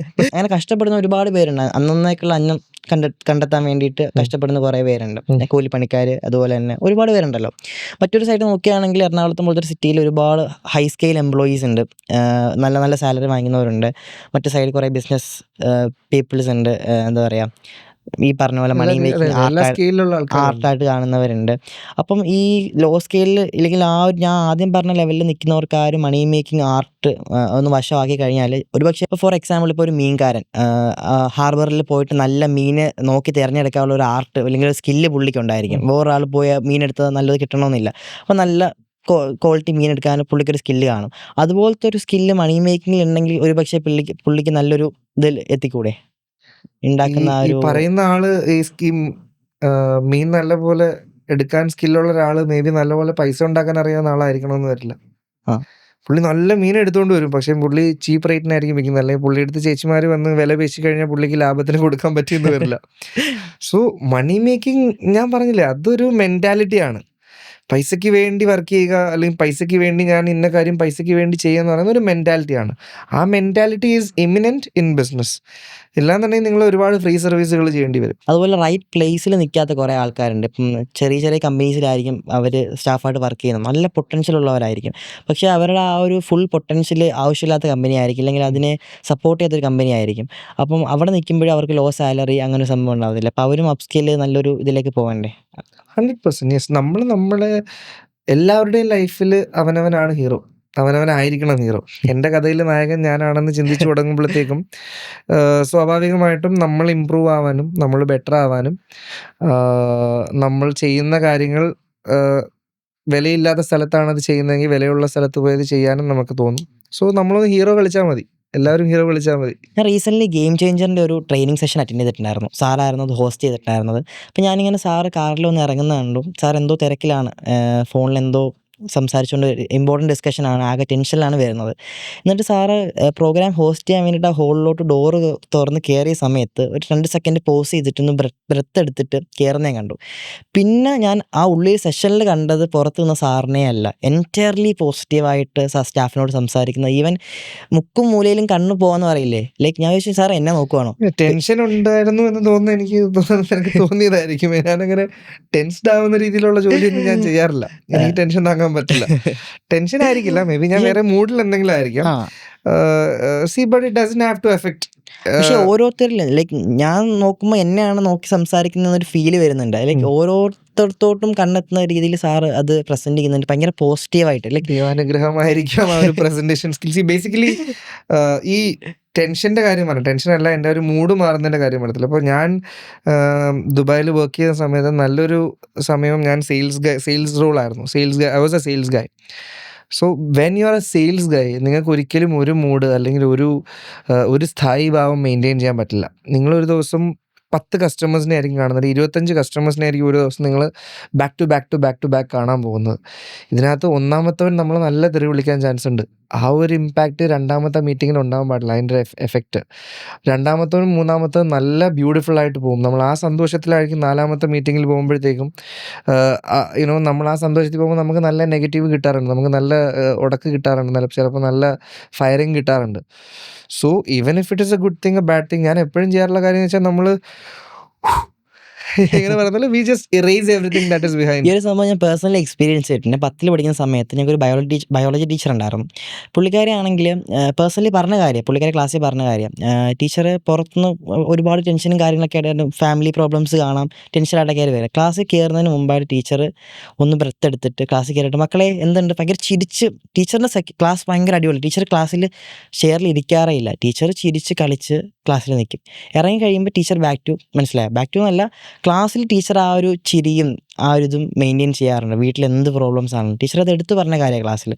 അങ്ങനെ കഷ്ടപ്പെടുന്ന ഒരുപാട് പേരുണ്ട്. അന്നേക്കുള്ള അന്നം കണ്ടെത്താൻ വേണ്ടിയിട്ട് കഷ്ടപ്പെടുന്ന കുറേ പേരുണ്ട്. കൂലിപ്പണിക്കാർ, അതുപോലെ തന്നെ ഒരുപാട് പേരുണ്ടല്ലോ. മറ്റൊരു സൈഡ് നോക്കുകയാണെങ്കിൽ എറണാകുളത്ത് പോലത്തെ ഒരു സിറ്റിയിൽ ഒരുപാട് ഹൈ സ്കെയിൽ എംപ്ലോയീസ് ഉണ്ട്, നല്ല നല്ല സാലറി വാങ്ങുന്നവരുണ്ട്. മറ്റു സൈഡിൽ കുറേ ബിസിനസ് പീപ്പിൾസ് ഉണ്ട്, എന്താ പറയുക, ഈ പറഞ്ഞ പോലെ മണി അതെ അതെ മേക്കിംഗ് എല്ലാ സ്കെയിലുള്ള ആൾക്കാരുണ്ട്. ആർട്ടായിട്ട് കാണുന്നവരുണ്ട്. അപ്പം ഈ ലോ സ്കെയിലിൽ ഇല്ലെങ്കിൽ ആ ഒരു ഞാൻ ആദ്യം പറഞ്ഞ ലെവലിൽ നിൽക്കുന്നവർക്ക് ആ ഒരു മണി മേക്കിംഗ് ആർട്ട് ഒന്ന് വശമാക്കി കഴിഞ്ഞാൽ ഒരുപക്ഷെ ഇപ്പോൾ ഫോർ എക്സാമ്പിൾ ഇപ്പോൾ ഒരു മീൻകാരൻ ഹാർബറിൽ പോയിട്ട് നല്ല മീനെ നോക്കി തിരഞ്ഞെടുക്കാനുള്ള ഒരു ആർട്ട് അല്ലെങ്കിൽ ഒരു സ്കില്ല് പുള്ളിക്കുണ്ടായിരിക്കും. വേറൊരാൾ പോയ മീനെടുത്ത് നല്ലത് കിട്ടണമെന്നില്ല. അപ്പോൾ നല്ല ക്വാളിറ്റി മീൻ എടുക്കാൻ പുള്ളിക്കൊരു സ്കില്ല് കാണും. അതുപോലത്തെ ഒരു സ്കില്ല് മണി മേക്കിങ്ങിൽ ഉണ്ടെങ്കിൽ ഒരുപക്ഷെ പുള്ളിക്ക് നല്ലൊരു ഇതിൽ എത്തിക്കൂടെ ഈ ഉണ്ടാക്കുന്ന ആ ഈ ഒരു പറയുന്ന ആള് ഈ സ്കീം മീൻ നല്ലപോലെ എടുക്കാൻ സ്കില്ലുള്ള ഒരാള് മേ ബി നല്ലപോലെ പൈസ ഉണ്ടാക്കാൻ അറിയാവുന്ന ആളായിരിക്കണമെന്ന് വരില്ല. ആ പുള്ളി നല്ല മീൻ എടുത്തുകൊണ്ട് വരും. പക്ഷേ പുള്ളി ചീപ്പ് റേറ്റിനായിരിക്കും വിൽക്കുന്നത്. അല്ലെങ്കിൽ പുള്ളിയെടുത്ത് ചേച്ചിമാര് വന്ന് വില പേശി കഴിഞ്ഞാൽ പുള്ളിക്ക് ലാഭത്തിന് കൊടുക്കാൻ പറ്റിയെന്ന് വരില്ല. സോ മണി മേക്കിംഗ് ഞാൻ പറഞ്ഞില്ലേ അതൊരു മെന്റാലിറ്റിയാണ്. പൈസയ്ക്ക് വേണ്ടി വർക്ക് ചെയ്യുക അല്ലെങ്കിൽ പൈസയ്ക്ക് വേണ്ടി ഞാൻ ഇന്ന കാര്യം പൈസയ്ക്ക് വേണ്ടി ചെയ്യുക എന്ന് പറയുന്ന ഒരു മെന്റാലിറ്റിയാണ്. ആ mentality is eminent in business. ഇല്ലാന്നുണ്ടെങ്കിൽ നിങ്ങൾ ഒരുപാട് ഫ്രീ സർവീസുകൾ ചെയ്യേണ്ടി വരും. അതുപോലെ റൈറ്റ് പ്ലേസിൽ നിൽക്കാത്ത കുറേ ആൾക്കാരുണ്ട്. ഇപ്പം ചെറിയ ചെറിയ കമ്പനീസിലായിരിക്കും അവർ സ്റ്റാഫായിട്ട് വർക്ക് ചെയ്യുന്നത്. നല്ല പൊട്ടൻഷ്യൽ ഉള്ളവരായിരിക്കും. പക്ഷേ അവരുടെ ആ ഒരു ഫുൾ പൊട്ടൻഷ്യൽ ആവശ്യമില്ലാത്ത കമ്പനി ആയിരിക്കും, അല്ലെങ്കിൽ അതിനെ സപ്പോർട്ട് ചെയ്യാത്തൊരു കമ്പനി ആയിരിക്കും. അപ്പം അവിടെ നിൽക്കുമ്പോഴും അവർക്ക് ലോ സാലറി അങ്ങനെ ഒരു സംഭവം ഉണ്ടാവത്തില്ല. അപ്പോൾ അവരും അപ്സ്കെയിൽ നല്ലൊരു ഇതിലേക്ക് പോകണ്ടേ? 100% യെസ്. നമ്മളെ എല്ലാവരുടെയും ലൈഫിൽ അവനവനാണ് ഹീറോ. അവനവനായിരിക്കണം ഹീറോ. എൻ്റെ കഥയിൽ നായകൻ ഞാനാണെന്ന് ചിന്തിച്ചു തുടങ്ങുമ്പോഴത്തേക്കും സ്വാഭാവികമായിട്ടും നമ്മൾ ഇമ്പ്രൂവ് ആവാനും നമ്മൾ ബെറ്റർ ആവാനും നമ്മൾ ചെയ്യുന്ന കാര്യങ്ങൾ വിലയില്ലാത്ത സ്ഥലത്താണ് അത് ചെയ്യുന്നതെങ്കിൽ വിലയുള്ള സ്ഥലത്ത് പോയത് ചെയ്യാനും നമുക്ക് തോന്നും. സോ നമ്മളൊന്ന് ഹീറോ കളിച്ചാൽ മതി. എല്ലാവരും ഹീറോ കളിച്ചാൽ മതി. ഞാൻ റീസെൻ്റ്ലി ഗെയിം ചേഞ്ചറിൻ്റെ ഒരു ട്രെയിനിങ് സെഷൻ അറ്റൻഡ് ചെയ്തിട്ടുണ്ടായിരുന്നു. സാറായിരുന്നു അത് ഹോസ്റ്റ് ചെയ്തിട്ടുണ്ടായിരുന്നത്. അപ്പോൾ ഞാനിങ്ങനെ സാറ് കാറിൽ വന്ന് ഇറങ്ങുന്നത് കണ്ടു. സാർ എന്തോ തിരക്കിലാണ്, ഫോണിൽ എന്തോ സംസാരിച്ചുകൊണ്ട് ഇമ്പോർട്ടൻറ്റ് ഡിസ്കഷനാണ്, ആകെ ടെൻഷനിലാണ് വരുന്നത്. എന്നിട്ട് സാറ് പ്രോഗ്രാം ഹോസ്റ്റ് ചെയ്യാൻ വേണ്ടിയിട്ട് ആ ഹോളിലോട്ട് ഡോറ് തുറന്ന് കയറിയ സമയത്ത് ഒരു 2 സെക്കൻഡ് പോസ് ചെയ്തിട്ടൊന്ന് ബ്രെത്ത് എടുത്തിട്ട് കയറുന്നേ കണ്ടു. പിന്നെ ഞാൻ ആ ഉള്ളിൽ സെഷനിൽ കണ്ടത് പുറത്ത് നിന്ന സാറിനെ അല്ല, എൻറ്റയർലി പോസിറ്റീവായിട്ട് സ്റ്റാഫിനോട് സംസാരിക്കുന്നത്. ഈവൻ മുക്കും മൂലയിലും കണ്ണു പോകാന്ന് പറയില്ലേ, ലൈക്ക് ഞാൻ ചോദിച്ചു സാർ എന്നെ നോക്കുവാണോ? ടെൻഷൻ ഉണ്ടായിരുന്നു എന്ന് തോന്നുന്നു. എനിക്ക് തോന്നിയതായിരിക്കും. ഞാനങ്ങനെ ടെൻസ്ഡ് ആവുന്ന രീതിയിലുള്ള ജോലിയൊന്നും ഞാൻ ചെയ്യാറില്ല. എനിക്ക് ടെൻഷൻ താങ്ങാൻ പറ്റില്ല. ടെൻഷൻ ആയിരിക്കില്ല, മേ ബി ഞാൻ വേറെ മൂഡിൽ എന്തെങ്കിലും ആയിരിക്കാം. ആ but it doesn't have to effect. പക്ഷെ ഓരോരുത്തരിലും ലൈക്ക് ഞാൻ നോക്കുമ്പോൾ എന്നെയാണ് നോക്കി സംസാരിക്കുന്ന ഒരു ഫീല് വരുന്നുണ്ട്. ലൈക്ക് ഓരോരുത്തർത്തോട്ടും കണ്ണെത്തുന്ന രീതിയിൽ സാറ് അത് പ്രസന്റ് ചെയ്യുന്നുണ്ട് ഭയങ്കര പോസിറ്റീവായിട്ട്. ലൈക്ക് ദൈവാനുഗ്രഹമായിരിക്കാം ആ ഒരു പ്രസന്റേഷൻ സ്കിൽസ്. ബേസിക്കലി ഈ ടെൻഷൻ്റെ കാര്യം പറഞ്ഞു, ടെൻഷനല്ല, എൻ്റെ ഒരു മൂഡ് മാറുന്നതിൻ്റെ കാര്യം പറയത്തില്ല. അപ്പോൾ ഞാൻ ദുബായിൽ വർക്ക് ചെയ്യുന്ന സമയത്ത് നല്ലൊരു സമയം ഞാൻ സെയിൽസ് റോളായിരുന്നു. I was a sales guy. So when you are a sales guy നിങ്ങൾക്ക് ഒരിക്കലും ഒരു മൂഡ് അല്ലെങ്കിൽ ഒരു സ്ഥായി ഭാവം മെയിൻറ്റെയിൻ ചെയ്യാൻ പറ്റില്ല. നിങ്ങളൊരു ദിവസം 10 കസ്റ്റമേഴ്സിനെ ആയിരിക്കും കാണുന്നത്, 25 കസ്റ്റമേഴ്സിനെ ആയിരിക്കും ഒരു ദിവസം നിങ്ങൾ ബാക്ക് ടു ബാക്ക് കാണാൻ പോകുന്നത്. ഇതിനകത്ത് ഒന്നാമത്തവൻ നമ്മൾ നല്ല തെറി വിളിക്കാൻ ചാൻസ് ഉണ്ട്. ആ ഒരു ഇമ്പാക്റ്റ് രണ്ടാമത്തെ മീറ്റിങ്ങിൽ ഉണ്ടാകാൻ പാടില്ല. അതിൻ്റെ എഫക്റ്റ് രണ്ടാമത്തവനും മൂന്നാമത്തവൻ നല്ല ബ്യൂട്ടിഫുൾ ആയിട്ട് പോകും. നമ്മൾ ആ സന്തോഷത്തിലായിരിക്കും നാലാമത്തെ മീറ്റിങ്ങിൽ പോകുമ്പോഴത്തേക്കും നമ്മൾ ആ സന്തോഷത്തിൽ പോകുമ്പോൾ നമുക്ക് നല്ല നെഗറ്റീവ് കിട്ടാറുണ്ട്, നമുക്ക് നല്ല ഉടക്ക് കിട്ടാറുണ്ട്, ചിലപ്പോൾ നല്ല ഫയറിങ് കിട്ടാറുണ്ട്. So even if it is A good thing A bad thing, ഞാൻ എപ്പോഴും ചെയ്യാറുള്ള കാര്യം എന്ന് വെച്ചാൽ നമ്മൾ എങ്ങനെ പറയുന്നത്, we just erase everything that is ഈ ബിഹൈൻഡ്. ഒരു സംഭവം ഞാൻ പേഴ്സണലി എക്സ്പീരിയൻസ് ചെയ്തിട്ടുണ്ട്. 10ൽ പഠിക്കുന്ന സമയത്ത് ഞങ്ങൾക്കൊരു ബയോളജി ടീച്ചർ ഉണ്ടായിരുന്നു. പുള്ളിക്കാരി ആണെങ്കിൽ പേഴ്സണലി പറഞ്ഞ കാര്യം, പുള്ളിക്കാരി ക്ലാസ്സിൽ പറഞ്ഞ കാര്യം, ടീച്ചർ പുറത്തുനിന്ന് ഒരുപാട് ടെൻഷനും കാര്യങ്ങളൊക്കെ ആയിട്ട് ഫാമിലി പ്രോബ്ലംസ് കാണാം, ടെൻഷനായിട്ടൊക്കെ ആയിട്ട് വരും. ക്ലാസ്സിൽ കയറുന്നതിന് മുമ്പായിട്ട് ടീച്ചർ ഒന്ന് ബ്രെത്ത് എടുത്തിട്ട് ക്ലാസ്സിൽ കയറിയിട്ട് മക്കളെ എന്തുണ്ട് ഭയങ്കര ചിരിച്ച്, ടീച്ചറിൻ്റെ ക്ലാസ് ഭയങ്കര അടിപൊളി, ടീച്ചർ ക്ലാസ്സിൽ ചെയറിൽ ഇരിക്കാറേ ഇല്ല, ടീച്ചർ ചിരിച്ച് കളിച്ച് ക്ലാസ്സിൽ നിൽക്കും. ഇറങ്ങി കഴിയുമ്പോൾ ടീച്ചർ ബാക്ക് ടു എന്നല്ല, ക്ലാസ്സിൽ ടീച്ചർ ആ ഒരു ചിരിയും ആ ഒരു ഇതും മെയിൻറ്റെയിൻ ചെയ്യാറുണ്ട്. വീട്ടിൽ എന്ത് പ്രോബ്ലംസ് ആണ് ടീച്ചർ അത് എടുത്ത് പറഞ്ഞ കാര്യമാണ് ക്ലാസ്സിൽ.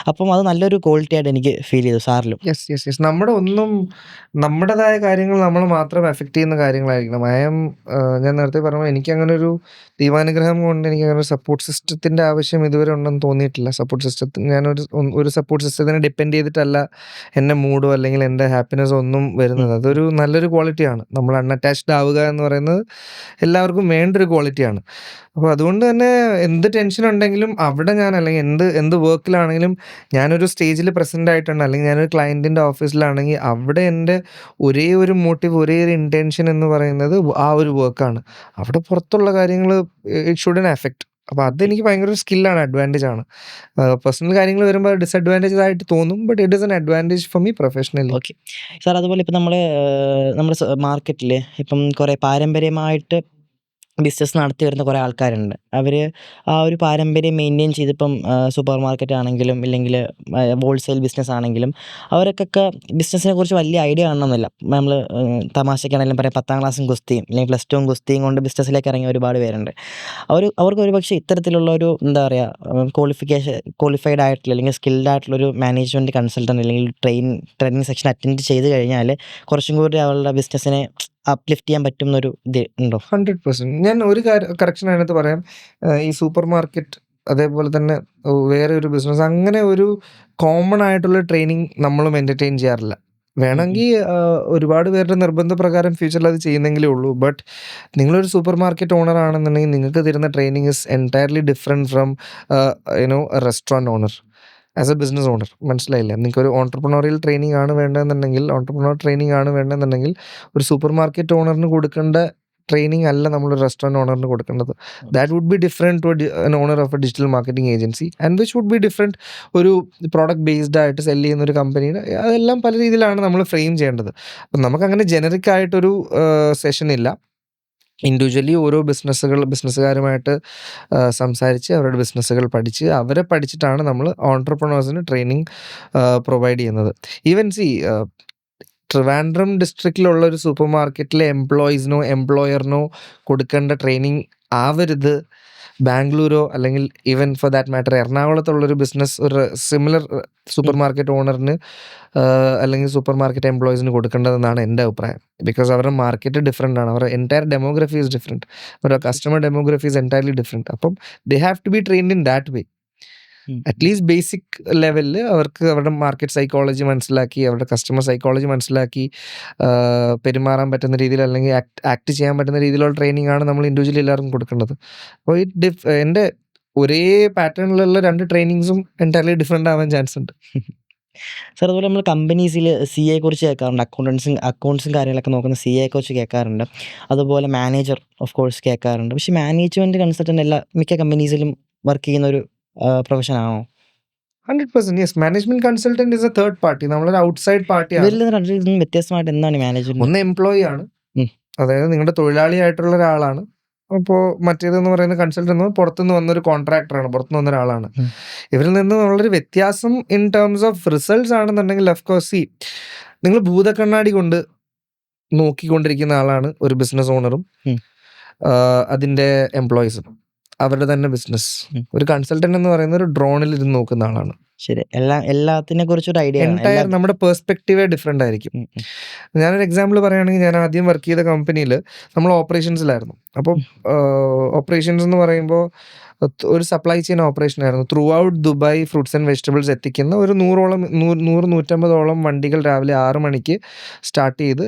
അപ്പം അത് നല്ലൊരു ക്വാളിറ്റി ആയിട്ട് എനിക്ക് ഫീൽ ചെയ്തു സാറിലും. യെസ്. നമ്മുടേതായ കാര്യങ്ങൾ നമ്മൾ മാത്രം എഫക്റ്റ് ചെയ്യുന്ന കാര്യങ്ങളായിരിക്കണം. ഞാൻ നേരത്തെ പറഞ്ഞു, എനിക്കങ്ങനെ ഒരു ദൈവാനുഗ്രഹം കൊണ്ട് എനിക്കങ്ങനെ ഒരു സപ്പോർട്ട് സിസ്റ്റത്തിൻ്റെ ആവശ്യം ഇതുവരെ ഉണ്ടെന്ന് തോന്നിയിട്ടില്ല. ഞാനൊരു സപ്പോർട്ട് സിസ്റ്റത്തിനെ ഡിപ്പെൻഡ് ചെയ്തിട്ടല്ല എൻ്റെ മൂഡോ അല്ലെങ്കിൽ എൻ്റെ ഹാപ്പിനെസ്സോ ഒന്നും വരുന്നത്. അതൊരു നല്ലൊരു ക്വാളിറ്റിയാണ്. നമ്മൾ അൺഅറ്റാച്ച്ഡ് ആവുക എന്ന് പറയുന്നത് എല്ലാവർക്കും വേണ്ടൊരു ക്വാളിറ്റിയാണ്. അപ്പോൾ അതുകൊണ്ട് തന്നെ എന്ത് ടെൻഷൻ ഉണ്ടെങ്കിലും അവിടെ ഞാൻ, അല്ലെങ്കിൽ എന്ത് വർക്കിലാണെങ്കിലും ഞാനൊരു സ്റ്റേജിൽ പ്രസൻ്റ് ആയിട്ടുണ്ട്, അല്ലെങ്കിൽ ഞാനൊരു ക്ലയൻറ്റിൻ്റെ ഓഫീസിലാണെങ്കിൽ അവിടെ എൻ്റെ ഒരേ ഒരു മോട്ടീവ്, ഒരേ ഒരു ഇൻറ്റൻഷൻ എന്ന് പറയുന്നത് ആ ഒരു വർക്കാണ്. അവിടെ പുറത്തുള്ള കാര്യങ്ങൾ ഇറ്റ് ഷുഡൻറ്റ് എഫക്റ്റ്. അപ്പോൾ അതെനിക്ക് ഭയങ്കര ഒരു സ്കില്ലാണ്, അഡ്വാൻറ്റേജ് ആണ്. പേഴ്സണൽ കാര്യങ്ങൾ വരുമ്പോൾ ഡിസഡ്വാൻറ്റേജസ് ആയിട്ട് തോന്നും, but it is N advantage for me professionally. Okay. Sir അതുപോലെ ഇപ്പം നമ്മൾ നമ്മുടെ മാർക്കറ്റിൽ ഇപ്പം കുറേ പാരമ്പര്യമായിട്ട് ബിസിനസ് നടത്തി വരുന്ന കുറേ ആൾക്കാരുണ്ട്. അവർ ആ ഒരു പാരമ്പര്യം മെയിൻറ്റെയിൻ ചെയ്തിപ്പം സൂപ്പർ മാർക്കറ്റ് ആണെങ്കിലും ഇല്ലെങ്കിൽ ഹോൾസെയിൽ ബിസിനസ് ആണെങ്കിലും അവർക്കൊക്കെ ബിസിനസ്സിനെ കുറിച്ച് വലിയ ഐഡിയ കാണണമെന്നില്ല. നമ്മൾ തമാശക്കാണെങ്കിലും പറയാം 10ാം ക്ലാസ്സും ഗുസ്തിയും അല്ലെങ്കിൽ +2 ഗുസ്തിയും കൊണ്ട് ബിസിനസ്സിലേക്ക് ഇറങ്ങിയ ഒരുപാട് പേരുണ്ട്. അവർക്ക് ഒരുപക്ഷെ ഇത്തരത്തിലുള്ള ഒരു എന്താ പറയുക ക്വാളിഫൈഡ് ആയിട്ടുള്ള അല്ലെങ്കിൽ സ്കിൽഡ് ആയിട്ടുള്ളൊരു മാനേജ്മെൻറ്റ് കൺസൾട്ടൻ്റ് അല്ലെങ്കിൽ ട്രെയിനിങ് സെക്ഷൻ അറ്റൻഡ് ചെയ്ത് കഴിഞ്ഞാൽ കുറച്ചും കൂടി അവരുടെ ബിസിനസ്സിനെ അപ്ലിഫ്റ്റ് ചെയ്യാൻ പറ്റും എന്നൊരു ഇത് ഉണ്ടോ? 100%. ഞാൻ ഒരു കറക്ഷൻ അതിനകത്ത് പറയാം. ഈ സൂപ്പർ മാർക്കറ്റ് അതേപോലെ തന്നെ വേറെ ഒരു ബിസിനസ് അങ്ങനെ ഒരു കോമൺ ആയിട്ടുള്ള ട്രെയിനിങ് നമ്മളും എൻ്റർടൈൻ ചെയ്യാറില്ല. വേണമെങ്കിൽ ഒരുപാട് പേരുടെ നിർബന്ധപ്രകാരം ഫ്യൂച്ചറിൽ അത് ചെയ്യുന്നെങ്കിലേ ഉള്ളൂ. ബട്ട് നിങ്ങളൊരു സൂപ്പർ മാർക്കറ്റ് ഓണർ ആണെന്നുണ്ടെങ്കിൽ നിങ്ങൾക്ക് തരുന്ന training is entirely different from a restaurant owner as a business owner. മനസ്സിലായില്ല? നിങ്ങൾക്കൊരു ഓൺട്രപ്രണോറിയൽ ട്രെയിനിങ് ആണ് വേണ്ടതെന്നുണ്ടെങ്കിൽ ഒരു സൂപ്പർ മാർക്കറ്റ് ഓണറിന് കൊടുക്കേണ്ട ട്രെയിനിങ് അല്ല നമ്മളൊരു റെസ്റ്റോറൻറ്റ് ഓണറിന് കൊടുക്കേണ്ടത്. That would be different to an owner of a digital marketing agency and which would be different ഒരു പ്രോഡക്റ്റ് ബേസ്ഡ് ആയിട്ട് സെല് ചെയ്യുന്ന ഒരു കമ്പനിയുടെ. അതെല്ലാം പല രീതിയിലാണ് നമ്മൾ ഫ്രെയിം ചെയ്യേണ്ടത്. അപ്പം നമുക്കങ്ങനെ ജനറിക് ആയിട്ടൊരു സെഷൻ ഇല്ല. ഇൻഡിവിജ്വലി ഓരോ ബിസിനസ്സുകാരുമായിട്ട് സംസാരിച്ച് അവരുടെ ബിസിനസ്സുകൾ പഠിച്ച് അവരെ പഠിച്ചിട്ടാണ് നമ്മൾ ഓൺട്രപ്രണേഴ്സിന് ട്രെയിനിങ് പ്രൊവൈഡ് ചെയ്യുന്നത്. ഈവൻ ട്രിവാൻഡ്രം ഡിസ്ട്രിക്റ്റിലുള്ള ഒരു സൂപ്പർ മാർക്കറ്റിലെ എംപ്ലോയറിനോ കൊടുക്കേണ്ട ട്രെയിനിങ് ആവരുത് ബാംഗ്ലൂരോ അല്ലെങ്കിൽ ഈവൻ ഫോർ ദാറ്റ് മാറ്റർ എറണാകുളത്തുള്ളൊരു ബിസിനസ് ഒരു സിമിലർ സൂപ്പർ മാർക്കറ്റ് ഓണറിന് അല്ലെങ്കിൽ സൂപ്പർ മാർക്കറ്റ് എംപ്ലോയീസിന് കൊടുക്കേണ്ടതെന്നാണ് എൻ്റെ അഭിപ്രായം. ബിക്കോസ് അവരുടെ മാർക്കറ്റ് ഡിഫറെൻ്റ് ആണ്, അവരുടെ എൻറ്റയർ ഡെമോഗ്രഫി ഈസ് ഡിഫറെൻറ്റ്, അവരുടെ customer demography is entirely different. അപ്പം they have to be trained in that way. At least basic ലെവലിൽ അവർക്ക് അവരുടെ മാർക്കറ്റ് സൈക്കോളജി മനസ്സിലാക്കി അവരുടെ കസ്റ്റമർ സൈക്കോളജി മനസ്സിലാക്കി പെരുമാറാൻ പറ്റുന്ന രീതിയിൽ അല്ലെങ്കിൽ ആക്ട് ചെയ്യാൻ പറ്റുന്ന രീതിയിലുള്ള ട്രെയിനിങ് ആണ് നമ്മൾ ഇൻഡിവിജ്വലി എല്ലാവർക്കും കൊടുക്കേണ്ടത്. അപ്പോൾ എൻ്റെ ഒരേ പാറ്റേണിലുള്ള 2 ട്രെയിനിങ്സും എൻറ്റയർലി ഡിഫറെൻ്റ് ആവാൻ ചാൻസ് ഉണ്ട്. സാർ അതുപോലെ നമ്മൾ കമ്പനീസിൽ CA കുറിച്ച് കേൾക്കാറുണ്ട്. അക്കൗണ്ട്സും കാര്യങ്ങളൊക്കെ നോക്കുന്ന CA കുറിച്ച് കേൾക്കാറുണ്ട്. അതുപോലെ മാനേജർ ഓഫ് കോഴ്സ് കേൾക്കാറുണ്ട്. പക്ഷേ മാനേജ്മെൻറ്റ് കൺസൾട്ടൻ്റ് മിക്ക കമ്പനീസിലും വർക്ക് ചെയ്യുന്ന ഒരു പ്രൊഫഷനാണോ? 100% yes. Management consultant is A third party, നമ്മളൊരു ഔട്ട്സൈഡ് പാർട്ടിയാണ്. ഇവരിൽ നിന്ന് വ്യത്യസ്തമായിട്ട് എന്താണ് മാനേജ്മെന്റ്? ഒന്ന് എംപ്ലോയി ആണ്, അതായത് നിങ്ങളുടെ തൊഴിലാളിയായിട്ടുള്ള ഒരാളാണ്. അപ്പോൾ മറ്റേതെന്ന് പറയുന്ന കൺസൾട്ടന്റ് എന്ന് പുറത്തുനിന്ന് വന്നൊരു കോൺട്രാക്ടറാണ്, പുറത്തുനിന്ന് വന്ന ഒരാളാണ്. ഇവരിൽ നിന്ന് ഉള്ളൊരു വ്യത്യാസം ഇൻ ടേംസ് ഓഫ് റിസൾട്ട്സ് ആണെന്നുണ്ടെങ്കിൽ ഓഫ് കോഴ്സ് നിങ്ങൾ ഭൂതക്കണ്ണാടി കൊണ്ട് നോക്കിക്കൊണ്ടിരിക്കുന്ന ആളാണ് ഒരു ബിസിനസ് ഓണറും അതിൻ്റെ എംപ്ലോയീസും, അവരുടെ തന്നെ ബിസിനസ്. ഒരു കൺസൾട്ടന്റ് എന്ന് പറയുന്ന ഒരു ഡ്രോണിൽ ഇരുന്ന് നോക്കുന്ന ആളാണ്. ശരി, എല്ലാത്തിനെ കുറിച്ചൊരു ഐഡിയ എൻറ്റയർ നമ്മുടെ പെർസ്പെക്റ്റീവേ ഡിഫറെൻ്റ് ആയിരിക്കും. ഞാനൊരു എക്സാമ്പിൾ പറയുകയാണെങ്കിൽ, ഞാൻ ആദ്യം വർക്ക് ചെയ്ത കമ്പനിയിൽ നമ്മൾ ഓപ്പറേഷൻസിലായിരുന്നു. അപ്പോൾ ഓപ്പറേഷൻസ് എന്ന് പറയുമ്പോൾ ഒരു സപ്ലൈ ചെയിൻ ഓപ്പറേഷൻ ആയിരുന്നു. Through out Dubai fruits and vegetables എത്തിക്കുന്ന ഒരു 100-150 വണ്ടികൾ രാവിലെ 6 മണിക്ക് സ്റ്റാർട്ട് ചെയ്ത്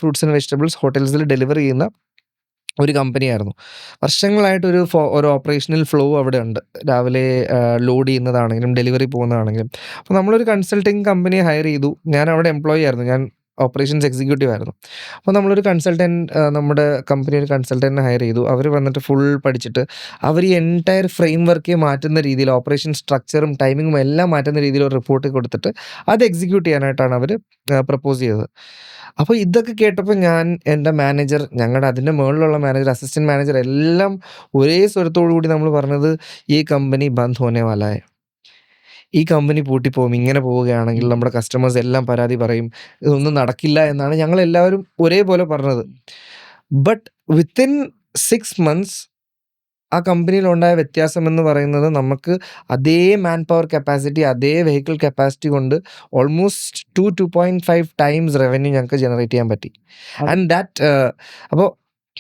ഫ്രൂട്ട്സ് ആൻഡ് വെജിറ്റബിൾസ് ഹോട്ടൽസിൽ ഡെലിവറി ചെയ്യുന്ന ഒരു കമ്പനിയായിരുന്നു. വർഷങ്ങളായിട്ടൊരു ഒരു ഓപ്പറേഷണൽ ഫ്ലോ അവിടെ ഉണ്ട്, രാവിലെ ലോഡ് ചെയ്യുന്നതാണെങ്കിലും ഡെലിവറി പോകുന്നതാണെങ്കിലും. അപ്പോൾ നമ്മളൊരു കൺസൾട്ടിങ് കമ്പനിയെ ഹയർ ചെയ്തു. ഞാൻ അവിടെ എംപ്ലോയി ആയിരുന്നു, ഞാൻ ഓപ്പറേഷൻസ് എക്സിക്യൂട്ടീവ് ആയിരുന്നു. അപ്പോൾ നമ്മളൊരു നമ്മുടെ കമ്പനി ഒരു കൺസൾട്ടൻറ്റിനെ ഹയർ ചെയ്തു. അവർ വന്നിട്ട് ഫുൾ പഠിച്ചിട്ട് അവർ ഈ എൻറ്റയർ ഫ്രെയിം വർക്കെ മാറ്റുന്ന രീതിയിൽ, ഓപ്പറേഷൻ സ്ട്രക്ചറും ടൈമിങ്ങും എല്ലാം മാറ്റുന്ന രീതിയിൽ ഒരു റിപ്പോർട്ട് കൊടുത്തിട്ട് അത് എക്സിക്യൂട്ട് ചെയ്യാനായിട്ടാണ് അവർ പ്രപ്പോസ് ചെയ്തത്. അപ്പോൾ ഇതൊക്കെ കേട്ടപ്പോൾ ഞാൻ, എൻ്റെ മാനേജർ, ഞങ്ങളുടെ അതിൻ്റെ മുകളിലുള്ള മാനേജർ, അസിസ്റ്റൻറ്റ് മാനേജർ എല്ലാം ഒരേ സ്വരത്തോടു കൂടി നമ്മൾ പറഞ്ഞത്, ഈ കമ്പനി ബന്ദ് ഹോനെ വാലാ ഹൈ, ഈ കമ്പനി പൂട്ടിപ്പോകും, ഇങ്ങനെ പോവുകയാണെങ്കിൽ നമ്മുടെ കസ്റ്റമേഴ്സ് എല്ലാം പരാതി പറയും, ഇതൊന്നും നടക്കില്ല എന്നാണ് ഞങ്ങളെല്ലാവരും ഒരേപോലെ പറഞ്ഞത്. ബട്ട് വിത്തിൻ 6 months ആ കമ്പനിയിലുണ്ടായ വ്യത്യാസം എന്ന് പറയുന്നത്, നമുക്ക് അതേ മാൻ പവർ കപ്പാസിറ്റി, അതേ വെഹിക്കിൾ കപ്പാസിറ്റി കൊണ്ട് ഓൾമോസ്റ്റ് 2.5 times റവന്യൂ ഞങ്ങൾക്ക് ജനറേറ്റ് ചെയ്യാൻ പറ്റി. ആൻഡ് ദാറ്റ് അപ്പോൾ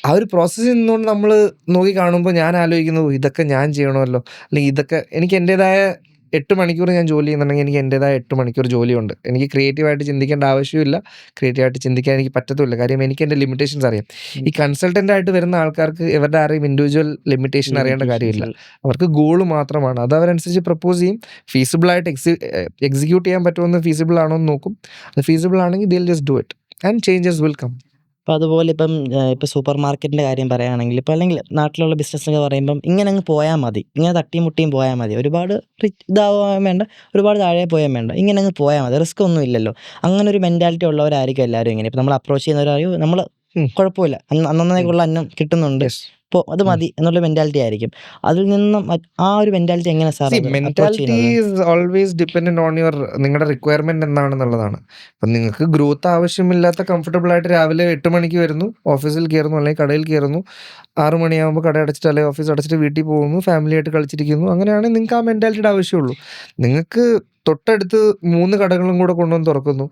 ആ ഒരു പ്രോസസ്സിൽ നിന്നുകൊണ്ട് നമ്മൾ നോക്കി കാണുമ്പോൾ ഞാൻ ആലോചിക്കുന്നു, ഇതൊക്കെ ഞാൻ ചെയ്യണമല്ലോ, അല്ലെങ്കിൽ ഇതൊക്കെ എനിക്ക് എൻ്റേതായ 8 മണിക്കൂർ ഞാൻ ജോലി ചെയ്യുന്നുണ്ടെങ്കിൽ എനിക്ക് എൻ്റേതായ 8 മണിക്കൂർ ജോലിയുണ്ട്. എനിക്ക് ക്രിയേറ്റീവായിട്ട് ചിന്തിക്കേണ്ട ആവശ്യമില്ല, ക്രിയേറ്റീവായിട്ട് ചിന്തിക്കാൻ എനിക്ക് പറ്റത്തുമില്ല. കാര്യം എനിക്ക് എൻ്റെ ലിമിറ്റേഷൻസ് അറിയാം. ഈ കൺസൾട്ടൻ്റായിട്ട് വരുന്ന ആൾക്കാർക്ക് ഇവരുടെ ആരെയും ഇൻഡിവിജ്വൽ ലിമിറ്റേഷൻ അറിയേണ്ട കാര്യമില്ല. അവർക്ക് ഗോള് മാത്രമാണ്, അത് അവരനുസരിച്ച് പ്രപ്പോസ് ചെയ്യും. ഫീസിബിളായിട്ട് എക്സിക്യൂട്ട് ചെയ്യാൻ പറ്റുമെന്ന് ഫീസിബിൾ ആണോ എന്ന് നോക്കും. അത് ഫീസിബിൾ ആണെങ്കിൽ they'll just do it and changes will come. അപ്പോൾ അതുപോലെ ഇപ്പം സൂപ്പർ മാർക്കറ്റിൻ്റെ കാര്യം പറയുകയാണെങ്കിൽ ഇപ്പോൾ അല്ലെങ്കിൽ നാട്ടിലുള്ള ബിസിനസ്സൊക്കെ പറയുമ്പം ഇങ്ങനെ അങ്ങ് പോയാൽ മതി, ഇങ്ങനെ തട്ടിയും മുട്ടിയും പോയാൽ മതി, ഒരുപാട് ഇതാവാൻ വേണ്ട, ഒരുപാട് താഴെ പോയാൽ വേണ്ട, ഇങ്ങനെ അങ്ങ് പോയാൽ മതി, റിസ്ക് ഒന്നും ഇല്ലല്ലോ, അങ്ങനെ ഒരു മെൻറ്റാലിറ്റി ഉള്ളവരായിരിക്കും എല്ലാവരും. ഇങ്ങനെ ഇപ്പോൾ നമ്മൾ അപ്രോച്ച് ചെയ്യുന്നവരായോ നമ്മൾ കുഴപ്പമില്ല, അന്നേക്കുള്ള അന്നം കിട്ടുന്നുണ്ട്, യെസ്. അപ്പോൾ അത് മതി എന്നുള്ള മെൻറ്റാലിറ്റി ആയിരിക്കും. അതിൽ നിന്നും ആ ഒരു മെൻറ്റാലിറ്റി എങ്ങനെ സാർ അപ്രോച്ച് മെന്റാലിറ്റി ചെയ്യുന്നത്? Is always dependent on your നിങ്ങളുടെ റിക്വയർമെന്റ് എന്താണെന്നുള്ളതാണ്. അപ്പം നിങ്ങൾക്ക് ഗ്രോത്ത് ആവശ്യമില്ലാത്ത കംഫർട്ടബിൾ ആയിട്ട് രാവിലെ 8 മണിക്ക് വരുന്നു, ഓഫീസിൽ കയറുന്നു, അല്ലെങ്കിൽ കടയിൽ കയറുന്നു, 6 മണിയാകുമ്പോൾ കട അടച്ചിട്ട് അല്ലെങ്കിൽ ഓഫീസ് അടച്ചിട്ട് വീട്ടിൽ പോകുന്നു, ഫാമിലിയായിട്ട് കളിച്ചിരിക്കുന്നു, അങ്ങനെയാണെങ്കിൽ നിങ്ങൾക്ക് ആ മെന്റാലിറ്റിയുടെ ആവശ്യമുള്ളൂ. നിങ്ങൾക്ക് തൊട്ടടുത്ത് 3 കടകളും കൂടെ കൊണ്ടുവന്ന് തുറക്കുന്നു,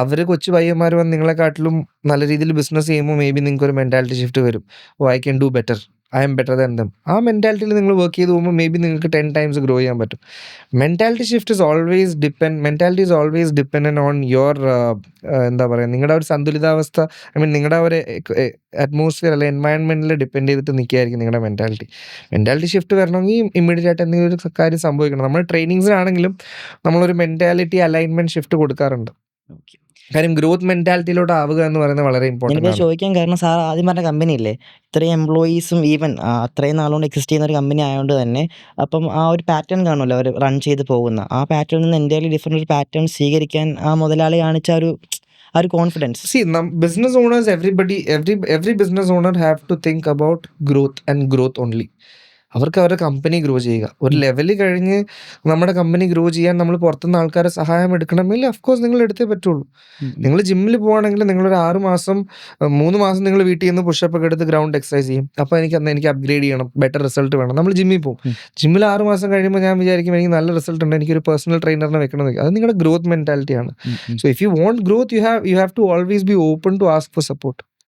അവർ കൊച്ചു പയ്യന്മാർ വന്ന് നിങ്ങളെക്കാട്ടിലും നല്ല രീതിയിൽ ബിസിനസ് ചെയ്യുമ്പോൾ മേ ബി നിങ്ങൾക്ക് ഒരു മെന്റാലിറ്റി ഷിഫ്റ്റ് വരും. Oh, I can do better, I am better than them. ആ മെന്റാലിറ്റിയിൽ നിങ്ങൾ വർക്ക് ചെയ്ത് പോകുമ്പോൾ മേ ബി നിങ്ങൾക്ക് 10 ടൈംസ് ഗ്രോ ചെയ്യാൻ പറ്റും. Mentality shift is always mentality is always dependent on your എന്താ പറയുക, നിങ്ങളുടെ ഒരു സന്തുലിതാവസ്ഥ, ഐ മീൻ നിങ്ങളുടെ ഒരു അറ്റ്മോസ്ഫിയർ അല്ലെങ്കിൽ എൻവയൺമെന്റിൽ ഡിപ്പെൻഡ് ചെയ്തിട്ട് നിൽക്കുകയായിരിക്കും നിങ്ങളുടെ മെന്റാലിറ്റി ഷിഫ്റ്റ് വരണമെങ്കിൽ ഇമ്മീഡിയറ്റ് ആയിട്ട് എന്തെങ്കിലും ഒരു കാര്യം സംഭവിക്കണം. നമ്മൾ ട്രെയിനിങ്സിനാണെങ്കിലും നമ്മളൊരു മെന്റാലിറ്റി അലൈൻമെന്റ് ഷിഫ്റ്റ് കൊടുക്കാറുണ്ട്. കാര്യം ഗ്രോത്ത് മെന്റാലിറ്റിയിലോട്ട് ആവുക എന്ന് പറയുന്നത് വളരെ ഇമ്പോർട്ടൻ്റ് ഞാനിപ്പോൾ ആണ്. ചോദിക്കാൻ കാരണം, സാർ ആദ്യം പറഞ്ഞ കമ്പനി ഇല്ലേ, ഇത്രയും എംപ്ലോയീസും ഈവൻ അത്രയും നാളുകൊണ്ട് എക്സിസ്റ്റ് ചെയ്യുന്ന ഒരു കമ്പനി ആയതുകൊണ്ട് തന്നെ അപ്പം ആ ഒരു പാറ്റേൺ കാണുമല്ലോ അവർ റൺ ചെയ്ത് പോകുന്ന, ആ പാറ്റേണിൽ നിന്ന് എന്തെങ്കിലും ഡിഫറെൻ്റ് ഒരു പാറ്റേൺ സ്വീകരിക്കാൻ ആ മുതലാളി കാണിച്ച ആ ഒരു confidence. See, business owners, every business owner have to think about growth and growth only. അവർക്ക് അവരുടെ കമ്പനി ഗ്രോ ചെയ്യുക. ഒരു ലെവൽ കഴിഞ്ഞ് നമ്മുടെ കമ്പനി ഗ്രോ ചെയ്യാൻ നമ്മൾ പുറത്തുനിന്ന് ആൾക്കാരെ സഹായം എടുക്കണമെങ്കിൽ അഫ്കോഴ്സ് നിങ്ങൾ എടുത്തേ പറ്റുള്ളൂ. നിങ്ങൾ ജിമ്മിൽ പോവുകയാണെങ്കിൽ നിങ്ങളൊരു 6 മാസം 3 മാസം നിങ്ങൾ വീട്ടിൽ നിന്ന് പുഷപ്പ് ഒക്കെ എടുത്ത് ഗ്രൗണ്ട് എക്സസൈസ് ചെയ്യും. അപ്പോൾ എനിക്ക് അപ്ഗ്രേഡ് ചെയ്യണം, ബെറ്റർ റിസൾട്ട് വേണം, നമ്മൾ ജിമ്മിൽ പോകും. ജിമ്മിൽ 6 മാസം കഴിയുമ്പോൾ ഞാൻ വിചാരിക്കും എനിക്ക് നല്ല റിസൾട്ട് ഉണ്ട്, എനിക്കൊരു പേഴ്സണൽ ട്രെയിനറിനെ വെക്കണം. അത് നിങ്ങളുടെ ഗ്രോത്ത് മെന്റാലിറ്റിയാണ്. So if you want growth, you have to always be open to ask for support.